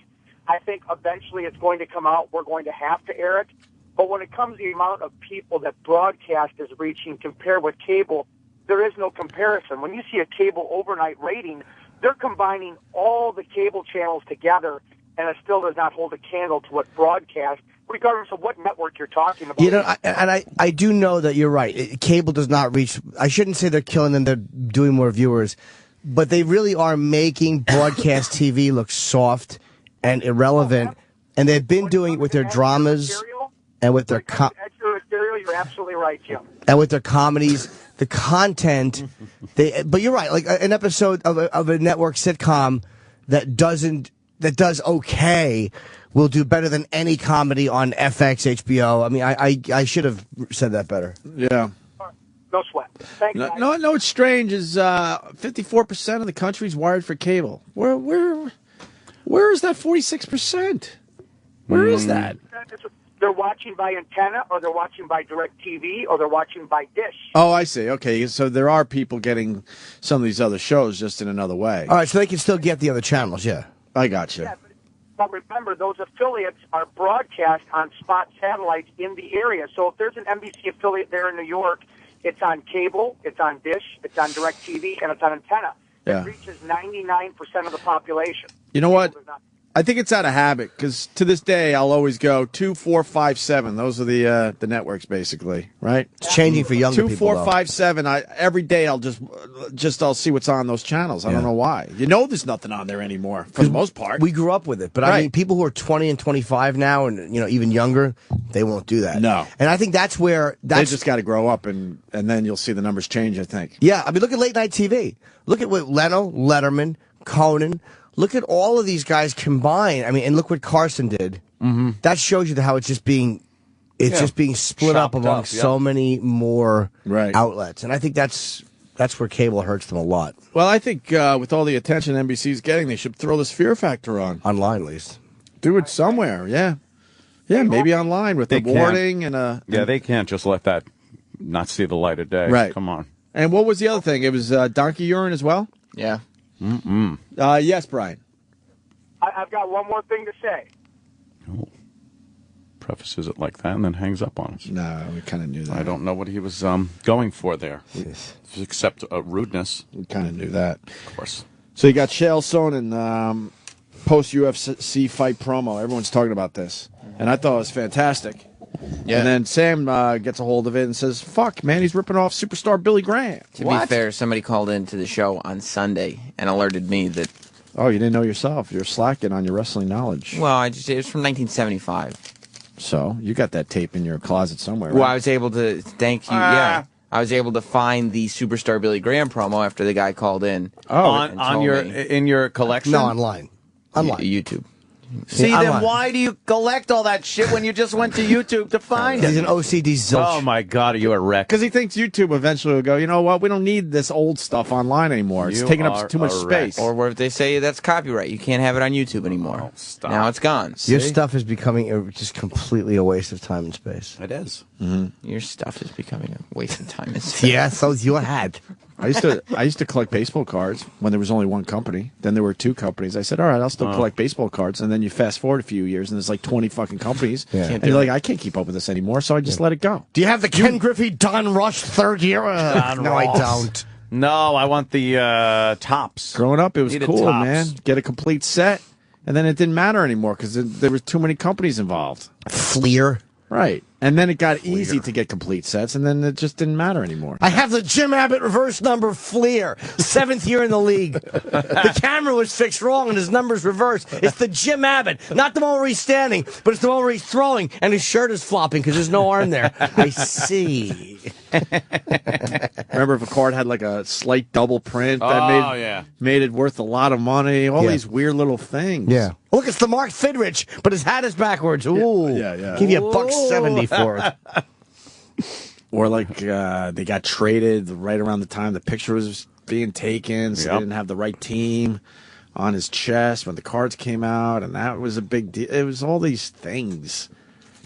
I think eventually it's going to come out. We're going to have to air it. But when it comes to the amount of people that broadcast is reaching compared with cable, there is no comparison. When you see a cable overnight rating, they're combining all the cable channels together, and it still does not hold a candle to what broadcast, regardless of what network you're talking about. You know, I do know that you're right. Cable does not reach. I shouldn't say they're killing them. They're doing more viewers, but they really are making broadcast TV look soft and irrelevant. And they've been doing it with their dramas and with their You're absolutely right, Jim. And with their comedies, the content. But you're right. Like an episode of a network sitcom that does okay will do better than any comedy on FX, HBO. I mean, I should have said that better. Yeah. No sweat. Thanks, No, guys. no, it's strange. Is 54% of the country's wired for cable? Where is that 46%? Where is that? They're watching by antenna, or they're watching by DirecTV, or they're watching by dish. Oh, I see. Okay, so there are people getting some of these other shows just in another way. All right, so they can still get the other channels, yeah. I got you. Yeah, but remember, those affiliates are broadcast on spot satellites in the area. So if there's an NBC affiliate there in New York, it's on cable, it's on dish, it's on DirecTV, and it's on antenna. Yeah. It reaches 99% of the population. You know what? I think it's out of habit because to this day I'll always go 2, 4, 5, 7. Those are the networks basically, right? It's changing for younger 2, people. 4, 5, 7. Every day I'll I'll see what's on those channels. I don't know why. There's nothing on there anymore for the most part. We grew up with it, but I mean, people who are 20 and 25 now, and even younger, they won't do that. No, and I think that's where they just got to grow up, and then you'll see the numbers change. I think. Yeah, I mean, look at late night TV. Look at what Leno, Letterman, Conan. Look at all of these guys combined. I mean, and look what Carson did. Mm-hmm. That shows you how it's just being split up among so many more outlets, and I think that's where cable hurts them a lot. Well, I think with all the attention NBC's getting, they should throw this Fear Factor on online at least. Do it somewhere, yeah, maybe online with the warning and they can't just let that not see the light of day. Right, come on. And what was the other thing? It was donkey urine as well. Yeah. Yes, Brian. I've got one more thing to say. Prefaces it like that and then hangs up on us. No, we kind of knew that. I don't know what he was going for there, except rudeness. We kind of knew that. Of course. So you got Chael Sonnen post-UFC fight promo. Everyone's talking about this. And I thought it was fantastic. Yeah. And then Sam gets a hold of it and says, fuck, man, he's ripping off superstar Billy Graham. To be fair, somebody called into the show on Sunday and alerted me that... Oh, you didn't know yourself. You're slacking on your wrestling knowledge. Well, it was from 1975. So, you got that tape in your closet somewhere, right? Well, I was able to... Thank you, yeah. I was able to find the superstar Billy Graham promo after the guy called in. Oh, in your collection? No, online. YouTube. See, then why do you collect all that shit when you just went to YouTube to find it? He's an OCD zilch. Oh, my God, are you a wreck? Because he thinks YouTube eventually will go, you know what, we don't need this old stuff online anymore. It's taking up too much space. Or what if they say that's copyright? You can't have it on YouTube anymore. Stop. Now it's gone. Your stuff is becoming just completely a waste of time and space. It is. Mm-hmm. Your stuff is becoming a waste of time and space. Yeah, so's your hat. I used to collect baseball cards when there was only one company. Then there were two companies. I said, all right, I'll still collect baseball cards. And then you fast forward a few years, and there's like 20 fucking companies. Yeah. And you're like, I can't keep up with this anymore, so I just let it go. Do you have the Ken Griffey Don Rush third year? No, I don't. No, I want the tops. Growing up, it was cool, man. Get a complete set, and then it didn't matter anymore because there was too many companies involved. Fleer. Right. And then it got easy to get complete sets, and then it just didn't matter anymore. I have the Jim Abbott reverse number Fleer, 7th year in the league. The camera was fixed wrong, and his number's reversed. It's the Jim Abbott, not the one where he's standing, but it's the one where he's throwing, and his shirt is flopping because there's no arm there. I see. Remember if a card had like a slight double print that made it worth a lot of money? All these weird little things. Yeah. Look, it's the Mark Fidrich, but his hat is backwards. Ooh. Yeah. Give you $1.70 for it. Or like they got traded right around the time the picture was being taken, so they didn't have the right team on his chest when the cards came out, and that was a big deal. It was all these things.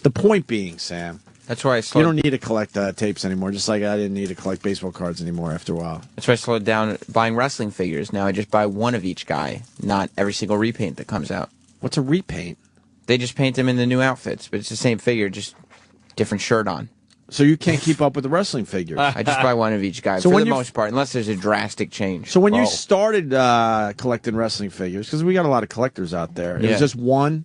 The point being, Sam, that's why you don't need to collect tapes anymore, just like I didn't need to collect baseball cards anymore after a while. That's why I slowed down buying wrestling figures. Now I just buy one of each guy, not every single repaint that comes out. What's a repaint? They just paint them in the new outfits, but it's the same figure, just different shirt on. So you can't keep up with the wrestling figures. I just buy one of each guy for the most part, unless there's a drastic change. So when you started collecting wrestling figures, because we got a lot of collectors out there, it was just one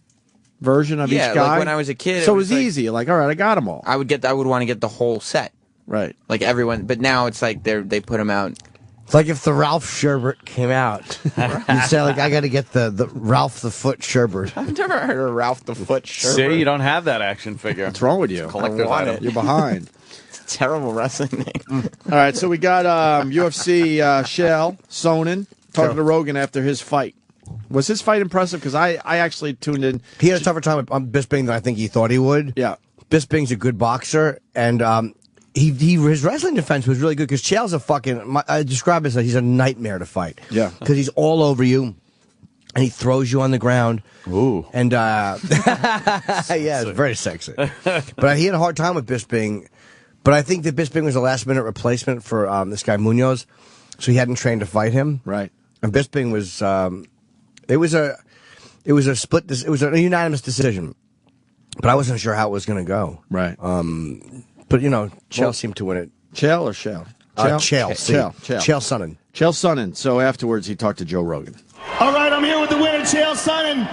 version of each guy? Like when I was a kid. So it was easy. Like, all right, I got them all. I would want to get the whole set. Right. Like everyone, but now it's like they put them out. It's like if the Ralph Sherbert came out. You say, like, I got to get the Ralph the Foot Sherbert. I've never heard of Ralph the Foot Sherbert. See, you don't have that action figure. What's wrong with you? Collector's item. You're behind. It's a terrible wrestling name. All right, so we got UFC Chael Sonnen talking to Rogan after his fight. Was his fight impressive? Because I actually tuned in. He had a tougher time with Bisping than I think he thought he would. Yeah. Bisping's a good boxer, and his wrestling defense was really good because Chael's a fucking. I describe it as he's a nightmare to fight. Yeah, because he's all over you, and he throws you on the ground. Ooh, and yeah, it's very sexy. But he had a hard time with Bisping. But I think that Bisping was a last-minute replacement for this guy Munoz, so he hadn't trained to fight him. Right. And Bisping was. It was a split. It was a unanimous decision. But I wasn't sure how it was going to go. Right. But, Chael seemed to win it. Chael or Shell? Chael. Chael Sonnen. Chael Sonnen. So afterwards, he talked to Joe Rogan. All right, I'm here with the winner, Chael Sonnen.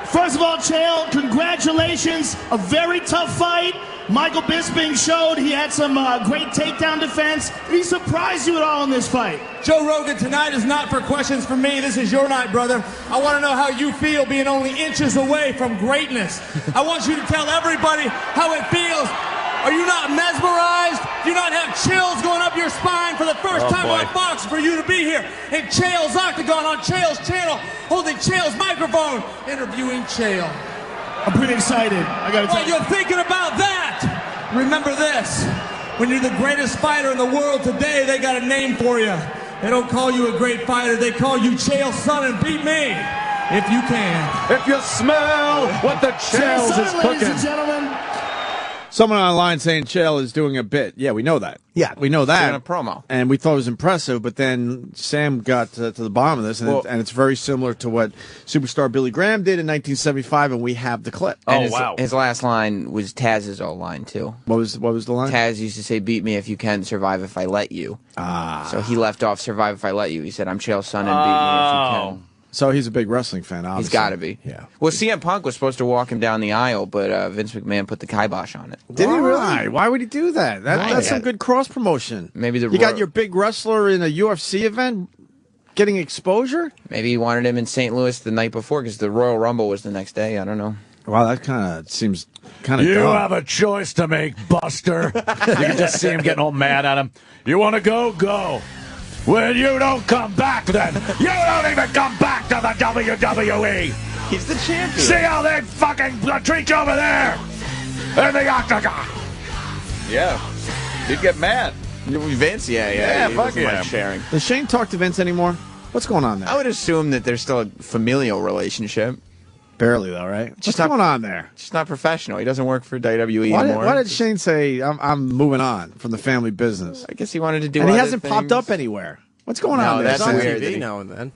First of all, Chael, congratulations. A very tough fight. Michael Bisping showed he had some great takedown defense. Did he surprise you at all in this fight? Joe Rogan, tonight is not for questions from me. This is your night, brother. I want to know how you feel being only inches away from greatness. I want you to tell everybody how it feels. Are you not mesmerized? Do you not have chills going up your spine for the first time on Fox for you to be here in Chael's Octagon on Chael's channel, holding Chael's microphone, interviewing Chael? I'm pretty excited. I gotta tell you. While you're thinking about that, remember this. When you're the greatest fighter in the world today, they got a name for you. They don't call you a great fighter. They call you Chael Sonnen. Beat me if you can. If you smell what the Chael's is cooking. Ladies and gentlemen. Someone online saying Chael is doing a bit. Yeah, we know that. Yeah, we know that. Doing a promo. And we thought it was impressive, but then Sam got to the bottom of this, and, and it's very similar to what superstar Billy Graham did in 1975, and we have the clip. His last line was Taz's old line, too. What was the line? Taz used to say, beat me if you can, survive if I let you. So he left off survive if I let you. He said, I'm Chael Sonnen, beat me if you can. So he's a big wrestling fan, obviously. He's got to be. Yeah. Well, CM Punk was supposed to walk him down the aisle, but Vince McMahon put the kibosh on it. Did he really? Why would he do that? That's some good cross promotion. Maybe you got your big wrestler in a UFC event getting exposure? Maybe he wanted him in St. Louis the night before because the Royal Rumble was the next day. I don't know. Wow, that kind of seems kind of You dumb. have a choice to make, Buster. You can just see him getting all mad at him. You want to go? Go. When you don't come back, then you don't even come back to the WWE. He's the champion. See how they fucking treat you over there in the Octagon. Yeah, he'd get mad. Vince, yeah, fuck yeah. yeah. Sharing. Does Shane talk to Vince anymore? What's going on there? I would assume that there's still a familial relationship. Barely, though, right? What's going on there? Just not professional. He doesn't work for WWE Why anymore. did Shane say, I'm moving on from the family business? I guess he wanted to do And he other hasn't popped things. up anywhere. What's going on there? That's He's on weird. TV now and then.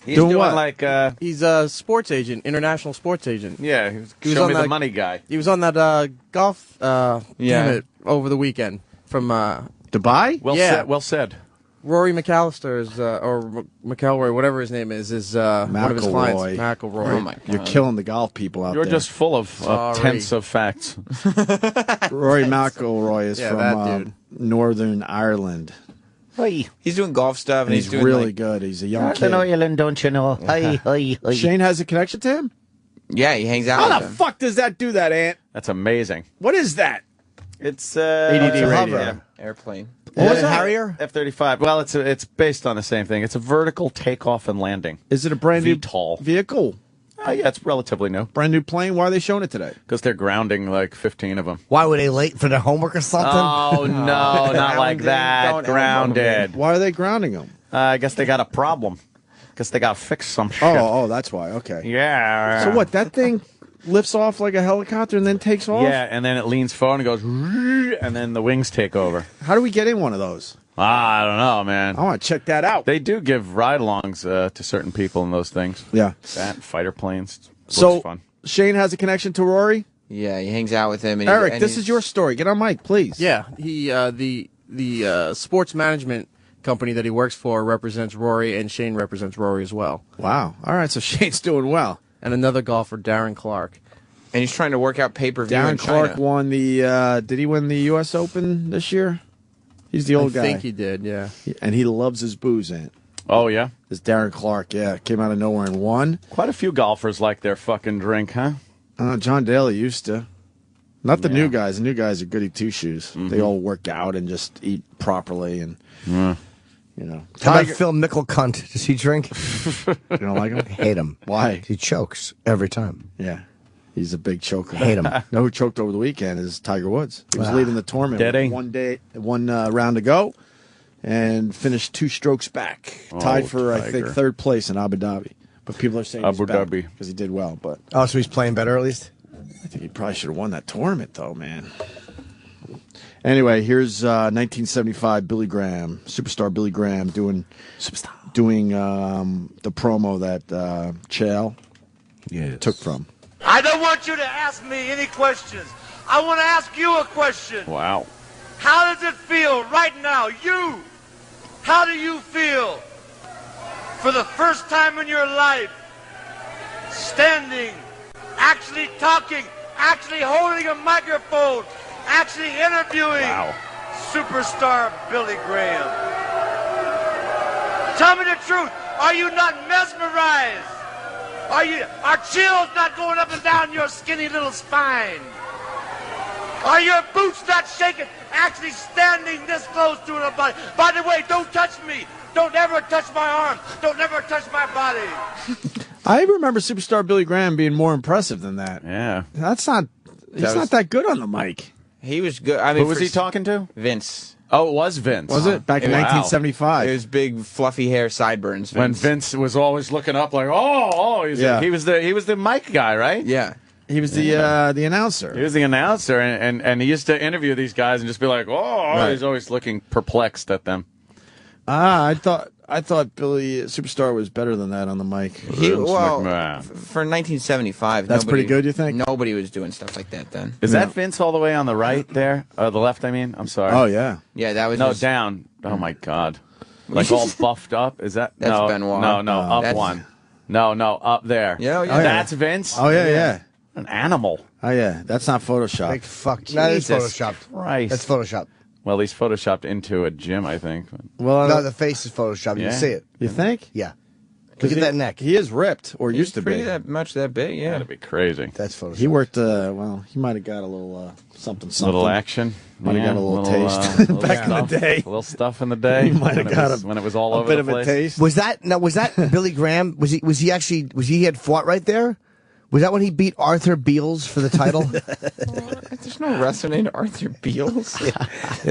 He's Doing doing what? like He's a sports agent, international sports agent. yeah, he was on me that- the money guy. He was on that golf tournament over the weekend from Dubai. Well Yeah. said. Well said. Rory McAllister is, or McElroy, whatever his name is one of his clients. McElroy. Oh my God. You're killing the golf people out You're there. just full of Sorry. tense of facts. Rory McIlroy is Yeah, from that dude. Northern Ireland. He's doing golf stuff, And and he's doing really like, good. He's a young kid. Ireland, don't you know? Hi. Shane has a connection to him? yeah, he hangs out How with the him. fuck does that do that, Ant? That's amazing. What is that? It's ADD it's a radio. hover. Airplane. What was it, Harrier? F-35. Well, it's based on the same thing. It's a vertical takeoff and landing. Is it a brand new VTOL vehicle? Yeah, it's relatively new. Brand new plane? Why are they showing it today? Because they're grounding like 15 of them. Why were they late for their homework or something? Oh, no, not like that. Grounded. Why are they grounding them? I guess they got a problem. Guess they got to fix some shit. Oh, that's why. Okay. Yeah. So what? That thing lifts off like a helicopter and then takes off? Yeah, and then it leans forward and goes, and then the wings take over. How do we get in one of those? I don't know, man. I want to check that out. They do give ride-alongs to certain people in those things. Yeah. That, fighter planes. So Looks fun. Shane has a connection to Rory? Yeah, he hangs out with him. And Eric, and this is your story. Get on mic, please. Yeah, he the sports management company that he works for represents Rory, and Shane represents Rory as well. Wow. All right, so Shane's doing well. And another golfer, Darren Clark. And he's trying to work out pay-per-view in Darren Clark China. won the, did he win the U.S. Open this year? He's the old guy. I think he did, yeah. And he loves his booze, Ant. Oh, yeah? This Darren Clark, yeah. Came out of nowhere and won. Quite a few golfers like their fucking drink, huh? John Daly used to. Not the new guys. The new guys are goody two-shoes. They all work out and just eat properly and, you know. How about Phil Mickelcunt? Does he drink? You don't like him? I hate him. Why? He chokes every time. Yeah. He's a big choker. Hate him. Know who choked over the weekend is Tiger Woods. He was Wow. leading the tournament Did he? with one round to go and finished 2 strokes back. Tied for, I think, Tiger. 3rd place in Abu Dhabi. But people are saying Abu Dhabi. because he did well. But Oh, so he's playing better at least? I think he probably should have won that tournament, though, man. Anyway, here's 1975 Billy Graham, superstar Billy Graham, doing the promo that Chael took from. I don't want you to ask me any questions. I want to ask you a question. Wow. How does it feel right now? You, how do you feel for the first time in your life, standing, actually talking, actually holding a microphone, actually interviewing superstar Billy Graham? Tell me the truth. Are you not mesmerized? Are chills not going up and down your skinny little spine? Are your boots not shaking? Actually standing this close to the body. By the way, don't touch me. Don't ever touch my arm. Don't ever touch my body. I remember superstar Billy Graham being more impressive than that. Yeah. He's not that good on the mic. He was good. I mean, Who was he talking to? Vince. Oh, it was Vince. Was it? Back in 1975. It was big, fluffy hair, sideburns. When Vince was always looking up like, he was the mic guy, right? Yeah. He was the announcer. He was the announcer, and he used to interview these guys and just be like, Right. He's always looking perplexed at them. I thought Billy Superstar was better than that on the mic. For 1975, That's pretty good, you think? Nobody was doing stuff like that then. Is that Vince all the way on the right there? The left, I mean? I'm sorry. Oh, yeah. Yeah, that was No, his- down. Oh, my God. Like all buffed up? Is that? That's no, Benoit. No, up That's- one. No, up there. Yeah, yeah. That's Vince? Oh, yeah. An animal. Oh, yeah. That's not Photoshop. Big fuck. That is Jesus photoshopped. Christ. That's photoshopped. Well, he's photoshopped into a gym, I think. Well, No, the face is photoshopped. You Yeah. can see it. You think? Yeah. Look at that neck. He is ripped, or used to Pretty be. that much that big, yeah. That'd be crazy. That's photoshopped. He worked, he might have got a little something. Little action. Might have got a little taste little back in the stuff, day. A little stuff in the day. He might have when it got was- when it was all a over bit the of place. a taste. Was that Billy Graham? Was he had fought right there? Was that when he beat Arthur Beals for the title? There's no wrestler named Arthur Beals. there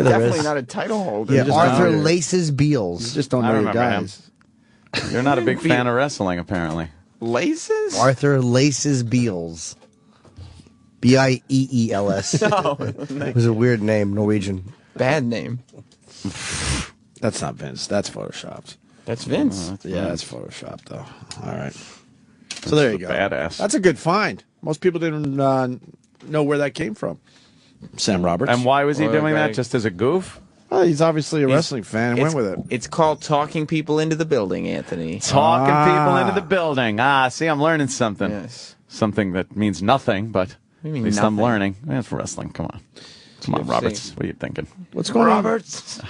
Definitely is. not a title holder. Yeah, Arthur know. Laces Beals. You just don't I know your remember him. guys. You're not a big fan of wrestling, apparently. Laces? Arthur Laces Beals. Bieels. No. It was a weird name, Norwegian. Bad name. That's not Vince. That's photoshopped. That's Vince. Yeah, that's photoshopped, though. All right. So there you go. Badass. That's a good find. Most people didn't know where that came from. Sam Roberts. And why was he Oil doing guy. that? Just as a goof? Well, he's obviously a wrestling fan and went with it. It's called talking people into the building, Anthony. Talking people into the building. See, I'm learning something. Yes. Something that means nothing, but you at mean least I'm nothing? learning. It's wrestling. Come on. Come on, Roberts. What are you thinking? What's going Roberts? on?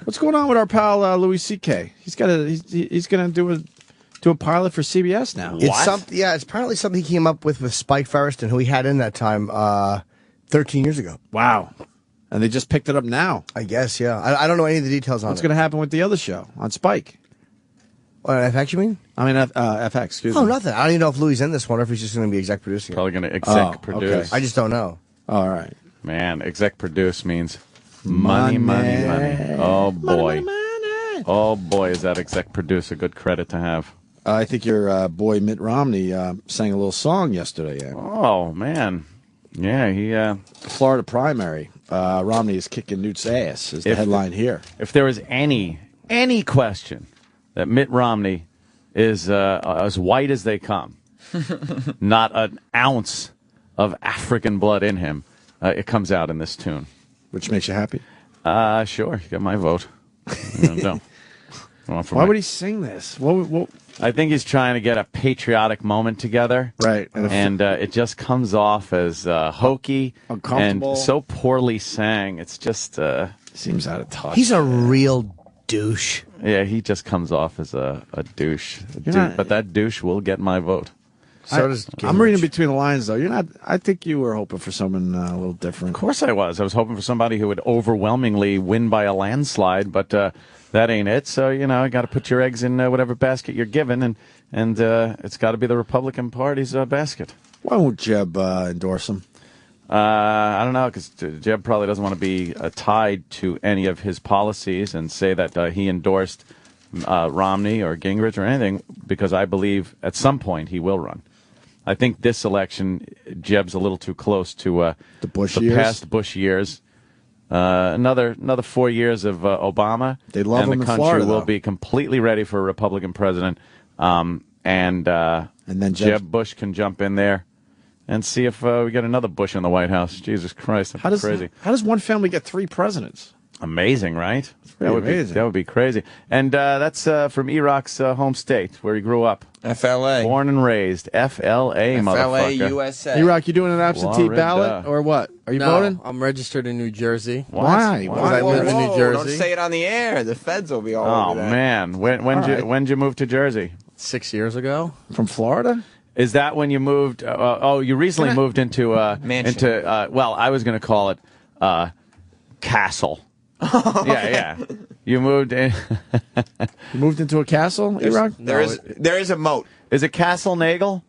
What's going on with our pal Louis C.K.? He's going to do a pilot for CBS now. It's apparently something he came up with Spike Feresten, who he had in that time 13 years ago. Wow. And they just picked it up now. I guess, yeah. I don't know any of the details on What's it. going to happen with the other show on Spike? What, FX you mean? I mean, FX, excuse me. Oh, nothing. I don't even know if Louis is in this one or if he's just going to be exec producing it. Probably going to exec produce. I just don't know. All right. Man, exec produce means money. Oh, boy. Oh, boy, is that exec produce a good credit to have. I think your boy Mitt Romney sang a little song yesterday. Oh, man. Yeah, he... Florida primary. Romney is kicking Newt's ass is the headline here. If there was any question that Mitt Romney is as white as they come, not an ounce of African blood in him, it comes out in this tune. Which makes you happy? Sure. You got my vote. No. Why would he sing this? What? I think he's trying to get a patriotic moment together. Right. And it just comes off as hokey uncomfortable, and so poorly sang. It's just... seems out of touch. He's a real douche. Yeah, he just comes off as a douche. But that douche will get my vote. I'm reading between the lines, though. You're not. I think you were hoping for someone a little different. Of course I was. I was hoping for somebody who would overwhelmingly win by a landslide, but that ain't it. So, you got to put your eggs in whatever basket you're given, and it's got to be the Republican Party's basket. Why won't Jeb endorse him? I don't know, because Jeb probably doesn't want to be tied to any of his policies and say that he endorsed Romney or Gingrich or anything, because I believe at some point he will run. I think this election, Jeb's a little too close to the Bush years? past Bush years. Another 4 years of Obama. They love and him the in country Florida, will though. be completely ready for a Republican president. And then Jeb Bush can jump in there and see if we get another Bush in the White House. Jesus Christ, that's crazy. How does one family get 3 presidents? Amazing, right? pretty amazing. That would be crazy. And that's from Iraq's home state, where he grew up. FLA. Born and raised. FLA, motherfucker. USA. Iraq, you doing an absentee Florida. ballot or what? Are you No, voting? I'm registered in New Jersey. Why? Because I live in New Don't Jersey. say it on the air. The feds will be all Oh, over that. man. When'd you move to Jersey? 6 years ago. From Florida? Is that when you moved? You recently moved into Mansion. well, I was going to call it castle. Yeah. You moved in. You moved into a castle, Iraq? There is a moat. Is it Castle Nagel?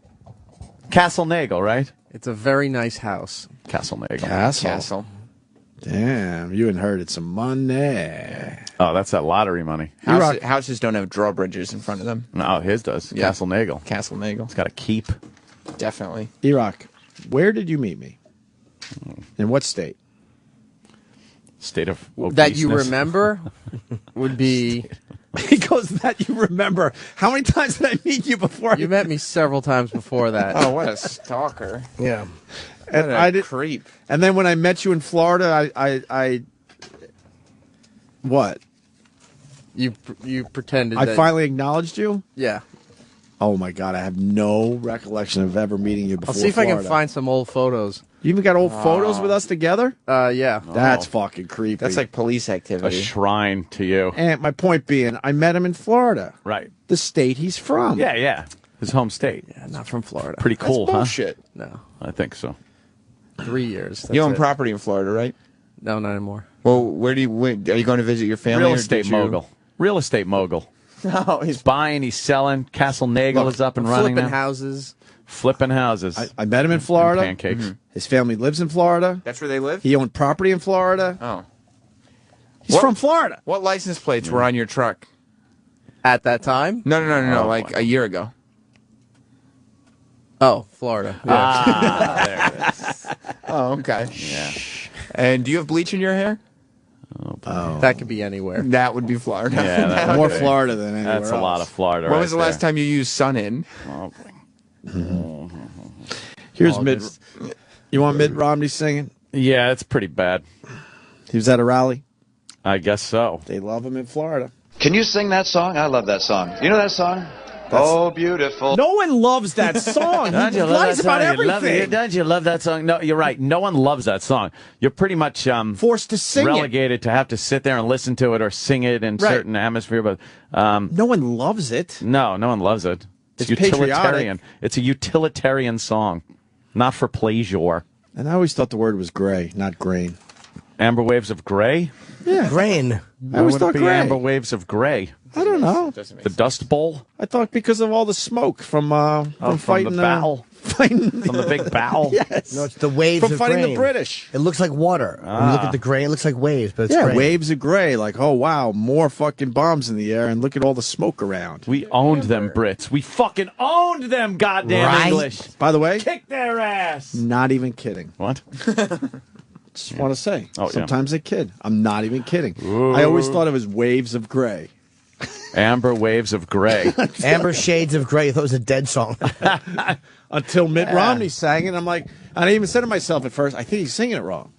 Castle Nagel, right? It's a very nice house. Castle Nagel. Castle. Damn, you inherited some money. Oh, that's that lottery money. Houses don't have drawbridges in front of them. No, his does. Yeah. Castle Nagel. Castle Nagel. It's got a keep. Definitely. Iraq, where did you meet me? In what state? State of That you obeseness. remember would be. He goes, that you remember. How many times did I meet you before? You met me several times before that. Oh, what a stalker. Yeah. And What a I did creep. And then when I met you in Florida, I what? You pretended. I that, finally acknowledged you? Yeah. Oh my God, I have no recollection of ever meeting you before. I'll see if I Florida. can find some old photos. You even got old photos with us together? Yeah. That's fucking creepy. That's like police A activity. shrine to you. And my point being, I met him in Florida, Right. the state he's from. Yeah. His home state. Yeah, not from Florida. Pretty cool, huh? Bullshit. No. I think so. 3 years. That's You own it. property in Florida, right? No, not anymore. Well, are you going to visit your family? Real or estate did you- mogul. Real estate mogul. No, He's buying, he's selling. Castle Nagel is up and running Flipping now. houses. Flipping houses. I met him in Florida. And pancakes. His family lives in Florida. That's where they live? He owned property in Florida. Oh. He's from Florida. What license plates were on your truck? At that time? No, like a year ago. Oh, Florida. Yeah. Ah, there it is. Oh, okay. Yeah. And do you have bleach in your hair? That could be anywhere. That would be Florida. Yeah, that More would be. Florida than anywhere That's a lot of else. Florida. When right was the last there. time you used sun in? Oh, Here's Mitt. You want Mitt Romney singing? yeah, it's pretty bad. He was at a rally. I guess so. They love him in Florida. Can you sing that song? I love that song. You know that song? Oh, beautiful. No one loves that song. Don't He you love lies that about song? You love everything. it. Don't you love that song? No, you're right. No one loves that song. You're pretty much Forced to sing it. relegated to have to sit there and listen to it or sing it in Right. certain atmosphere. But No one loves it. no one loves it. It's utilitarian. It's a utilitarian song, not for pleasure. And I always thought the word was gray, not grain. Amber waves of gray. Yeah. Grain. I always Why would thought it be gray. amber waves of gray. I don't know. The Dust Bowl. I thought because of all the smoke from From fighting the bow. fighting From the big bow. Yes. No, it's the waves From of fighting grain. the British. It looks like water. When you look at the grain, it looks like waves, but it's Yeah, grain. waves of gray. Like, oh wow, more fucking bombs in the air, and look at all the smoke around. We owned them, Brits. We fucking owned them, goddamn Right. English. By the way, Kick their ass. not even kidding. What? Just want to say, Oh, yeah. sometimes they kid. I'm not even kidding. I always thought it was waves of gray. Amber waves of gray. Amber shades of gray. I thought it was a dead song. Until Mitt Romney sang it, I'm like, and I even said to myself at first, I think he's singing it wrong.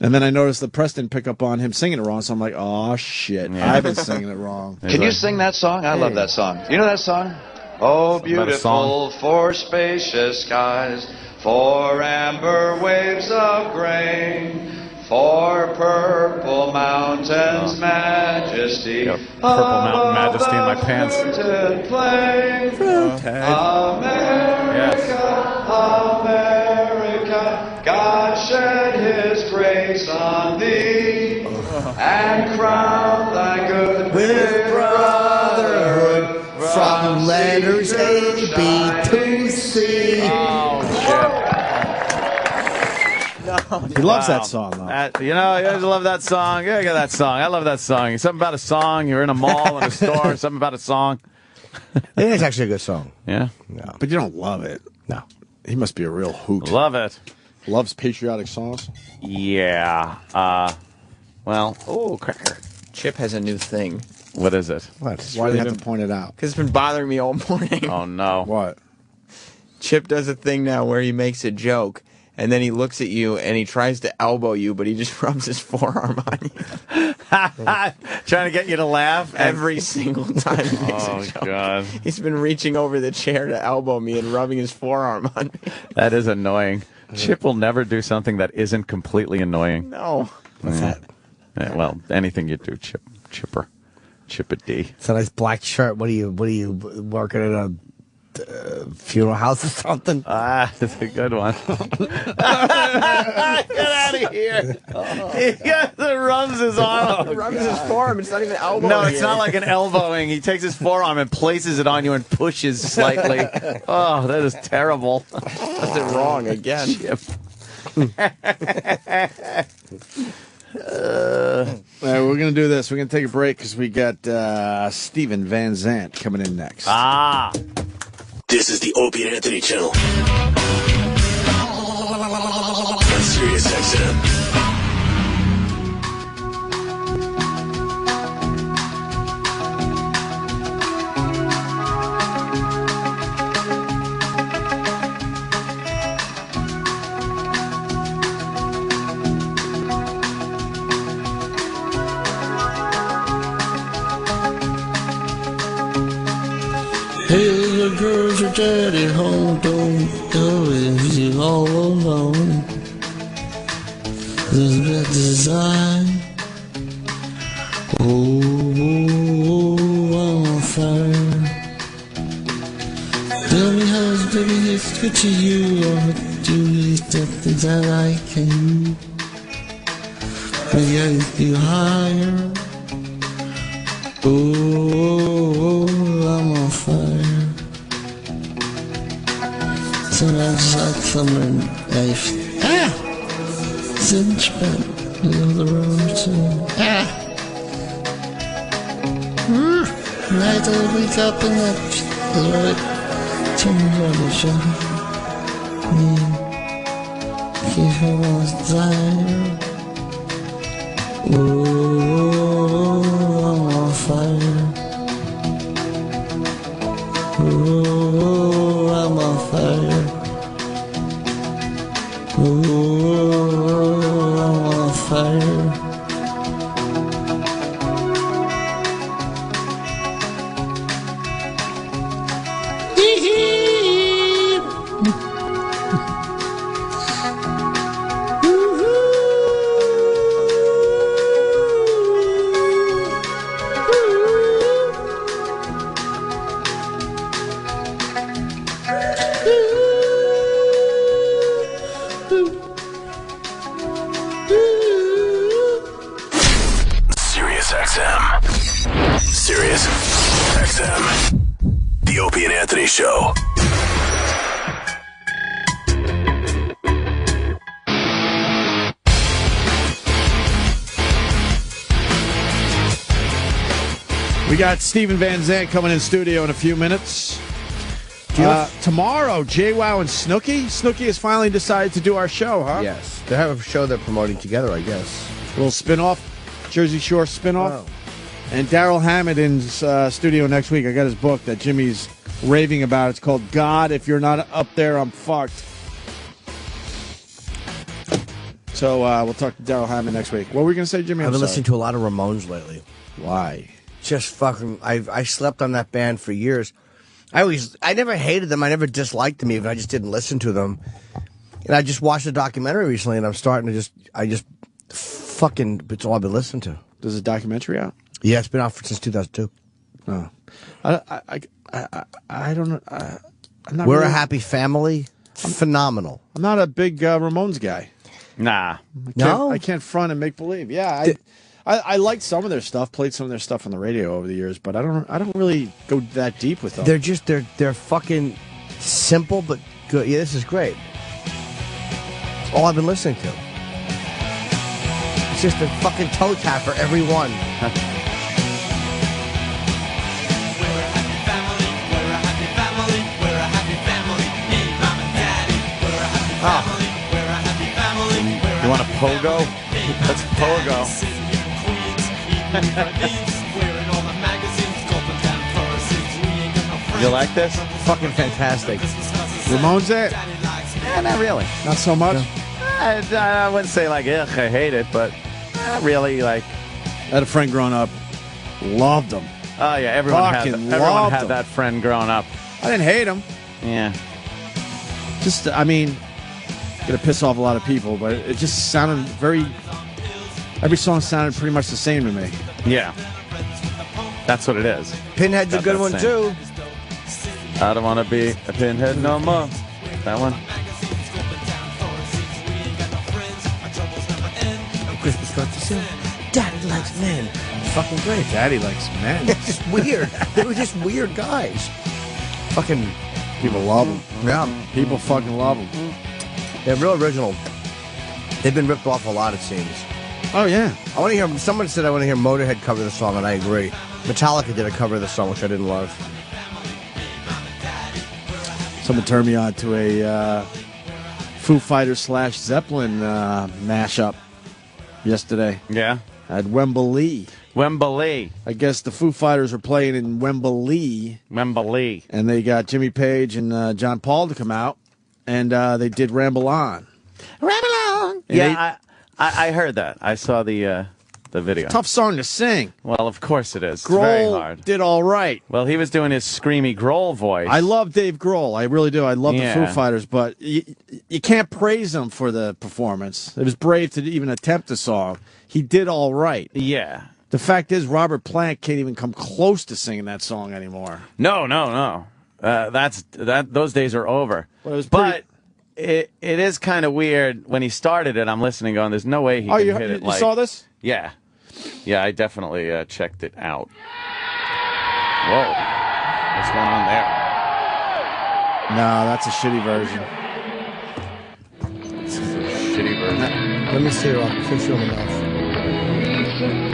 And then I noticed the press didn't pick up on him singing it wrong, so I'm like, oh shit, Yeah. I've been singing it wrong. Can you sing that song? I love that song. You know that song? Oh, beautiful for spacious skies, for amber waves of grain, for purple mountains' majesty. Got Purple Mountain Majesty in my pants. Fruited plain. America, America, God shed his grace on thee and crown thy good With brotherhood from letters A, B to C. Oh, He loves that song, though. You guys love that song. Yeah, I got that song. I love that song. Something about a song. You're in a mall, in a store. Something about a song. I think it's actually a good song. Yeah? No. But you don't love it. No. He must be a real hoot. Love it. Loves patriotic songs? Yeah. Cracker. Chip has a new thing. What is it? What? Why do you have to point it out? Because it's been bothering me all morning. Oh, no. What? Chip does a thing now where he makes a joke, and then he looks at you and he tries to elbow you, but he just rubs his forearm on you. Trying to get you to laugh? Every single time he makes a joke. God. He's been reaching over the chair to elbow me and rubbing his forearm on me. That is annoying. Chip will never do something that isn't completely annoying. No. What's that? Yeah, well, anything you do, Chipper. Chip a D. It's a nice black shirt. What are you working at a funeral house or something? That's a good one. Get out of here. He rubs his arm. Rubs his forearm. It's not even elbowing. No, it's not like an elbowing. He takes his forearm and places it on you and pushes slightly. Oh, that is terrible. Does it wrong again. Chip. We're going to do this. We're going to take a break because we got Steven Van Zandt coming in next. This is the Opie and Anthony channel. On Sirius XM. Hey, little girls, your daddy home, don't go, you all alone. There's a design. Oh, I'm on fire. Tell me how's baby it's good to you, or do you think that I can do? Maybe I can do higher. Oh, I'm on fire. Sometimes like summer life. Since been the road to night I wake up and that right turns on the shoulder. Keep her on desire. Oh, I'm on fire. Oh, I'm on fire. Oh, I'm on fire. Sirius XM. Sirius XM. The Opie and Anthony Show. We got Steven Van Zandt coming in studio in a few minutes. Tomorrow, JWoww and Snooki. Snooki has finally decided to do our show, huh? Yes. They have a show they're promoting together, I guess. A little spin-off, Jersey Shore spin-off. Oh. And Daryl Hammond in studio next week. I got his book that Jimmy's raving about. It's called God, If You're Not Up There, I'm Fucked. So we'll talk to Daryl Hammond next week. What were we going to say, Jimmy? I've been listening to a lot of Ramones lately. Why? Just fucking. I slept on that band for years. I never hated them. I never disliked them even. I just didn't listen to them. And I just watched a documentary recently, and I'm starting to it's all I've been listening to. There's a documentary out? Yeah, it's been out since 2002. Oh. I don't know. I'm not We're really, a Happy Family. Phenomenal. I'm not a big Ramones guy. Nah. I can't front and make believe. Yeah, I liked some of their stuff, played some of their stuff on the radio over the years, but I don't really go that deep with them. They're fucking simple but good. Yeah, this is great. It's all I've been listening to. It's just a fucking toe tap for every one. You want a pogo? Let's pogo. You like this? Fucking fantastic. Ramones it? Yeah, not really. Not so much? I wouldn't say like, ugh, I hate it, but not really like. I had a friend growing up, loved them. Oh, yeah, everyone loved had them. that friend growing up. I didn't hate them. Yeah. Just, I mean, gonna piss off a lot of people, but it just sounded every song sounded pretty much the same to me. Yeah. That's what it is. Pinhead's a good one, too. I don't want to be a pinhead no more. That one. Christmas got to sing. Daddy likes men. Fucking great. Daddy likes men. It's just weird. They were just weird guys. Fucking people love them. Yeah. People fucking love them. They're real original. They've been ripped off a lot, it seems. Oh, yeah. I want to hear, someone said I want to hear Motorhead cover the song, and I agree. Metallica did a cover of the song, which I didn't love. Someone turned me on to a Foo Fighters / Zeppelin mashup yesterday. Yeah. At Wembley. Wembley. I guess the Foo Fighters are playing in Wembley. Wembley. And they got Jimmy Page and John Paul to come out, and they did Ramble On. Ramble On. Yeah, I heard that. I saw the video. Tough song to sing. Well, of course it is. It's very Grohl hard. did all right. Well, he was doing his screamy Grohl voice. I love Dave Grohl. I really do. I love the Foo Fighters, but you can't praise him for the performance. It was brave to even attempt a song. He did all right. Yeah. The fact is, Robert Plant can't even come close to singing that song anymore. No. Those days are over. Well, but it is kind of weird when he started it. I'm listening, going, "There's no way he can hit it." You saw this? Yeah, I definitely checked it out. Whoa, what's going on there? No, that's a shitty version. Shitty version. Let me see. I'll kiss you in the mouth.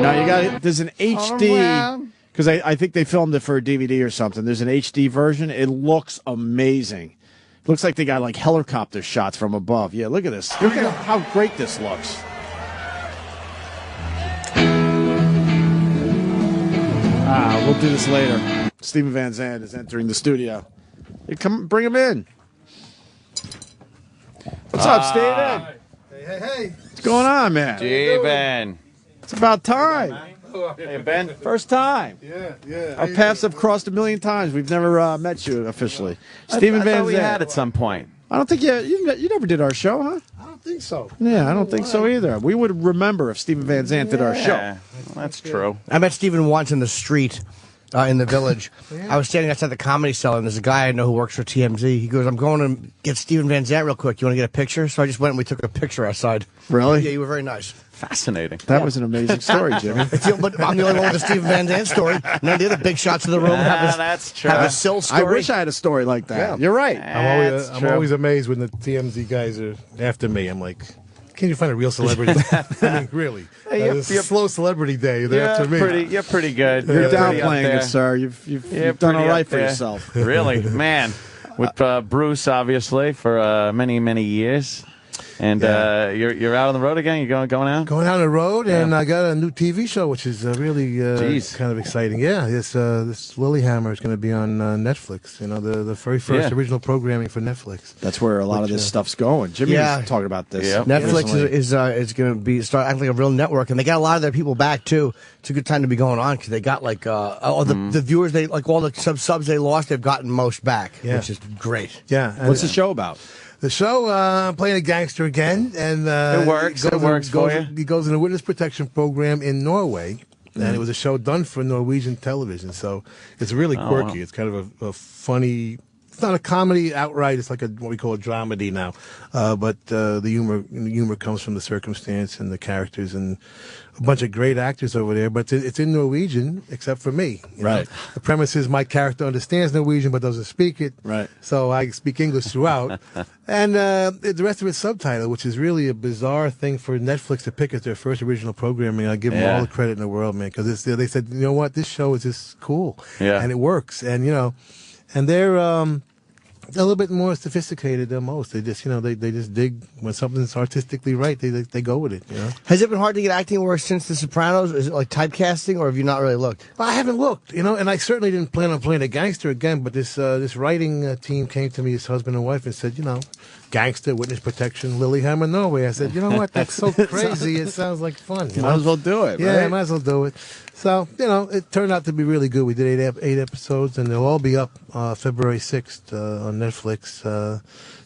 No, you got it. There's an HD because I think they filmed it for a DVD or something. There's an HD version. It looks amazing. It looks like they got like helicopter shots from above. Yeah, look at this. Look at how great this looks. We'll do this later. Steven Van Zandt is entering the studio. Hey, come, bring him in. What's up, Steven? Hey. What's going on, man? Steven. It's about time. Hey, Ben. First time. Yeah. Our paths have crossed a million times. We've never met you officially. Steven I Van thought we Zandt. had at some point. I don't think you never did our show, huh? I don't think so. Yeah, I don't think so either. We would remember if Steven Van Zandt did our show. Well, that's true. I met Steven once in the street in the village. I was standing outside the Comedy Cellar, and there's a guy I know who works for TMZ. He goes, "I'm going to get Steven Van Zandt real quick. You want to get a picture?" So I just went and we took a picture outside. Really? Yeah, you were very nice. Fascinating. That was an amazing story, Jimmy. But I'm the only one with a Steven Van Zandt story. None of the other big shots in the room that's true. have a Sill story. I wish I had a story like that. Yeah. You're right. I'm always amazed when the TMZ guys are after me. I'm like, can you find a real celebrity? I mean, really. It's a slow celebrity day. They're after me. You're pretty good. You're pretty up downplaying there. it, sir. You've done all pretty right up for there. yourself. Really, man. With Bruce, obviously, for many years. And you're out on the road again? You going out? Going out on the road, and I got a new TV show, which is really kind of exciting. Yeah, this Lilyhammer is going to be on Netflix. You know, the very first original programming for Netflix. That's where a lot of this stuff's going. Jimmy was talking about this. Yeah. Netflix is going to be start acting like a real network, and they got a lot of their people back too. It's a good time to be going on because they got like the viewers they like all the subs they lost. They've gotten most back, which is great. Yeah. What's the show about? The show, playing a gangster again, and it works. It works for you. He goes in a witness protection program in Norway, and it was a show done for Norwegian television. So it's really quirky. Wow. It's kind of a funny it's not a comedy outright. It's like what we call a dramedy now. But the humor comes from the circumstance and the characters and a bunch of great actors over there. But it's in Norwegian, except for me. You know? The premise is my character understands Norwegian but doesn't speak it. Right. So I speak English throughout. And the rest of it's subtitled, which is really a bizarre thing for Netflix to pick as their first original programming. I give them all the credit in the world, man, because they said, you know what, this show is just cool. Yeah. And it works. And, and they're a little bit more sophisticated than most. They just, they just dig when something's artistically right. They go with it. Has it been hard to get acting work since The Sopranos? Is it like typecasting, or have you not really looked? I haven't looked, and I certainly didn't plan on playing a gangster again. But this writing team came to me, his husband and wife, and said, gangster, witness protection, Lilyhammer, Norway. I said, you know what? That's so crazy. It sounds like fun. Might as well do it. Yeah, right? might as well do it. So, it turned out to be really good. We did eight episodes, and they'll all be up February 6th on Netflix.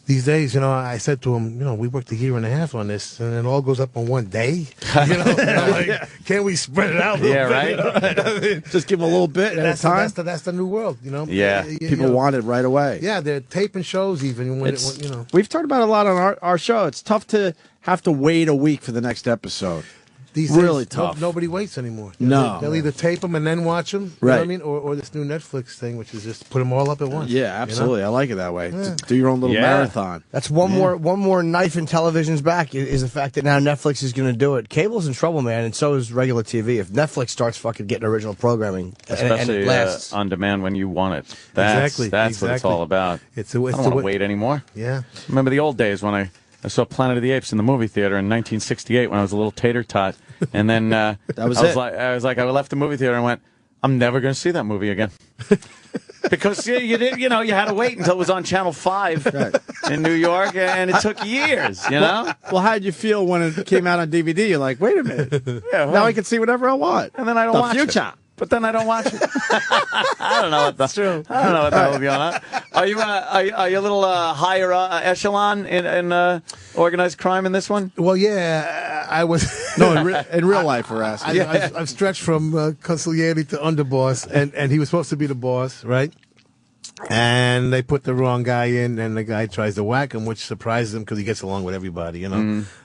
These days, I said to him, we worked a year and a half on this, and it all goes up on one day. Can't we spread it out a little bit? Right? Just give them a little bit at a time. That's the new world, Yeah, people want it right away. Yeah, they're taping shows even when We've talked about it a lot on our show. It's tough to have to wait a week for the next episode. These really days, tough. Nobody waits anymore. No. They'll either tape them and then watch them, you know what I mean? Or this new Netflix thing, which is just put them all up at once. Yeah, absolutely. I like it that way. Yeah. Do your own little marathon. That's one more knife in television's back is the fact that now Netflix is going to do it. Cable's in trouble, man, and so is regular TV. If Netflix starts fucking getting original programming, especially and it lasts. On demand when you want it. That's what it's all about. I don't want to wait anymore. Yeah. Remember the old days when I saw Planet of the Apes in the movie theater in 1968 when I was a little tater tot, and then I left the movie theater and went, I'm never going to see that movie again. Because you had to wait until it was on Channel 5 in New York, and it took years, Well, how did you feel when it came out on DVD? You're like, wait a minute. Now I can see whatever I want. And then I don't watch it. But then I don't watch it. I don't know what the hell is going on. Are you a little higher echelon in organized crime in this one? Well, yeah, I was. No, in real life, we're asking. I've stretched from consigliere to underboss, and he was supposed to be the boss, right? And they put the wrong guy in, and the guy tries to whack him, which surprises him because he gets along with everybody,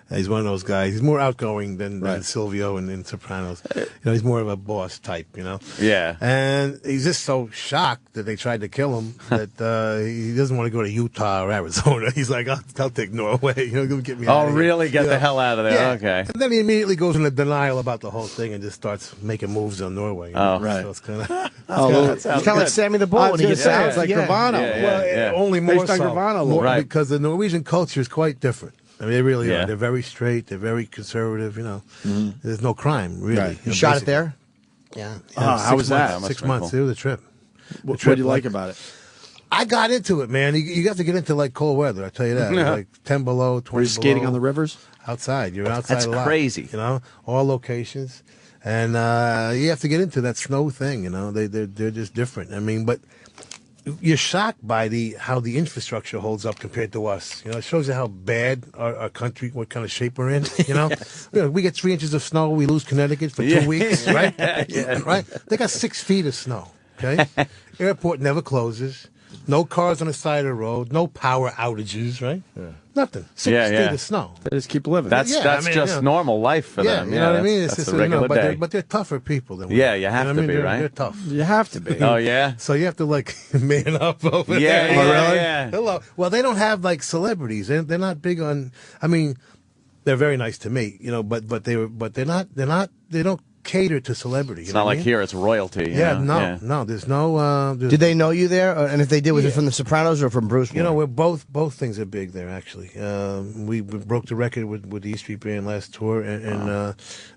He's one of those guys. He's more outgoing than Silvio in Sopranos. He's more of a boss type, Yeah. And he's just so shocked that they tried to kill him that he doesn't want to go to Utah or Arizona. He's like, I'll take Norway. Get me out of here. Really? Get the hell out of there. Yeah. Okay. And then he immediately goes into denial about the whole thing and just starts making moves on Norway. Oh, right. So it's kind of it's kind of like Sammy the Bull when he gets out. It's like Gravano. Only more Based on so. Gravano, because the Norwegian culture is quite different. I mean, they really are. They're very straight. They're very conservative. There's no crime, really. Right. You shot it there? Yeah. How was that? 6 months. It was a trip. What do you like about it? I got into it, man. You have to get into like cold weather. I tell you that. Like 10 below, 20 below. Were you skating on the rivers? Outside. You're outside That's a lot. crazy. All locations, and you have to get into that snow thing. They're just different. I mean, but you're shocked by how the infrastructure holds up compared to us. It shows you how bad our country, what kind of shape we're in. We get 3 inches of snow, we lose Connecticut for 2 weeks, right? Right? They got 6 feet of snow. Okay, airport never closes. No cars on the side of the road. No power outages. Right? Yeah. Nothing. 6 feet of snow. They just keep living. That's just normal life for them. You know what I mean? That's a regular day. But they're tougher people than we Yeah, are. you have to be, right? They're tough. You have to be. Oh, yeah? So you have to, man up over there. Yeah. Hello. Well, they don't have, celebrities. They're not big on, they're very nice to me, but they're not, they don't cater to celebrity. It's not like here, it's royalty. No, there's no. Did they know you there? And if they did, was it from The Sopranos or from Bruce? We're both things are big there, actually. We broke the record with the E Street Band last tour, and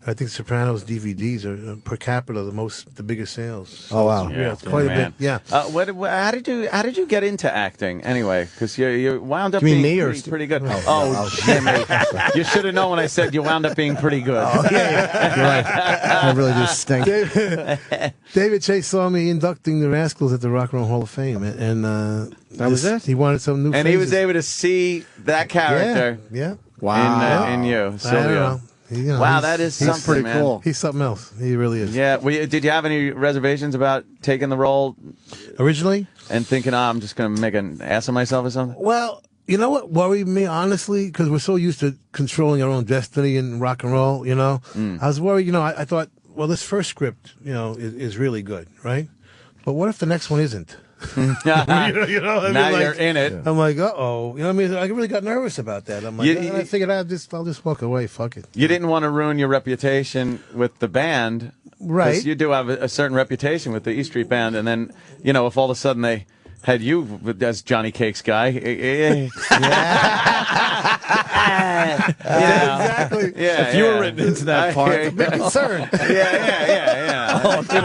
I think Sopranos DVDs are per capita the biggest sales. Oh wow! Yeah, it's quite a bit. Yeah. How did you get into acting anyway? Because you wound up being pretty good. Oh, Jimmy, you should have known when I said you wound up being pretty good. Oh yeah. You're right. I really just stink. David Chase saw me inducting the Rascals at the Rock and Roll Hall of Fame, and that was it. He wanted some new. And he was able to see that character. Yeah. Wow. In you, Silvio. Wow, that is something, pretty man. Cool. He's something else. He really is. Yeah. Did you have any reservations about taking the role? Originally? and thinking, I'm just going to make an ass of myself or something? Well, you know what worried me, honestly? Because we're so used to controlling our own destiny in rock and roll, you know? I was worried, I thought, well, this first script, is really good, right? But what if the next one isn't? Now you're in it. I'm like, uh-oh. You know what I mean? I really got nervous about that. I'm like, I figured I'll just walk away. Fuck it. You didn't want to ruin your reputation with the band. Right. Because you do have a certain reputation with the E Street Band. And then, if all of a sudden they had you as Johnny Cakes guy. Exactly. Yeah, if you were written into that part, I'm a bit concerned. Yeah. Oh, they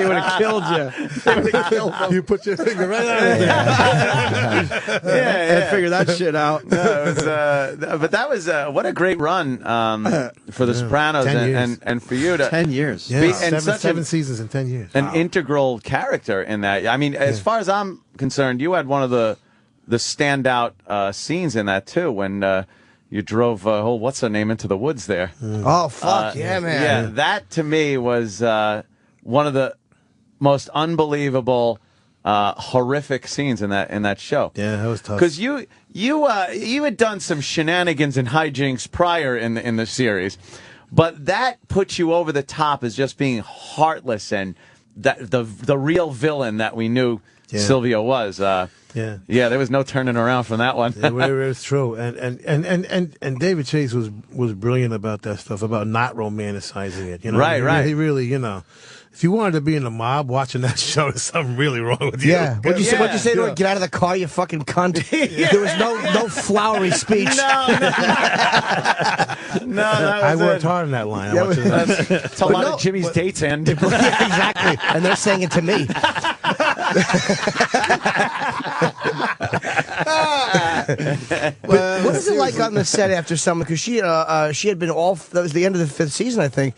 would have killed you. They would have killed them. You put your finger right on it. And figure that shit out. No, it was, but that was what a great run for the Sopranos 10 years. and for you to 10 years. Yeah, be, and seven seasons in 10 years. An integral character in that. I mean, as far as I'm concerned, you had one of the standout scenes in that too when. You drove, what's her name, into the woods there. Oh, fuck, yeah, man. Yeah, that to me was one of the most unbelievable, horrific scenes in that show. Yeah, that was tough. Because you had done some shenanigans and hijinks prior in the series, but that put you over the top as just being heartless and the real villain that we knew Silvio was. Yeah, there was no turning around from that one. It was true, and David Chase was brilliant about that stuff, about not romanticizing it. Right. He really, if you wanted to be in the mob watching that show, there's something really wrong with you. Yeah. What'd you say to her? Get out of the car, you fucking cunt. There was no flowery speech. No, I worked hard on that line. That's a lot of Jimmy's dates end. Yeah, exactly, and they're saying it to me. What is it like on the set after Summer? Because she had been that was the end of the 5th season, I think.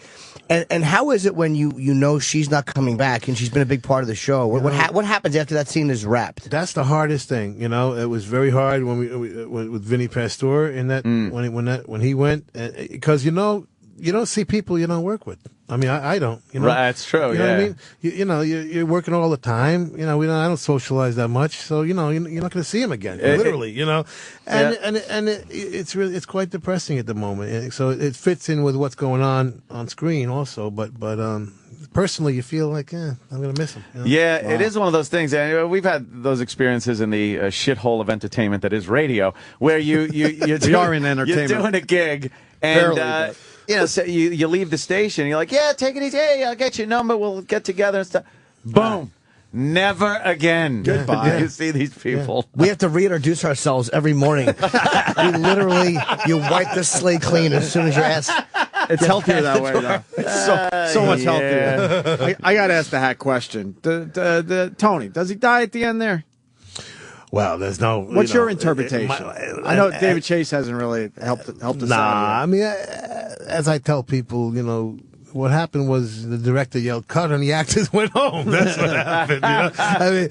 And how is it when you know she's not coming back and she's been a big part of the show? What happens after that scene is wrapped? That's the hardest thing. It was very hard when we with Vinny Pastore in that when he went, because you don't see people you don't work with. I mean, I don't. Right, that's true. You know what I mean? You're working all the time. I don't socialize that much, so you're not going to see him again. Literally, and it's quite depressing at the moment. So it fits in with what's going on screen also. But personally, you feel like I'm going to miss him. Yeah, it is one of those things. And we've had those experiences in the shithole of entertainment that is radio, where you're in entertainment. You're doing a gig and. So you leave the station, and you're like, yeah, take it easy. Hey, I'll get your number. We'll get together and stuff. Boom. Never again. Goodbye. You see these people. We have to reintroduce ourselves every morning. We literally, you wipe the slate clean as soon as you ask. It's healthier that way, though. It's so much healthier. I got to ask the hat question. Tony, does he die at the end there? Well, there's no. What's your interpretation? I know David Chase hasn't really helped us out. I mean, as I tell people, what happened was the director yelled "cut" and the actors went home. That's what happened. I mean,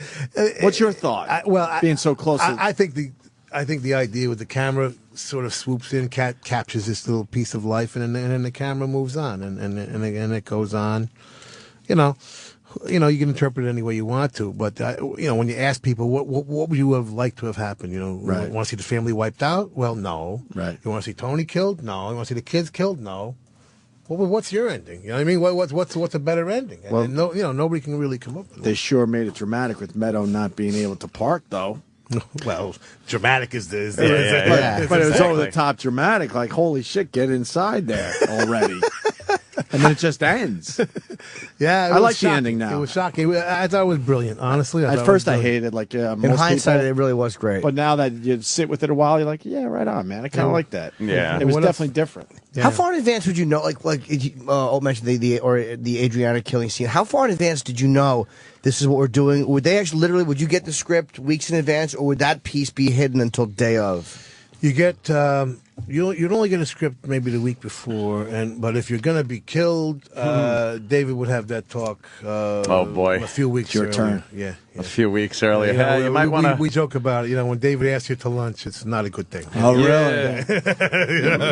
what's your thought? Being so close, I think the idea with the camera sort of swoops in, captures this little piece of life, and then the camera moves on, and it goes on. You can interpret it any way you want to, but when you ask people what would you have liked to have happened, right. Want to see the family wiped out? Well, no. Right. You want to see Tony killed? No. You want to see the kids killed? No. Well, what's your ending? You know what I mean? What's a better ending? Well, nobody can really come up with it. They sure made it dramatic with Meadow not being able to park, though. Well, dramatic is the but it was over the top dramatic. Like, holy shit, get inside there already. And then it just ends. Yeah, I like the ending now. It was shocking. I thought it was brilliant, honestly. At first, I hated it. In hindsight, it really was great. But now that you sit with it a while, you're like, yeah, right on, man. I kind of like that. Yeah, it was definitely different. Yeah. How far in advance would you know? Like mentioned the Adriana killing scene. How far in advance did you know this is what we're doing? Would they actually literally? Would you get the script weeks in advance, or would that piece be hidden until day of? You get you'd only get a script maybe the week before, but if you're going to be killed, David would have that talk. Oh boy, a few weeks. It's your earlier. turn. Yeah. A few weeks earlier. You might want to. We joke about it. When David asks you to lunch, it's not a good thing. Oh, really?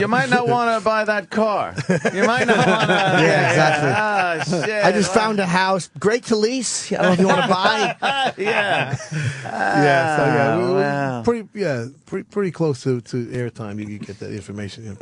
You might not want to buy that car. You might not want to. Yeah, exactly. Oh, shit. I just found a house, great to lease. I don't know if you want to buy. Yeah. Pretty close to airtime. You get that information.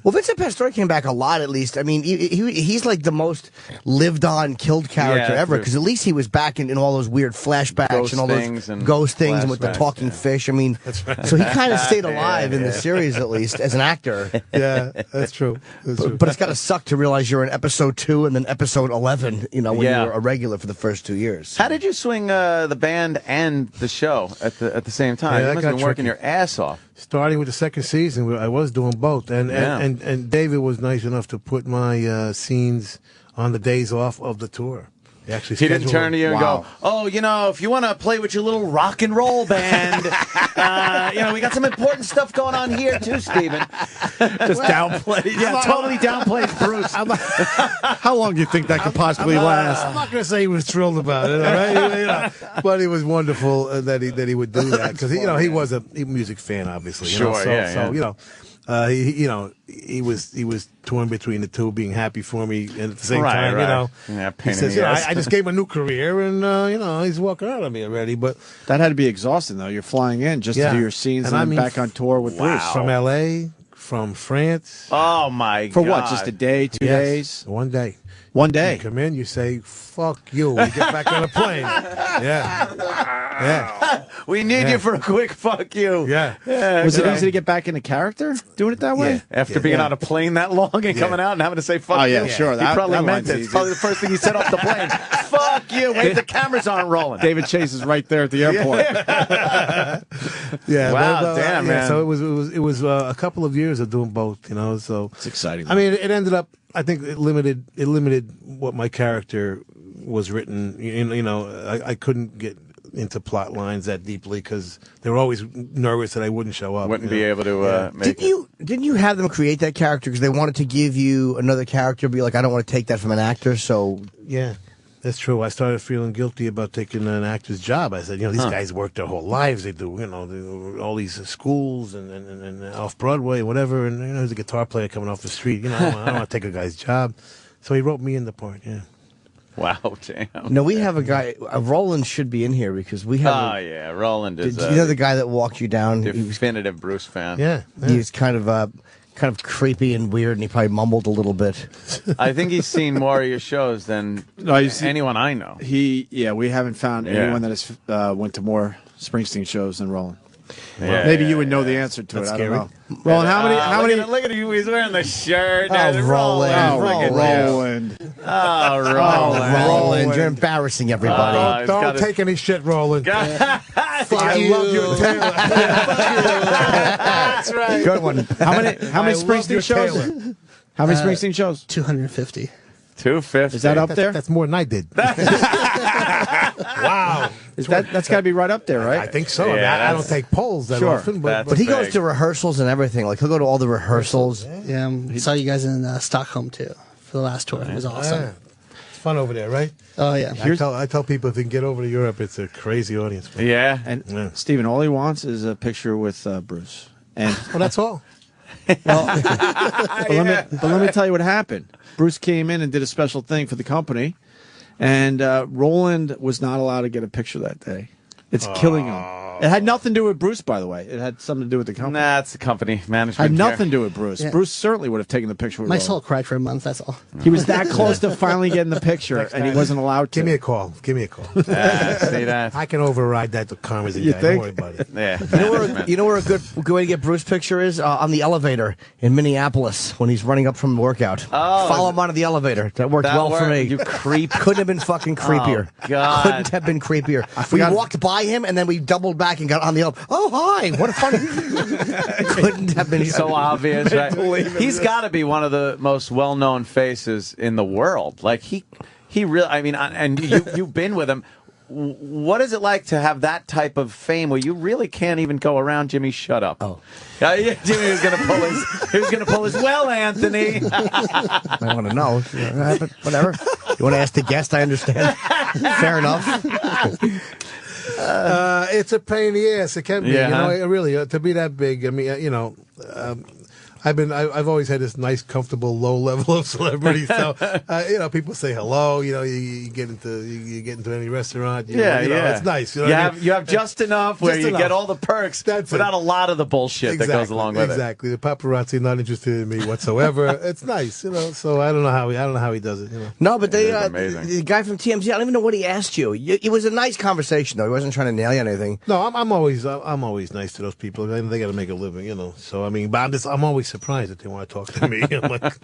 Well, Vincent Pastore came back a lot, at least. I mean, he's like the most lived-on, killed character ever, because at least he was back in all those weird flashbacks and all those ghost things and with the talking fish. I mean, so he kind of stayed alive in the series, at least, as an actor. Yeah, that's true. But it's got to suck to realize you're in episode 2 and then episode 11, when you were a regular for the first 2 years. How did you swing the band and the show at the same time? Yeah, You must have been working your ass off. Starting with the second season, I was doing both, and David was nice enough to put my scenes on the days off of the tour. He didn't turn to you and go, "Oh, if you want to play with your little rock and roll band, we got some important stuff going on here too, Steven." Just downplay. Yeah, totally downplays Bruce. How long do you think that could possibly last? I'm not going to say he was thrilled about it, all right? But it was wonderful that he would do that because he was a music fan, obviously. He was torn between the two, being happy for me and at the same time, he says, I just gave him a new career, and he's walking out on me already. But that had to be exhausting, though. You're flying in just to do your scenes and then back on tour with Bruce from L.A., from France. Oh my God! For what? Just a day, 2 days? 1 day. 1 day. You come in, you say, "Fuck you." We get back on the plane. Yeah. We need you for a quick fuck you. Yeah. Was it easy to get back into character doing it that way? After being on a plane that long and coming out and having to say fuck you. Sure. He probably meant it. It's probably the first thing he said off the plane. Fuck you. Wait, the cameras aren't rolling. David Chase is right there at the airport. Wow, damn, man. So it was a couple of years of doing both, so it's exciting. I mean, it ended up, I think it limited what my character was written. I couldn't get into plot lines that deeply because they were always nervous that I wouldn't show up. Wouldn't be able to make it. Didn't you have them create that character because they wanted to give you another character? Be like, I don't want to take that from an actor, so yeah. That's true. I started feeling guilty about taking an actor's job. I said, these guys work their whole lives. They do, all these schools and off Broadway and whatever. And there's a guitar player coming off the street. I don't want to take a guy's job. So he wrote me in the part. Yeah. Wow, damn. No, we have a guy. Roland should be in here because we have. Roland is. The guy that walked you down? Definitive Bruce fan. Yeah. He's kind of creepy and weird, and he probably mumbled a little bit. I think he's seen more of your shows than anyone I know. We haven't found anyone that has went to more Springsteen shows than Roland. Yeah, maybe you would know the answer to That's it. scary. I don't know. Roland, how many? Look at you. He's wearing the shirt. Roland. Roland, you're embarrassing everybody. Don't take any shit, Roland. I love your Taylor. That's right. Good one. How many Springsteen shows? How many Springsteen shows? 250. 250. Is that up there? That's more than I did. Wow. That's got to be right up there, right? I think so. Yeah, I don't take polls that often, but he goes to rehearsals and everything. Like he'll go to all the rehearsals. Yeah, saw you guys in Stockholm too for the last tour. It was awesome. Yeah. It's fun over there, right? Oh yeah. I tell people if they can get over to Europe, it's a crazy audience. Yeah. And Steven, all he wants is a picture with Bruce. And well, that's all. But let me tell you what happened. Bruce came in and did a special thing for the company, and Roland was not allowed to get a picture that day. It's killing him. It had nothing to do with Bruce, by the way. It had something to do with the company. Nah, it's the company management. Had nothing to do with Bruce. Yeah. Bruce certainly would have taken the picture with My Roland. soul cried for a month. That's all. He was that close to finally getting the picture, and he wasn't allowed to. Give me a call. See that? I can override that to Karma's You guy. think? Don't worry about it. Yeah. You know where a good way to get Bruce picture is? On the elevator in Minneapolis when he's running up from the workout. Oh, follow him onto the elevator. That worked well for me. You creep. Couldn't have been fucking creepier. Oh, God. Couldn't have been creepier. We walked by him and then we doubled back and got on the elevator. Oh, hi. What a fun. Couldn't have been so obvious, right? He's got to be one of the most well-known faces in the world. Like he really. I mean, and you've been with him. what is it like to have that type of fame where you really can't even go around Jimmy? Shut up. Oh, yeah, Jimmy was going to pull his. He was going to pull his. Well, Anthony. I want to know. But whatever. You want to ask the guest? I understand. Fair enough. It's a pain in the ass. It can be. Yeah, you know, huh? it really to be that big. I mean, you know. I've always had this nice, comfortable, low level of celebrity. So, you know, people say hello. You know, you get into any restaurant. You know, it's nice. You know you have just enough where Just you enough. get all the perks without a lot of the bullshit that goes along with it. Exactly. The paparazzi not interested in me whatsoever. It's nice, you know. So I don't know how he does it. You know. No, but the guy from TMZ, I don't even know what he asked you. It was a nice conversation, though. He wasn't trying to nail you on anything. No, I'm always nice to those people. They got to make a living, you know. So I mean, but I'm always surprised that they want to talk to me. I'm like,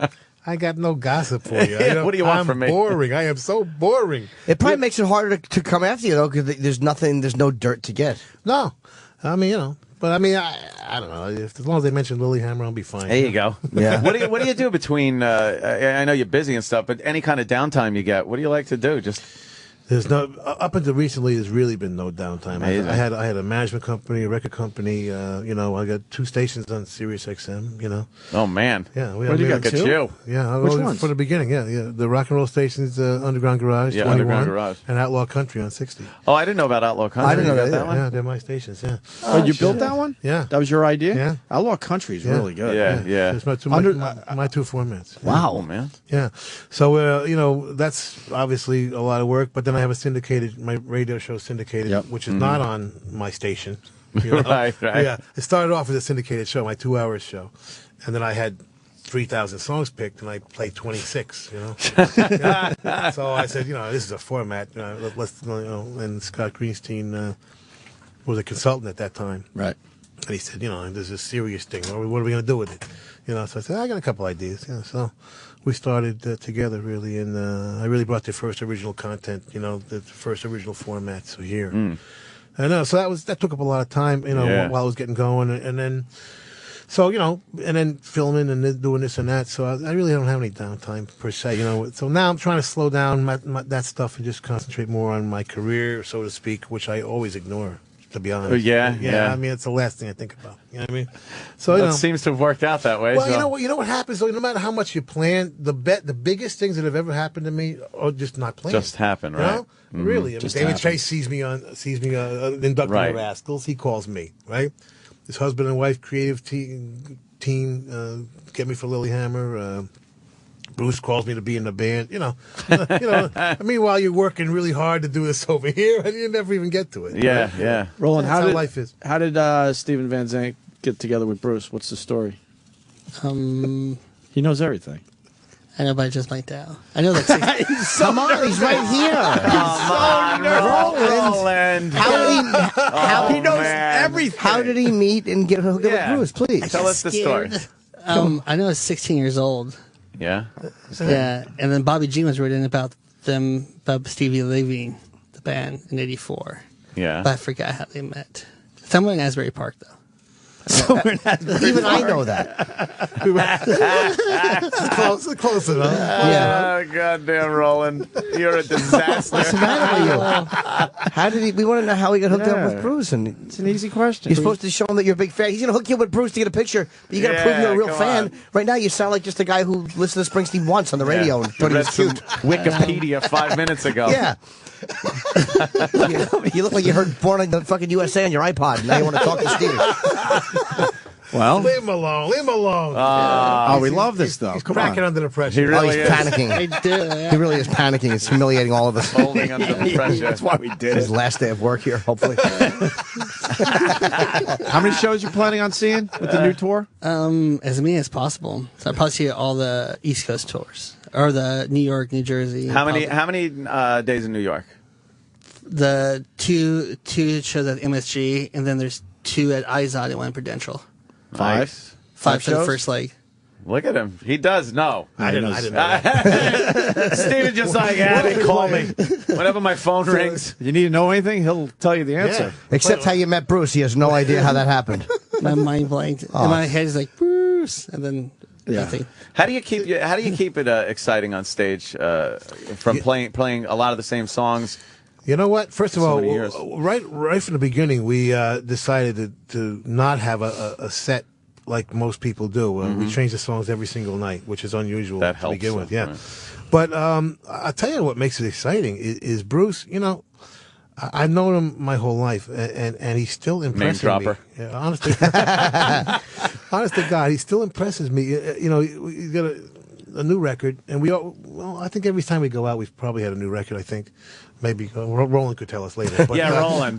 I got no gossip for you. What do you want from me? I'm boring. I am so boring. It probably makes it harder to come after you, though, because there's no dirt to get. No, I mean, you know. But I mean, I don't know. As long as they mention Lilyhammer, I'll be fine. There you go. Yeah. What do you do between? I know you're busy and stuff, but any kind of downtime you get, what do you like to do? Just There's no up until recently. There's really been no downtime. Amazing. I had a management company, a record company. You know, I got 2 stations on Sirius XM. You know. Oh man. Yeah. What do you got? Got you? Yeah. Which ones? From the beginning. Yeah. The rock and roll stations, Underground Garage, Yeah, 21, Underground Garage. and Outlaw Country on 60. Oh, I didn't know about Outlaw Country. I didn't know You got that Yeah, they're my stations. Yeah. Oh, you built that one? Yeah. That was your idea? Yeah. Outlaw Country is really good. Yeah. It's my two formats. Wow, man. Yeah. So, you know, that's obviously a lot of work, but then I have a syndicated, my radio show syndicated, which is not on my station. You know? Right. Yeah. It started off as a syndicated show, my 2-hour show. And then I had 3,000 songs picked, and I played 26, you know. Yeah. So I said, you know, this is a format. Let's, you know, and Scott Greenstein was a consultant at that time. Right. And he said, you know, this is a serious thing. What are we going to do with it? You know, so I said, I got a couple ideas. You know, so we started together, really, and I really brought the first original content, you know, the first original format to here. And so that took up a lot of time, you know, while I was getting going, and then, so, you know, and then filming and then doing this and that. So I really don't have any downtime per se, you know. So now I'm trying to slow down that stuff and just concentrate more on my career, so to speak, which I always ignore. To be honest, Yeah. I mean, it's the last thing I think about. You know what I mean? So That seems to have worked out that way. well, so. you know what happens though. No matter how much you plan, the biggest things that have ever happened to me are just not planned. Just happen, You right? know? Really, I mean, David Chase sees me inducting Right. the Rascals. He calls me, right? His husband and wife creative team get me for Lilyhammer. Bruce calls me to be in the band. You know. Meanwhile, you're working really hard to do this over here, and you never even get to it. Yeah, right? yeah. Roland, That's how how did life is. How did Steven Van Zandt get together with Bruce? What's the story? He knows everything. I know, but I just might out. I know that. Come on, he's right here. Roland. How he knows everything. How did he meet and get hooked up with Bruce? Please Tell us the story. I know I was 16 years old. Yeah. Yeah, and then Bobby Jean was written about Stevie leaving the band in '84. Yeah. But I forgot how they met. Somewhere in Asbury Park, though. Even I know that. Close enough. Yeah. Oh, goddamn, Roland. You're a disaster. What's the matter with you? How did he? We want to know how he got hooked up with Bruce. And It's an easy question. you're supposed to show him that you're a big fan. He's going to hook you up with Bruce to get a picture. But you got to prove you're a real come fan. on. Right now, you sound like just a guy who listened to Springsteen once on the radio and thought he Read was some cute. Wikipedia 5 minutes ago. Yeah. You look like you heard Born in the fucking USA on your iPod. Now you want to talk to Steve. Well, Leave him alone. Leave him alone. we love this stuff. He's Come cracking on. under the pressure. He really He's is. panicking. I do. He really is panicking. It's humiliating all of us. Holding under the pressure. That's why we did His it. last day of work here, hopefully. How many shows you planning on seeing with the new tour? As many as possible. So I'll probably see all the East Coast tours. Or the New York, New Jersey. How many days in New York? The two shows at MSG, and then there's 2 at IZOD and 1 at Prudential. 5. 5 for the shows? first leg. Look at him. He does know. I didn't know that. Steven just like, they call me. Whenever my phone rings. You need to know anything, he'll tell you the answer. Except how you met Bruce. He has no idea how that happened. My mind blanked. Oh. And my head is like, Bruce. And then nothing. How do you keep it exciting on stage from playing a lot of the same songs You know what? First of So all, many years. right from the beginning, we decided to not have a set like most people do. We change the songs every single night, which is unusual That to helps, begin with. Yeah, right. but I'll tell you what makes it exciting is Bruce. You know, I've known him my whole life, and he's still impressing me. dropper. Yeah, honestly, honest to God, he still impresses me. You know, he's got a new record, and I think every time we go out, we've probably had a new record. I think maybe Roland could tell us later. But, Yeah, Roland.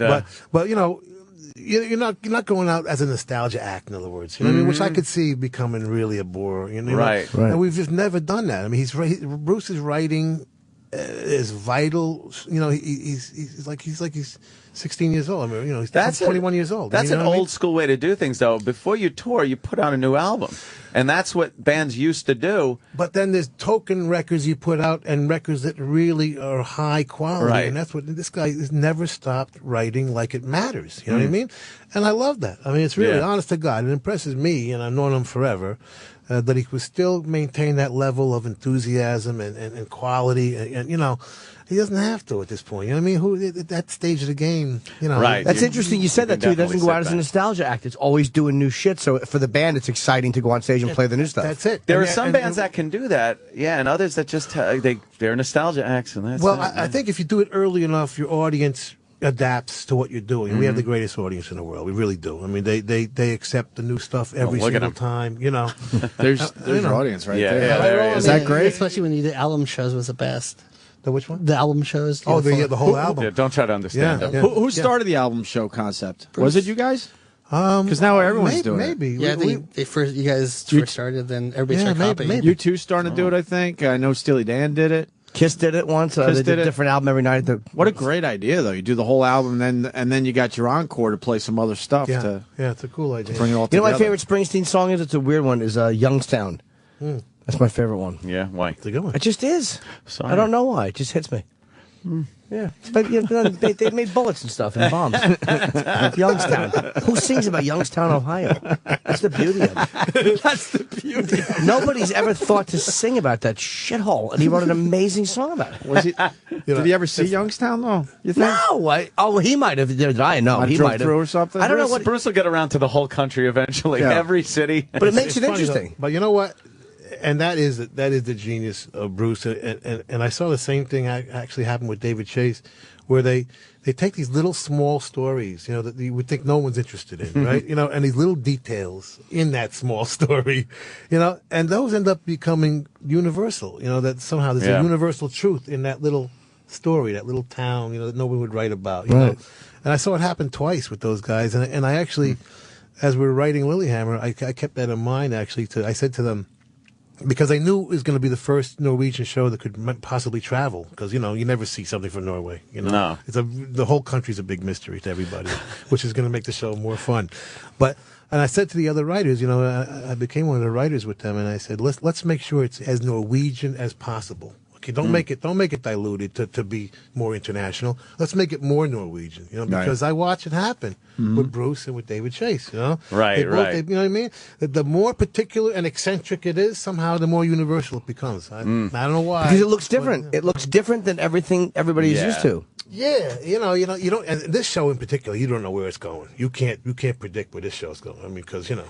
But you know, you're not going out as a nostalgia act. In other words, you know what I mean, which I could see becoming really a bore. You know, Right. And we've just never done that. I mean, Bruce's writing is vital. You know, he's like 16 years old. I mean, you know, he's 21 years old. That's you know an what I mean? old school way to do things, though. Before you tour, you put out a new album, and that's what bands used to do. But then there's token records you put out and records that really are high quality. Right. And that's what this guy has never stopped writing like it matters. You know what I mean? And I love that. I mean, it's really honest to God. It impresses me, and I've known him forever, that he could still maintain that level of enthusiasm and quality. And, you know, he doesn't have to at this point. You know what I mean? Who at that stage of the game, you know. Right. That's interesting. You said that too. He doesn't go out as a that. nostalgia act. It's always doing new shit. So for the band, it's exciting to go on stage and play the new stuff. That's it. There And- are some and- bands that can do that, and others that just they're nostalgia acts, and that's Well, it. I think if you do it early enough, your audience adapts to what you're doing. We have the greatest audience in the world. We really do. I mean, they accept the new stuff every look at single 'em. time. You know, There's you know. your audience right Yeah, there. yeah, there he Is that great? Especially when you did album shows was the best. The which one? The album shows. Oh, the whole album. Yeah, don't try to understand them. Who started the album show concept? Was it you guys? Because now everyone's doing it. maybe. Yeah, We- they first you guys first started, then everybody Yeah, started maybe. copying. You two starting to do it, I think. I know Steely Dan did it. Kiss did it once. Kiss They did did a it. different album every night. What a great idea, though. You do the whole album, and then you got your encore to play some other stuff Yeah, to yeah, it's a cool idea. bring it all You know, together. my favorite Springsteen song is. It's a weird one. Is Youngstown. That's my favorite one. Yeah, why? It's a good one. It just is. Sorry. I don't know why. It just hits me. Yeah, but you know, they made bullets and stuff and bombs. Youngstown. Who sings about Youngstown, Ohio? That's the beauty of it. That's the beauty. Nobody's ever thought to sing about that shithole, and he wrote an amazing song about it. Was he? Did he ever see Youngstown though? You think? No, he might have. Did I know? Might He drove might have. through or something? I don't know Bruce, what. Bruce will get around to the whole country eventually, Yeah. every city. But it makes it It's funny, interesting. though. But you know what? And that is the genius of Bruce. And I saw the same thing actually happen with David Chase, where they take these little small stories, you know, that you would think no one's interested in, right? You know, and these little details in that small story, you know, and those end up becoming universal. You know, that somehow there's Yeah. a universal truth in that little story, that little town, you know, that no one would write about. You know? And I saw it happen twice with those guys, and I actually, as we were writing Lilyhammer, I kept that in mind. Actually, I said to them, because I knew it was going to be the first Norwegian show that could possibly travel. Because you know, you never see something from Norway. You know, No. the whole country's a big mystery to everybody, which is going to make the show more fun. And I said to the other writers, you know, I became one of the writers with them, and I said, let's make sure it's as Norwegian as possible. Okay, don't make it diluted to be more international. Let's make it more Norwegian, you know, because I watch it happen with Bruce and with David Chase, you know. Right, right. you know what I mean? The more particular and eccentric it is, somehow the more universal it becomes. I don't know why. Because it looks different. It looks different than everything everybody is used to. Yeah, you know, you don't. And this show in particular, you don't know where it's going. You can't predict where this show's going. I mean, because you know.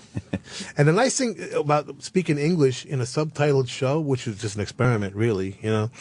And the nice thing about speaking English in a subtitled show, which is just an experiment, really, you know,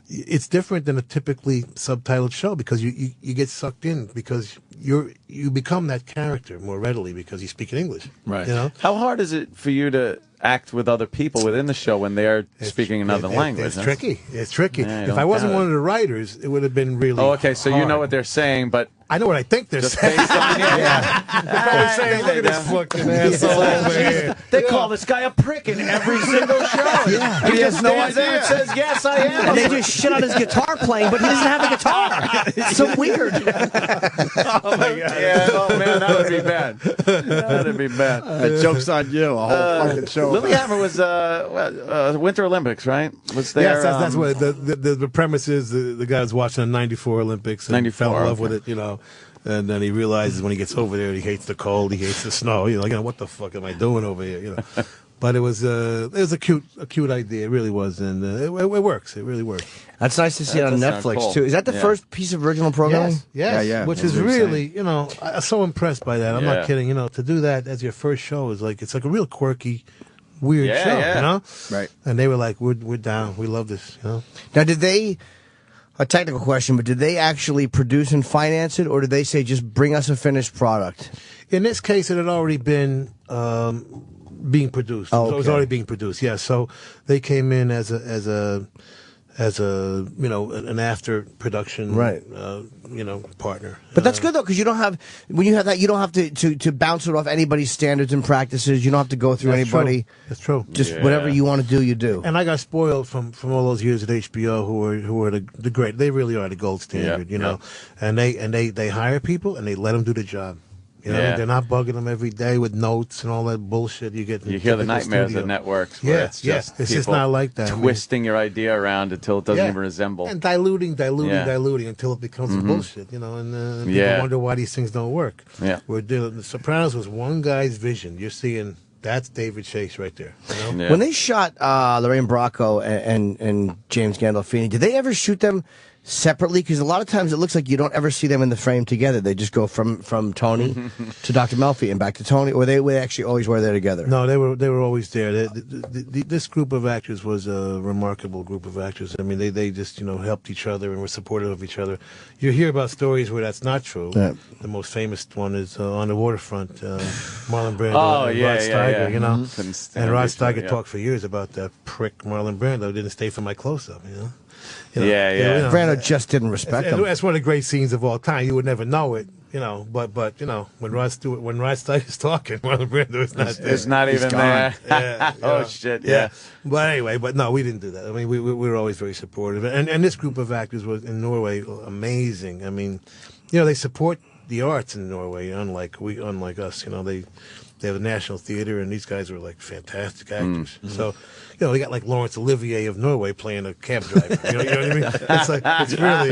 it's different than a typically subtitled show because you get sucked in because you become that character more readily because you speak in English. Right. You know. How hard is it for you to act with other people within the show when they're speaking another language? It's tricky. It's tricky. Yeah, I if don't I wasn't doubt one it. of the writers, it would have been really. Oh, okay. So you know hard. what they're saying, but I know what I think they're just saying. based on They're probably saying, "Look at this fucking asshole over here." They call this guy a prick in every single show. Yeah. He has no idea. It says, "Yes, I am." And they just shit on his guitar playing, but he doesn't have a guitar. It's so weird. Oh my god! Yeah. Oh man, that would be bad. That would be bad. Joke's on you. A whole fucking show. Lilyhammer was Winter Olympics, right? Was there? Yes, that's what the premise is. The guy was watching the '94 Olympics and 94, fell in love okay. with it, you know. And then he realizes when he gets over there, he hates the cold, he hates the snow. You know, what the fuck am I doing over here? You know. But it was a cute idea. It really was, and it works. It really works. That's nice to see it on Netflix too. Is that the first piece of original programming? Yes. Yeah. Which is really, I'm so impressed by that. I'm not kidding. To do that as your first show is like, it's like a real quirky, weird show. Right. And they were like, we're down. We love this. Now, did they? A technical question, but did they actually produce and finance it, or did they say just bring us a finished product? In this case, it had already been being produced. Oh, okay. So it was already being produced. Yeah. So they came in as an after production, partner. But that's good though, because when you have that, you don't have to bounce it off anybody's standards and practices. You don't have to go through anybody. True. That's true. Just whatever you want to do, you do. And I got spoiled from all those years at HBO, who were the great. They really are the gold standard, And they hire people and they let them do the job. They're not bugging them every day with notes and all that bullshit you get. You hear the nightmares at networks. Where it's just not like that. Twisting your idea around until it doesn't even resemble. And diluting until it becomes bullshit. And people wonder why these things don't work. Yeah, The Sopranos was one guy's vision. You're seeing. That's David Chase right there. When they shot Lorraine Bracco and James Gandolfini, did they ever shoot them separately? Because a lot of times it looks like you don't ever see them in the frame together. They just go from Tony to Dr. Melfi and back to Tony, or they actually always were there together. No, they were always there. This group of actors was a remarkable group of actors. I mean, they just helped each other and were supportive of each other. You hear about stories where that's not true. Yeah. The most famous one is on the waterfront. Marlon Brando and Rod Steiger. And Rod Steiger talked for years about that prick Marlon Brando didn't stay for my close-up. Brando just didn't respect him. That's one of the great scenes of all time. You would never know it, But when Rod Steiger's talking, Marlon Brando is not there. It's not even there. Shit. Yeah. But anyway, no, we didn't do that. I mean, we were always very supportive, and this group of actors was in Norway amazing. I mean, they support the arts in Norway, unlike us. They have a national theater, and these guys were like fantastic actors. So, they got like Laurence Olivier of Norway playing a cab driver. You know what I mean?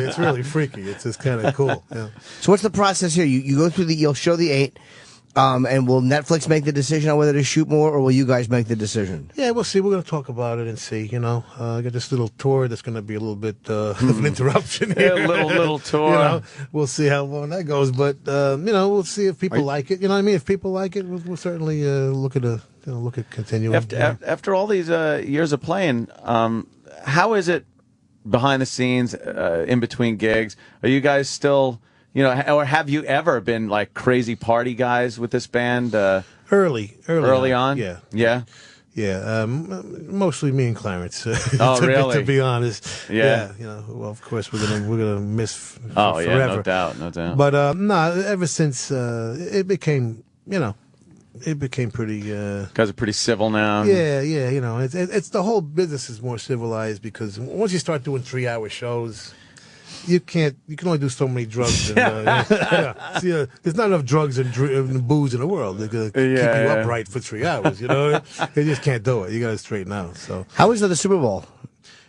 It's really freaky. It's just kind of cool. Yeah. So what's the process here? You go through you'll show the 8, and will Netflix make the decision on whether to shoot more, or will you guys make the decision? Yeah, we'll see. We're going to talk about it and see. I got this little tour that's going to be a little bit of an interruption here. Yeah, little tour. We'll see how long that goes, but we'll see if people like it. You know what I mean? If people like it, we'll certainly look at continuing. After all these years of playing, how is it behind the scenes, in between gigs? Are you guys still? Or have you ever been like crazy party guys with this band? Early on. Yeah. Mostly me and Clarence. Oh, really? To be honest. Yeah. Well, of course we're gonna miss. Forever. Yeah, no doubt. But no, ever since it became, it became pretty. Guys are pretty civil now. Yeah. It's the whole business is more civilized because once you start doing 3-hour shows. You can only do so many drugs. There's not enough drugs and booze in the world. They're going to keep you upright for 3 hours. They just can't do it. You got to straighten out. So how was the Super Bowl?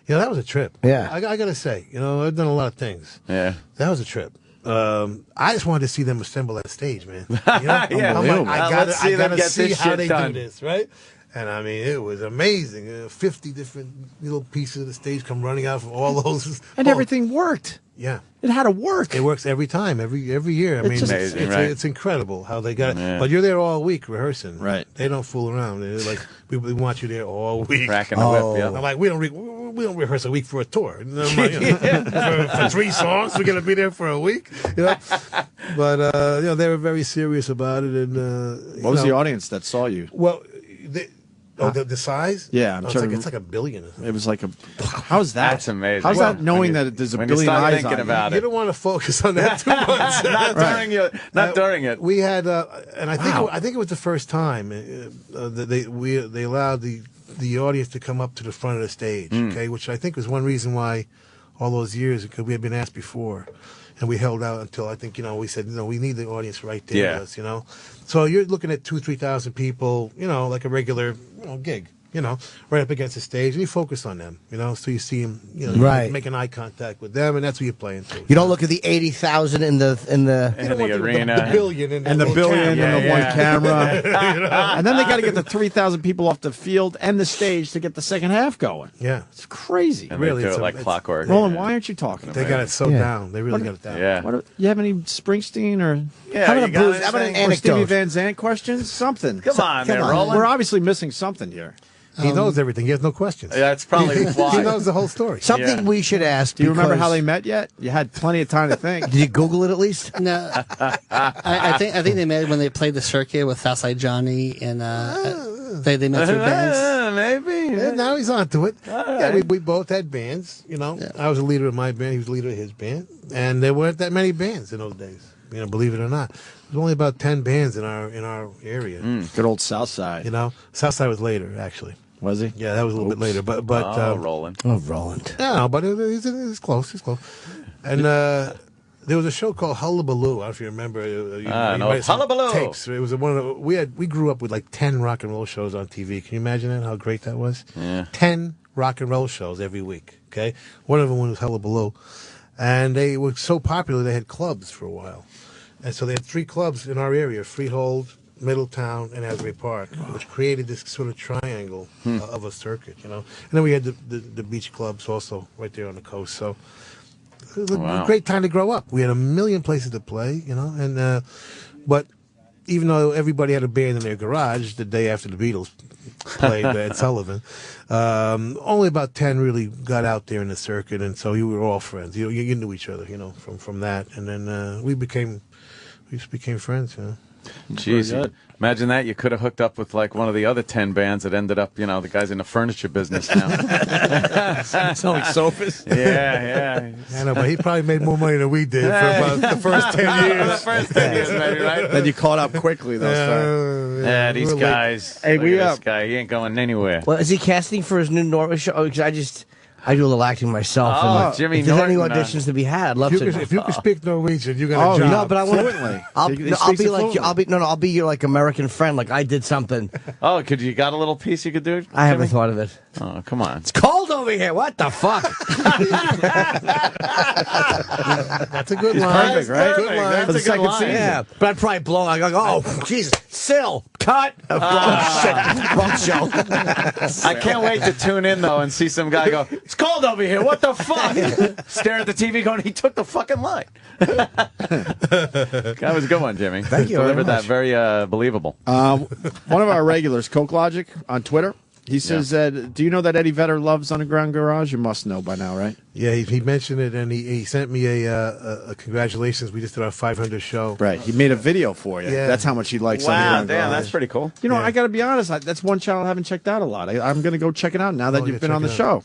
That was a trip. Yeah, I got to say, I've done a lot of things. Yeah, that was a trip. I just wanted to see them assemble that stage, man. Yeah, I got to see how they done. do this, right? And I mean, it was amazing. 50 different little pieces of the stage come running out from all those, and everything worked. Yeah, it had to work. It works every time, every year. I mean, amazing, it's incredible how they got it. Yeah. But you're there all week rehearsing. Right. They don't fool around. They're like we want you there all week. Cracking the whip. Yeah. I'm like, we don't rehearse a week for a tour. Like, for 3 songs, we're gonna be there for a week. But they were very serious about it. And what was the audience that saw you? Well. The size? Yeah, it's like $1 billion. It was like how's that? That's amazing. How's that knowing that there's $1 billion eyes thinking on about you? You don't want to focus on that too much. Not during it. We had, and I think it was the first time that they allowed the audience to come up to the front of the stage. Okay, which I think was one reason why all those years, because we had been asked before. And we held out until I think, we said, we need the audience right there with us, So you're looking at 2,000-3,000 people, like a regular gig. you know, right up against the stage, and you focus on them, you know, so you see them, you know, Right. making eye contact with them, and that's what you're playing to. You don't look at the 80,000 in the arena. The billion in and the one billion camera. and the one camera. You know? And then they got to get the 3,000 people off the field and the stage to get the second half going. Yeah. It's crazy. And really, they do it like clockwork. Roland, why aren't you talking about They got it so down. They really got it down. Yeah. You have any Springsteen or Yeah, how about, you got Bruce, anything? how about an Or anecdote? Stevie Stevie Van Zandt questions? Something. Come on there, Roland. We're obviously missing something here. He knows everything. He has no questions. That's probably why. He knows the whole story. Something we should ask. Do you remember how because- they met yet? You had plenty of time to think. Did you Google it at least? No, I think they met when they played the circuit with Southside Johnny, and they met through bands. Maybe. And now he's on to it. Yeah, right. we both had bands, you know. I was a leader of my band. He was the leader of his band. And there weren't that many bands in those days, you know, believe it or not. There's only about 10 bands in our area. Good old Southside. You know, Southside was later, actually. Was he? Yeah, that was a little bit later. But Roland. Oh, Roland. No, but it was close. It's close. And there was a show called Hullabaloo. I don't know if you remember. You no, might have seen Hullabaloo. tapes. It was one of the, we grew up with like 10 rock and roll shows on TV. Can you imagine that? How great that was? Yeah. 10 rock and roll shows every week. Okay, one of them was Hullabaloo, and they were so popular they had clubs for a while, and so they had 3 clubs in our area: Freehold, Middletown, and Asbury Park, which created this sort of triangle of a circuit, you know. And then we had the beach clubs also right there on the coast. So it was a great time to grow up. We had a million places to play, you know. And but even though everybody had a band in their garage the day after the Beatles played at Sullivan, only about 10 really got out there in the circuit, and so you were all friends. You knew each other, you know, from that, and then we just became friends, you know. Jeez, imagine that. You could have hooked up with like one of the other 10 bands that ended up, you know, the guys in the furniture business now. Selling sofas. Yeah. I know, but he probably made more money than we did for about the first 10 years. The first 10 years, maybe, right? Then you caught up quickly, though. Yeah, these guys. Hey, Look at this guy. He ain't going anywhere. Well, is he casting for his new Norway show? Because I do a little acting myself. Oh, and Jimmy if there's any Norton, auditions to be had, I'd love to. If you can speak Norwegian, you got a job. No, but I want Fluently. I'll be like I'll be your like American friend. Like I did something. Oh, you got a little piece you could do? I haven't thought of it. Oh, come on. It's cold over here. What the fuck? That's a good line. Perfect, right? Good line. That's For the a good second line. season. Yeah, but I'd probably blow. I go, oh Jesus, Sill, cut. Wrong show. I can't wait to tune in, though, and see some guy go, it's cold over here. What the fuck? Stare at the TV going, he took the fucking line. That was a good one, Jimmy. Thank you very Delivered that much. very believable. One of our regulars, Coke Logic, on Twitter, he says, do you know that Eddie Vedder loves Underground Garage? You must know by now, right? Yeah, he mentioned it, and he sent me a congratulations. We just did our 500 show. Right. He made a video for you. Yeah. That's how much he likes Wow, Underground damn, Garage. that's pretty cool. You know, I got to be honest. That's one channel I haven't checked out a lot. I'm going to go check it out now that Oh, you've yeah, been on the check it show. out.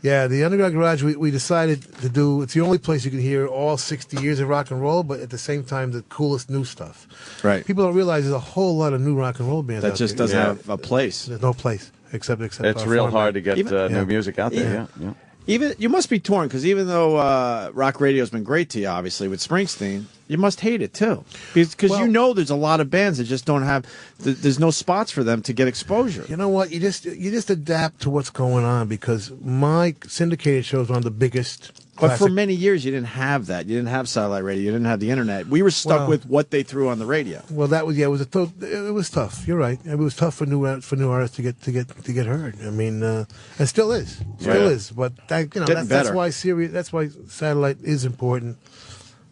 Yeah, the Underground Garage, we decided to do, it's the only place you can hear all 60 years of rock and roll, but at the same time, the coolest new stuff. Right. People don't realize there's a whole lot of new rock and roll bands That out just there. doesn't have a place. There's no place except It's our real format. hard to get Even- new music out there. Yeah. Even you must be torn because even though rock radio's been great to you, obviously with Springsteen, you must hate it too because you know there's a lot of bands that just don't have. There's no spots for them to get exposure. You know what? You just adapt to what's going on because my syndicated shows are on the biggest. But for classic- many years, you didn't have that. You didn't have satellite radio. You didn't have the internet. We were stuck Well- with what they threw on the radio. Well, that was it was tough. You're right. It was tough for new artists to get heard. I mean, it still is, is. But Getting that's better. why that's why satellite is important.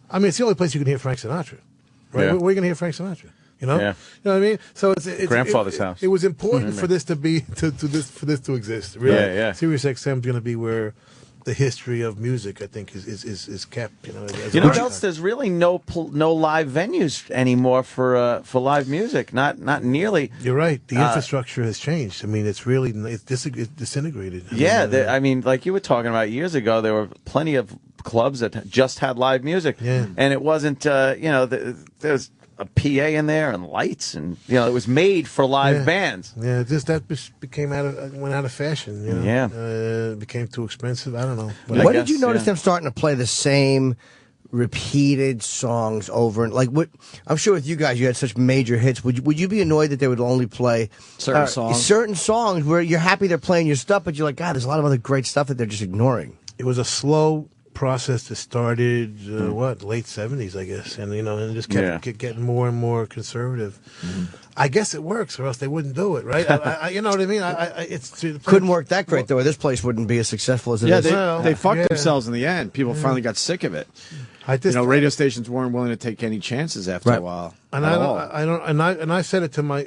I mean, it's the only place you can hear Frank Sinatra, right? Yeah. Where are you going to hear Frank Sinatra? You know, Yeah. you know what I mean. So it's Grandfather's house. It was important for this to be for this to exist. Really. Yeah. Sirius XM is going to be where the history of music, I think, is kept. You know, as You a know what archive. else? There's really no live venues anymore for live music. Not nearly. You're right. The infrastructure has changed. I mean, it's disintegrated. I mean, like you were talking about years ago, there were plenty of clubs that just had live music, and it wasn't. There's a PA in there and lights, and it was made for live bands. Yeah, went out of fashion. You know? Yeah. It became too expensive. I don't know. When did you notice them starting to play the same repeated songs over and like what I'm sure with you guys you had such major hits. Would you be annoyed that they would only play certain songs where you're happy they're playing your stuff, but you're like, God, there's a lot of other great stuff that they're just ignoring. It was a slow process that started late 70s, I guess, and and just kept getting more and more conservative. I guess it works, or else they wouldn't do it, right? You know what I mean? Couldn't work that great though. Or this place wouldn't be as successful as it is. They fucked themselves in the end. People finally got sick of it. Radio stations weren't willing to take any chances after a while. And I said it to my,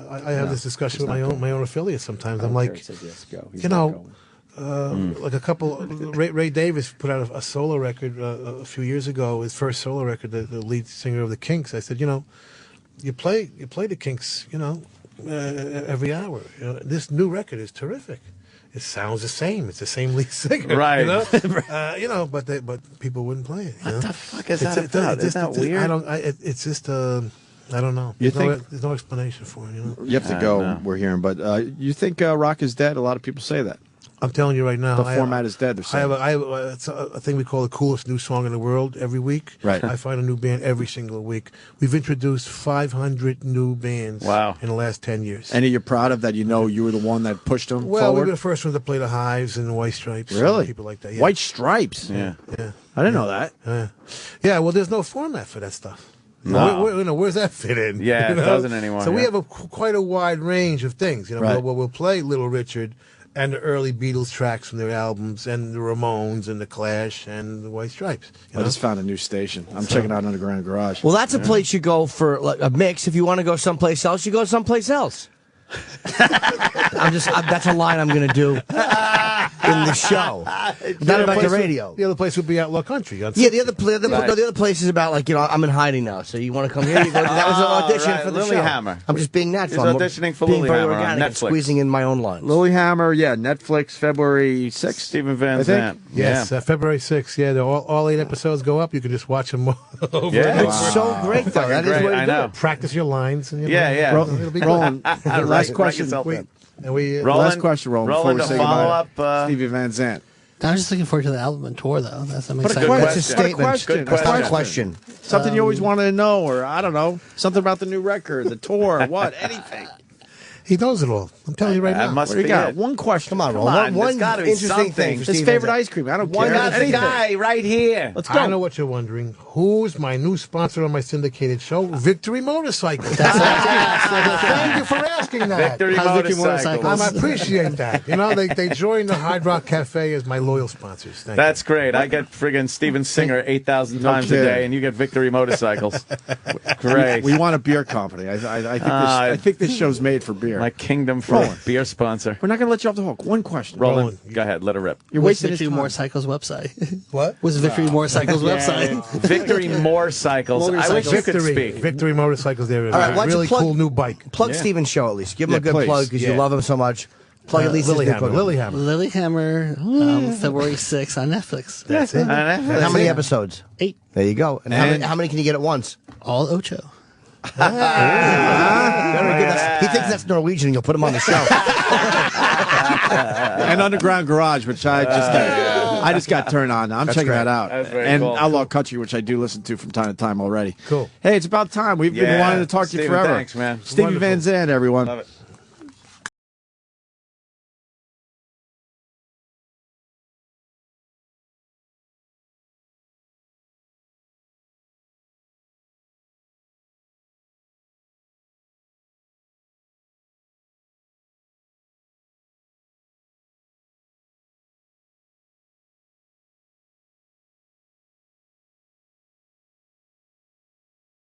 I have this discussion with my own affiliates sometimes. I'm like, like a couple. Ray Davis put out a solo record a few years ago. His first solo record, the lead singer of the Kinks. I said, you play the Kinks, every hour. This new record is terrific. It sounds the same. It's the same lead singer, right? But people wouldn't play it. What the fuck is that about? Isn't that weird? It's just I don't know. There's no explanation for it. You have to go. We're hearing, but you think rock is dead? A lot of people say that. I'm telling you right now, the format is dead. I have a thing we call the coolest new song in the world every week. Right. I find a new band every single week. We've introduced 500 new bands in the last 10 years. Any you're proud of that you were the one that pushed them Well, forward? we were the first ones to play the Hives and the White Stripes. Really? People like that. Yeah. White Stripes? Yeah. I didn't know that. Yeah, well, there's no format for that stuff. No. Where's that fit in? Yeah, it doesn't anymore. So we have quite a wide range of things. We'll play Little Richard and the early Beatles tracks from their albums, and the Ramones, and the Clash, and the White Stripes. I just found a new station. I'm checking out Underground Garage. Well, that's a place you go for like a mix. If you want to go someplace else, you go someplace else. That's a line I'm going to do in the show. Not about the radio. The other place would be Outlaw Country. The other place is about like I'm in hiding now. So you want to come here? You go, that was an audition for the show. Lilyhammer. I'm just being natural. He's auditioning for Lilyhammer on Netflix. Squeezing in my own lines. Lilyhammer, Netflix, February 6th. Stephen Van Zandt. Yes, February 6th. Yeah, all 8 episodes go up. You can just watch them over. Yeah, it's so great though. That is what you do. Practice your lines. And it'll be good. Last question. Last question, Roland. Before we say goodbye, Stevie Van Zandt. I'm just looking forward to the album and tour, though. That's What a statement. That's not a question. Something you always wanted to know, or I don't know, something about the new record, the tour, what, anything. He knows it all. I'm telling you right now. What do you got? One question. Come on, Roland. One interesting thing. His favorite ice cream. I don't care. This guy right here. Let's go. I know what you're wondering. Who's my new sponsor on my syndicated show? Victory Motorcycles. Thank you for asking that. Victory Motorcycles. I appreciate that. They joined the Hard Rock Cafe as my loyal sponsors. That's great. I get friggin' Steven Singer 8,000 times a day, and you get Victory Motorcycles. Great. We want a beer company. I think this show's made for beer. My Kingdom for beer sponsor. We're not going to let you off the hook. One question. Roland, go ahead. Let it rip. You're wasting Victory Motorcycles website. What? What's Victory Motorcycles website? Victory Motorcycles. I wish you could speak. Victory Motorcycles. They're a really cool new bike. Plug Steven's show at least. Give him a good plug because you love him so much. Plug at least Lilyhammer. February 6th on Netflix. That's it. How many episodes? 8. There you go. And how many can you get at once? All Ocho. Very good. He thinks that's Norwegian, and you'll put him on the show. And Underground Garage, which I just got turned on. I'm checking that out. And cool. Outlaw Country, which I do listen to from time to time already. Cool. Hey, it's about time. We've been wanting to talk to you forever. Thanks, man. Stevie Van Zandt, everyone. Love it.